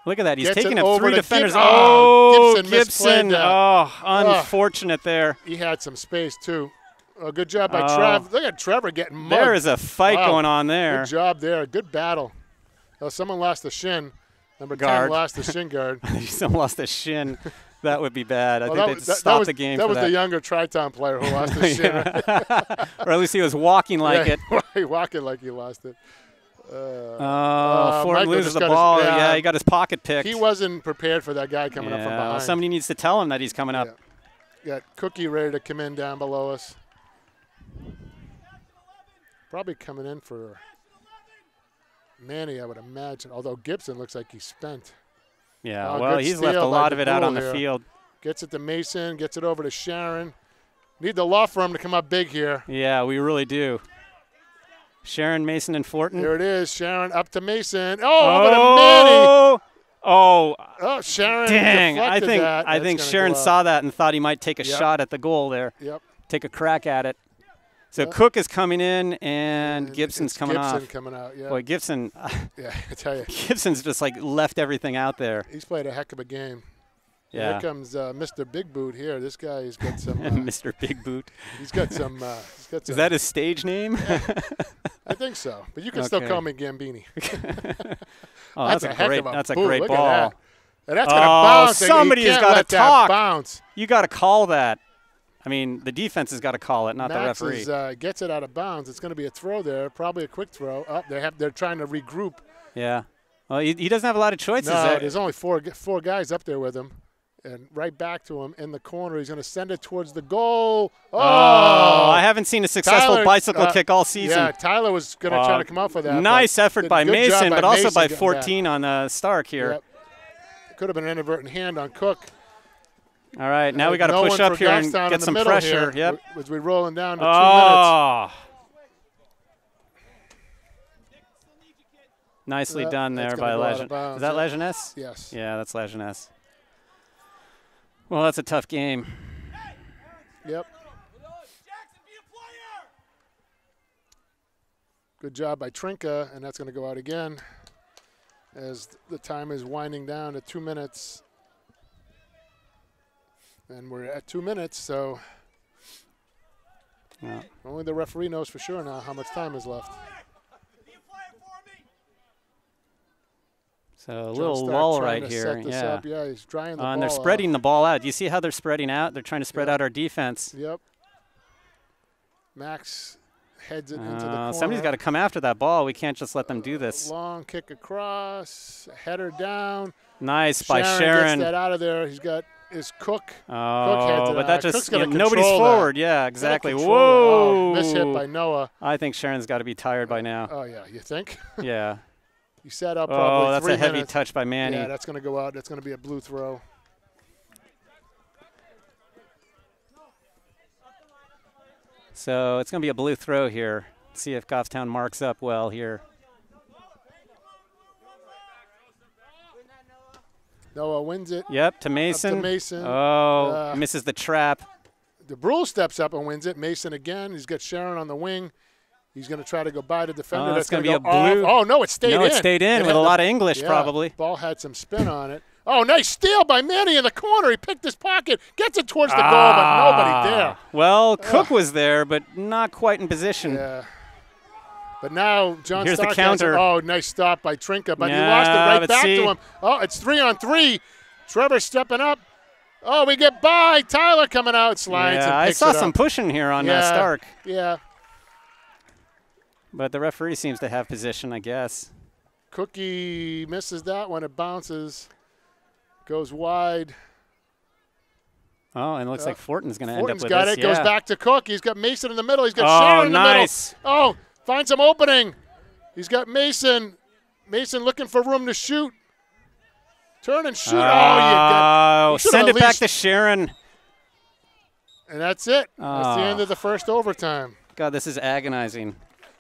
Look at that. He's
Gets
taking
it
up
over
3
to
defenders.
Gibson.
Oh,
Gibson misplayed that.
Oh, unfortunate there.
He had some space, too. Oh, good job by Trev. Look at Trevor getting mugged.
There is a fight
Wow.
going on there.
Good job there. Good battle. Oh, someone lost a shin. Number 10
Guard.
lost the shin guard.
Someone lost a shin. That would be bad. I
Well,
think they'd stop the game
that
for
was
that.
the younger Tri-Town player who lost his shin.
Or at least he was walking like it.
Walking like he lost it.
Ford
Michael
loses
just
the
got his-
ball.
yeah.
Yeah, he got his pocket picked.
He wasn't prepared for that guy coming up from
Yeah,
behind.
somebody needs to tell him that he's coming up.
Got Cookie ready to come in down below us. Probably coming in for Manny, I would imagine. Although Gibson looks like he's spent.
Yeah,
Oh,
well,
good
he's left a
steal by
lot of it out
DeBrule
on the
here.
field.
Gets it to Mason, gets it over to Sharon. Need the law firm to come up big here.
Yeah, we really do. Sharon, Mason, and Fortin.
Here it is, Sharon up to Mason. Oh, over to Manny.
Oh,
Oh, Sharon
dang.
deflected that.
I
That's
think
gonna
Sharon
go out.
saw that and thought he might take a
Yep.
shot at the goal there.
Yep.
Take a crack at it. So
Yep.
Cook is coming in and Gibson's
It's
coming
Gibson
off.
coming out, yeah.
Boy, Gibson,
Yeah, I tell you.
Gibson's just like left everything out there.
He's played a heck of a game.
Yeah.
Here comes Mr. Big Boot here. This guy, he's got some.
Mr. Big Boot.
He's got some.
Is that his stage name?
I think so, but you can still
Okay.
call me Gambini.
Oh, that's
a
a
heck
great.
of a
That's a
boot.
great
Look at
ball.
that. And that's gonna
Oh,
bounce.
somebody
you
has
can't
gotta
let that
talk.
bounce.
You got to call that. I mean, the defense has got to call it, not
Max
the referee.
gets it out of bounds. It's going to be a throw there, probably a quick throw. Oh, they're trying to regroup.
Yeah. Well, he doesn't have a lot of choices.
No, there's only four guys up there with him. And right back to him in the corner. He's going to send it towards the goal. Oh,
I haven't seen a successful
Tyler,
bicycle kick all season.
Yeah, Tyler was going to try to come out for that.
Nice effort by
good job
Mason, but also
Mason
by
getting
14 on Stark here.
Yep. Could have been an inadvertent hand on Cook.
All right, now we got to
No
push
one
up
for
here and
Goffstown in
get
the
some
middle
pressure.
here,
Yep.
As we rolling down to 2 minutes.
Nicely
Yeah,
done
that's
there
gonna
by
go out of
Legend.
bounds,
Is that
yeah.
Lejeunesse?
Yes.
Yeah, that's Lejeunesse. Well, that's a tough game.
Yep. Good job by Trinka, and that's going to go out again as the time is winding down to 2 minutes. And we're at 2 minutes, so
Yeah.
only the referee knows for sure now how much time is left.
So a
John
little
Stark
lull
trying
right
to
here.
set this
Yeah.
up. Yeah, he's drying the ball
And they're
out.
spreading the ball out. Do you see how they're spreading out? They're trying to spread out our defense.
Yep. Max heads it into the corner.
Somebody's got to come after that ball. We can't just let them do this.
Long kick across, header down.
Nice by
Gets
Sharon.
that out of there. He's got his Cook.
Oh, but that
Cook's
just
gotta
nobody's
control
forward.
that.
Yeah,
Gotta
exactly.
control
Whoa!
it. Oh, mishit by Noah.
I think Sharon's got to be tired by now.
Oh yeah, you think?
Yeah.
He set up probably
Oh, that's
3
a heavy
minutes.
touch by Manny.
Yeah, that's going to go out. That's going to be a blue throw.
So it's going to be a blue throw here. See if Goffstown marks up well here.
Noah wins it.
Yep, to Mason.
Up to Mason.
Oh, misses the trap.
DeBrule steps up and wins it. Mason again. He's got Sharon on the wing. He's going to try to go by the defender.
Oh,
That's
it's gonna
going to
be a blue.
Oh, no, it stayed in.
No, it stayed in with a lot of English,
Yeah,
probably.
Ball had some spin on it. Oh, nice steal by Manny in the corner. He picked his pocket, gets it towards the goal, but nobody there.
Well, Cook was there, but not quite in position.
Yeah. But now John
Here's the
Stark has it.
counter.
Oh, nice stop by Trinka, but he
Yeah,
lost it right
but
back
see-
to him. Oh, it's 3-on-3. Trevor stepping up. Oh, we get by. Tyler coming out, slides and
Yeah, I
picks
saw
it
some
up.
pushing here on
Yeah,
Stark.
Yeah.
But the referee seems to have position, I guess.
Cookie misses that one. It bounces. Goes wide.
Oh, and it looks like Fortin's going to end up
Fortin's
with
got
this.
it. Goes
Yeah.
back to Cook. He's got Mason in the middle. He's got
Oh,
Sharon in the
nice.
middle. Oh, finds some opening. He's got Mason. Mason looking for room to shoot. Turn and shoot. You should've
send
at
it back
least-
to Sharon.
And that's it. That's the end of the first overtime.
God, this is agonizing.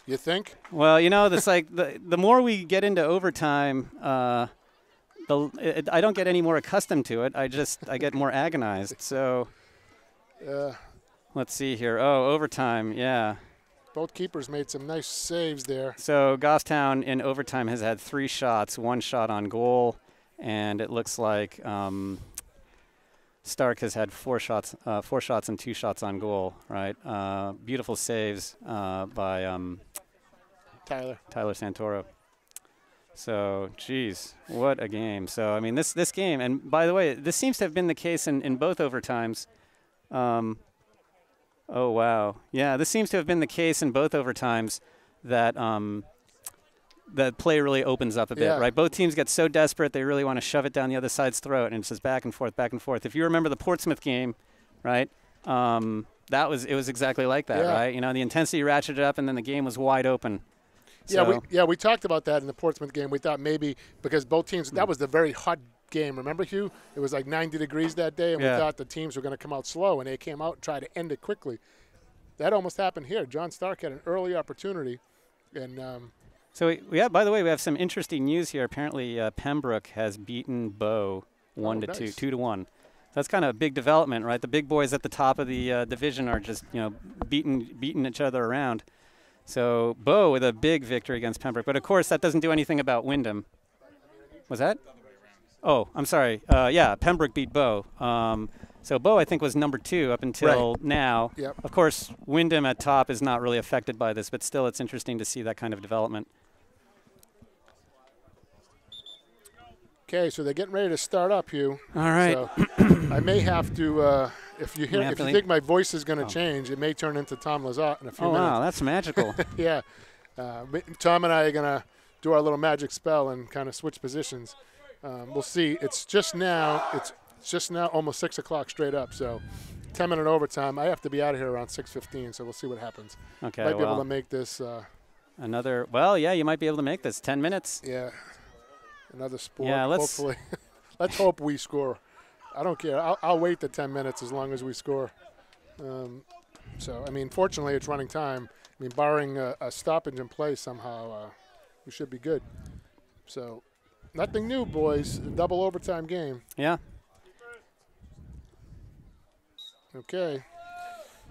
You think?
Well, you know, it's like the more we get into overtime, I don't get any more accustomed to it. I get more agonized. So let's see here. Oh, overtime, yeah.
Both keepers made some nice saves there.
So Goffstown in overtime has had 3 shots, 1 shot on goal, and it looks like Stark has had 4 shots and 2 shots on goal. Right, beautiful saves by
Tyler
Santoro. So, geez, what a game. So, I mean, this game, and by the way, this seems to have been the case in both overtimes. Oh, wow. Yeah, this seems to have been the case in both overtimes that that play really opens up a bit, right? Both teams get so desperate they really want to shove it down the other side's throat, and it's just back and forth, back and forth. If you remember the Portsmouth game, right, it was exactly like that, right? You know, the intensity ratcheted up, and then the game was wide open. So
we talked about that in the Portsmouth game. We thought maybe because both teams, that was the very hot game. Remember, Hugh? It was like 90 degrees that day, and we thought the teams were going to come out slow, and they came out and tried to end it quickly. That almost happened here. John Stark had an early opportunity, and
so by the way, we have some interesting news here. Apparently, Pembroke has beaten Bow 1-2, 2-1. That's kind of a big development, right? The big boys at the top of the division are just beating each other around. So Bow with a big victory against Pembroke, but of course that doesn't do anything about Wyndham. Was that? Oh, I'm sorry. Pembroke beat Bow. So Bow, I think, was number 2 up until now.
Yep.
Of course, Wyndham at top is not really affected by this, but still it's interesting to see that kind of development.
Okay, so they're getting ready to start up, Hugh.
All right.
So I may have to, if you think my voice is going to change, it may turn into Tom Lazat in a few minutes.
Oh, wow, that's magical.
Yeah. Tom and I are going to do our little magic spell and kind of switch positions. We'll see. It's just now almost 6 o'clock straight up, so 10-minute overtime. I have to be out of here around 6:15, so we'll see what happens.
Okay,
might be able to make this.
You might be able to make this 10 minutes.
Yeah. Another sport.
Yeah,
hopefully. Let's hope we score. I don't care. I'll wait the 10 minutes as long as we score. So, I mean, fortunately, it's running time. I mean, barring a stoppage in play somehow, we should be good. So, nothing new, boys. A double overtime game.
Yeah.
Okay.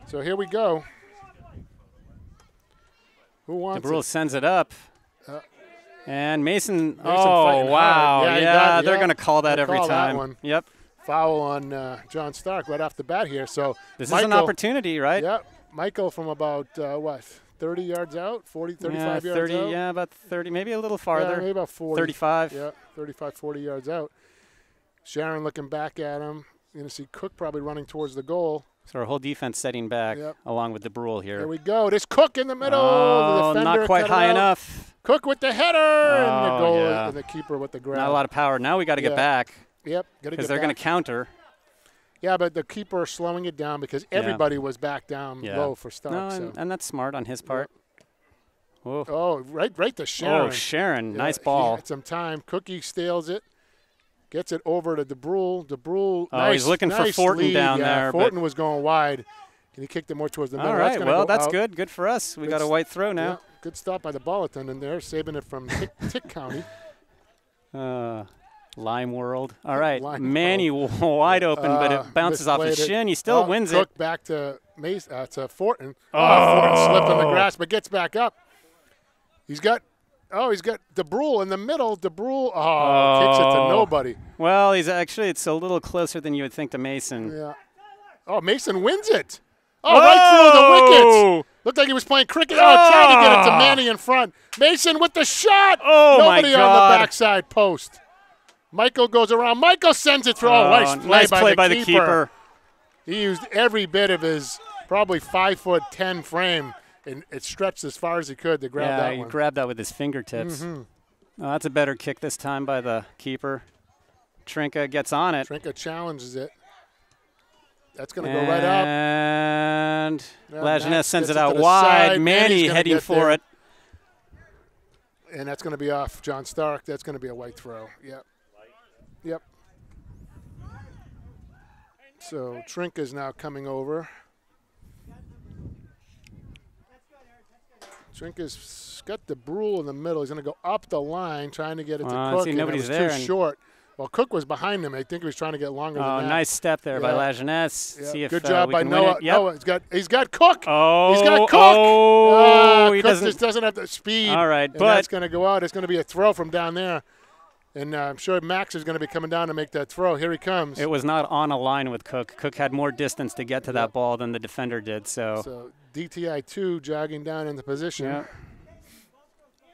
So, here we go. Who wants
DeBrule sends it up. And Mason
fighting
wow.
hard.
They're going to call that every time.
That one.
Yep.
Foul on John Stark right off the bat here. So
this is an opportunity, right?
Yep. Michael from about, 30 yards out, 40, 35 yards
30,
out?
Yeah, about 30, maybe a little farther.
Yeah, maybe about 40.
35.
Yeah, 35, 40 yards out. Sharon looking back at him. You're going to see Cook probably running towards the goal.
So our whole defense setting back along with DeBrule here.
Here we go. There's Cook in the middle.
Oh,
the
not quite high enough.
Cook with the header and the goal and the keeper with the grab.
Not a lot of power. Now we got to get back.
Yep, got to get back.
Because they're going to counter.
Yeah, but the keeper slowing it down because everybody was back down low for Stark.
No, and that's smart on his part.
Yep. Oh, right to Sharon.
Oh, Sharon.
Yeah,
nice ball.
He had some time. Cookie steals it. Gets it over to DeBrule. DeBrule,
he's looking for Fortin down there.
Fortin was going wide, and he kicked it more towards the middle.
All right, that's good. Good for us. We got a white throw now.
Yeah, good stop by the ball attendant there, saving it from Tick County.
Lime World. All right, Manny wide open, but it bounces off his shin. He still wins
Cook
it.
Back to Fortin. Fortin slipped on the grass, but gets back up. He's got DeBrule in the middle. DeBrule, kicks it to nobody.
Well, it's a little closer than you would think to Mason.
Yeah. Oh, Mason wins it. Right through the wickets. Looked like he was playing cricket. Trying to get it to Manny in front. Mason with the shot. Nobody on the backside post. Michael goes around. Michael sends it through. Nice play by the keeper. He used every bit of his probably 5'10" frame. And it stretched as far as he could to grab that one.
Yeah, he grabbed that with his fingertips.
Mm-hmm.
That's a better kick this time by the keeper. Trinka gets on it.
Trinka challenges it. That's going to go right up.
And Lajeunesse sends it out wide.
Side.
Manny heading for it.
And that's going to be off John Stark. That's going to be a white throw. Yep. So Trinka is now coming over. Trinka's got the Brule in the middle. He's going to go up the line, trying to get it to
I
Cook.
see
and
nobody's
it was
there,
too
and-
short. Well, Cook was behind him. I think he was trying to get longer than that.
Nice step there by
Yeah.
Lajeunesse.
Yeah.
See if
Good job
we
by
can win
Noah.
it. Yep.
Noah, he's got Cook.
Oh,
He's got Cook.
he
Cook
doesn't.
just doesn't have the speed.
All right,
and
but-
that's going to go out. It's going to be a throw from down there. And I'm sure Max is going to be coming down to make that throw. Here he comes.
It was not on a line with Cook. Cook had more distance to get to that ball than the defender did.
So DTI2 jogging down into position.
Yeah.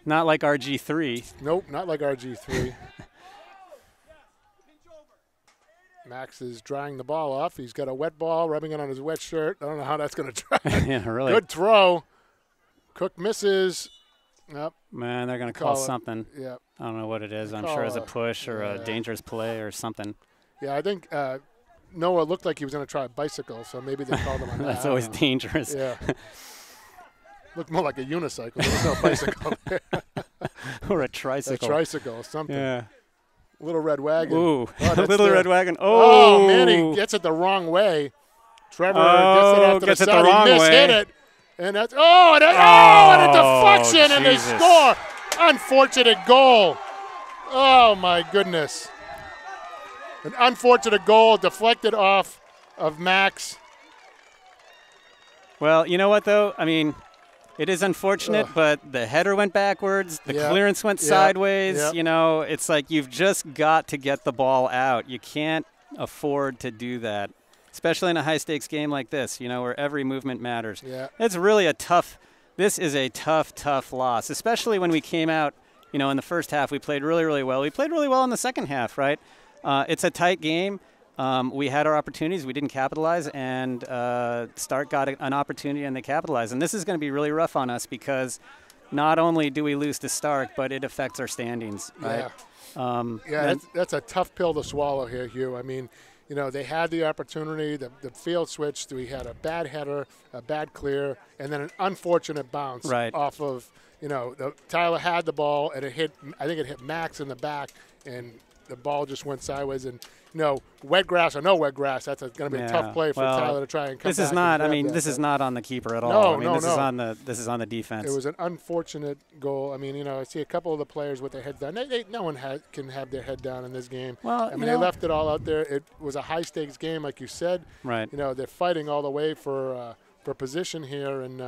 Not like RG3.
Nope, not like RG3. Max is drying the ball off. He's got a wet ball, rubbing it on his wet shirt. I don't know how that's going to dry.
Yeah, really.
Good throw. Cook misses. Yep.
Man, they're going to
Call
call
it.
something.
Yeah.
I don't know what it is. I'm
Call
sure it's a
it.
push or a
Yeah.
dangerous play or something.
Yeah, I think Noah looked like he was going to try a bicycle, so maybe they called him on that.
That's
I
always
don't know.
dangerous.
Yeah. Looked more like a unicycle. There was no bicycle there.
Or a
A
tricycle.
tricycle, something.
Yeah.
Little red wagon.
Ooh,
Oh, that's
little
the-
red wagon.
Oh,
Oh,
man, he gets it the wrong way. Trevor
Oh,
gets it after
gets
the
it the
side.
wrong
He mishit
way.
it. And that's, and a deflection, and they
Jesus.
score. Unfortunate goal. Oh, my goodness. An unfortunate goal deflected off of Max.
Well, you know what, though? I mean, it is unfortunate,
Ugh.
but the header went backwards. The
Yeah.
clearance went
Yeah.
sideways.
Yeah.
You know, it's like you've just got to get the ball out. You can't afford to do that, especially in a high-stakes game like this, you know, where every movement matters.
Yeah.
It's really this is a tough loss, especially when we came out, you know, in the first half. We played really, really well. We played really well in the second half, right? It's a tight game. We had our opportunities. We didn't capitalize, and Stark got an opportunity, and they capitalized. And this is going to be really rough on us because not only do we lose to Stark, but it affects our standings, right?
Yeah, that's a tough pill to swallow here, Hugh. I mean, you know, they had the opportunity, the field switched. We had a bad header, a bad clear, and then an unfortunate bounce
Right.
off of, you know, Tyler had the ball, and I think it hit Max in the back, and the ball just went sideways. And, you know, wet grass or no wet grass, that's going to be a tough play for
well,
Tyler to try and come
This
back
is
and
not. I
grab
mean,
that,
this is
but
not on the keeper at all.
No,
I mean,
no,
this
no.
is on the defense.
It was an unfortunate goal. I mean, you know, I see a couple of the players with their heads down. No one can have their head down in this game.
Well,
I mean,
you
they
know-
left it all out there. It was a high-stakes game, like you said.
Right.
You know, they're fighting all the way for position here, and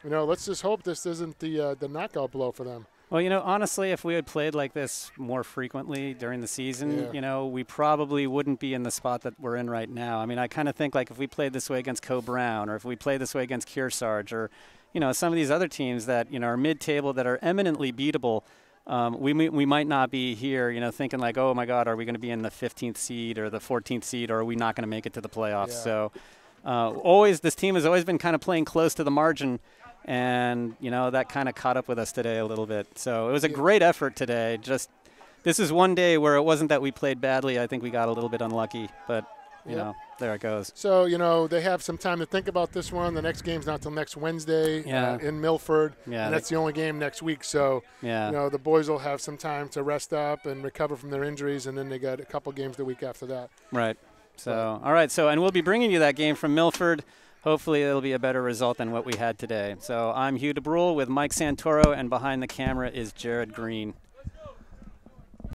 you know, let's just hope this isn't the knockout blow for them.
Well, you know, honestly, if we had played like this more frequently during the season,
Yeah.
you know, we probably wouldn't be in the spot that we're in right now. I mean, I kind of think like if we played this way against Co-Brown, or if we played this way against Kearsarge, or, you know, some of these other teams that, you know, are mid-table that are eminently beatable, we might not be here, you know, thinking like, oh, my God, are we going to be in the 15th seed or the 14th seed, or are we not going to make it to the playoffs?
Yeah.
So this team has always been kind of playing close to the margin. And, you know, that kind of caught up with us today a little bit. So it was a great effort today. Just this is one day where it wasn't that we played badly. I think we got a little bit unlucky. But, you know, there it goes.
So, you know, they have some time to think about this one. The next game's not till next Wednesday in Milford.
Yeah,
and that's the only game next week. So,
Yeah.
you know, the boys will have some time to rest up and recover from their injuries, and then they got a couple games the week after that.
Right. So, all right. So, and we'll be bringing you that game from Milford. Hopefully it'll be a better result than what we had today. So I'm Hugh DeBrule with Mike Santoro, and behind the camera is Jared Green.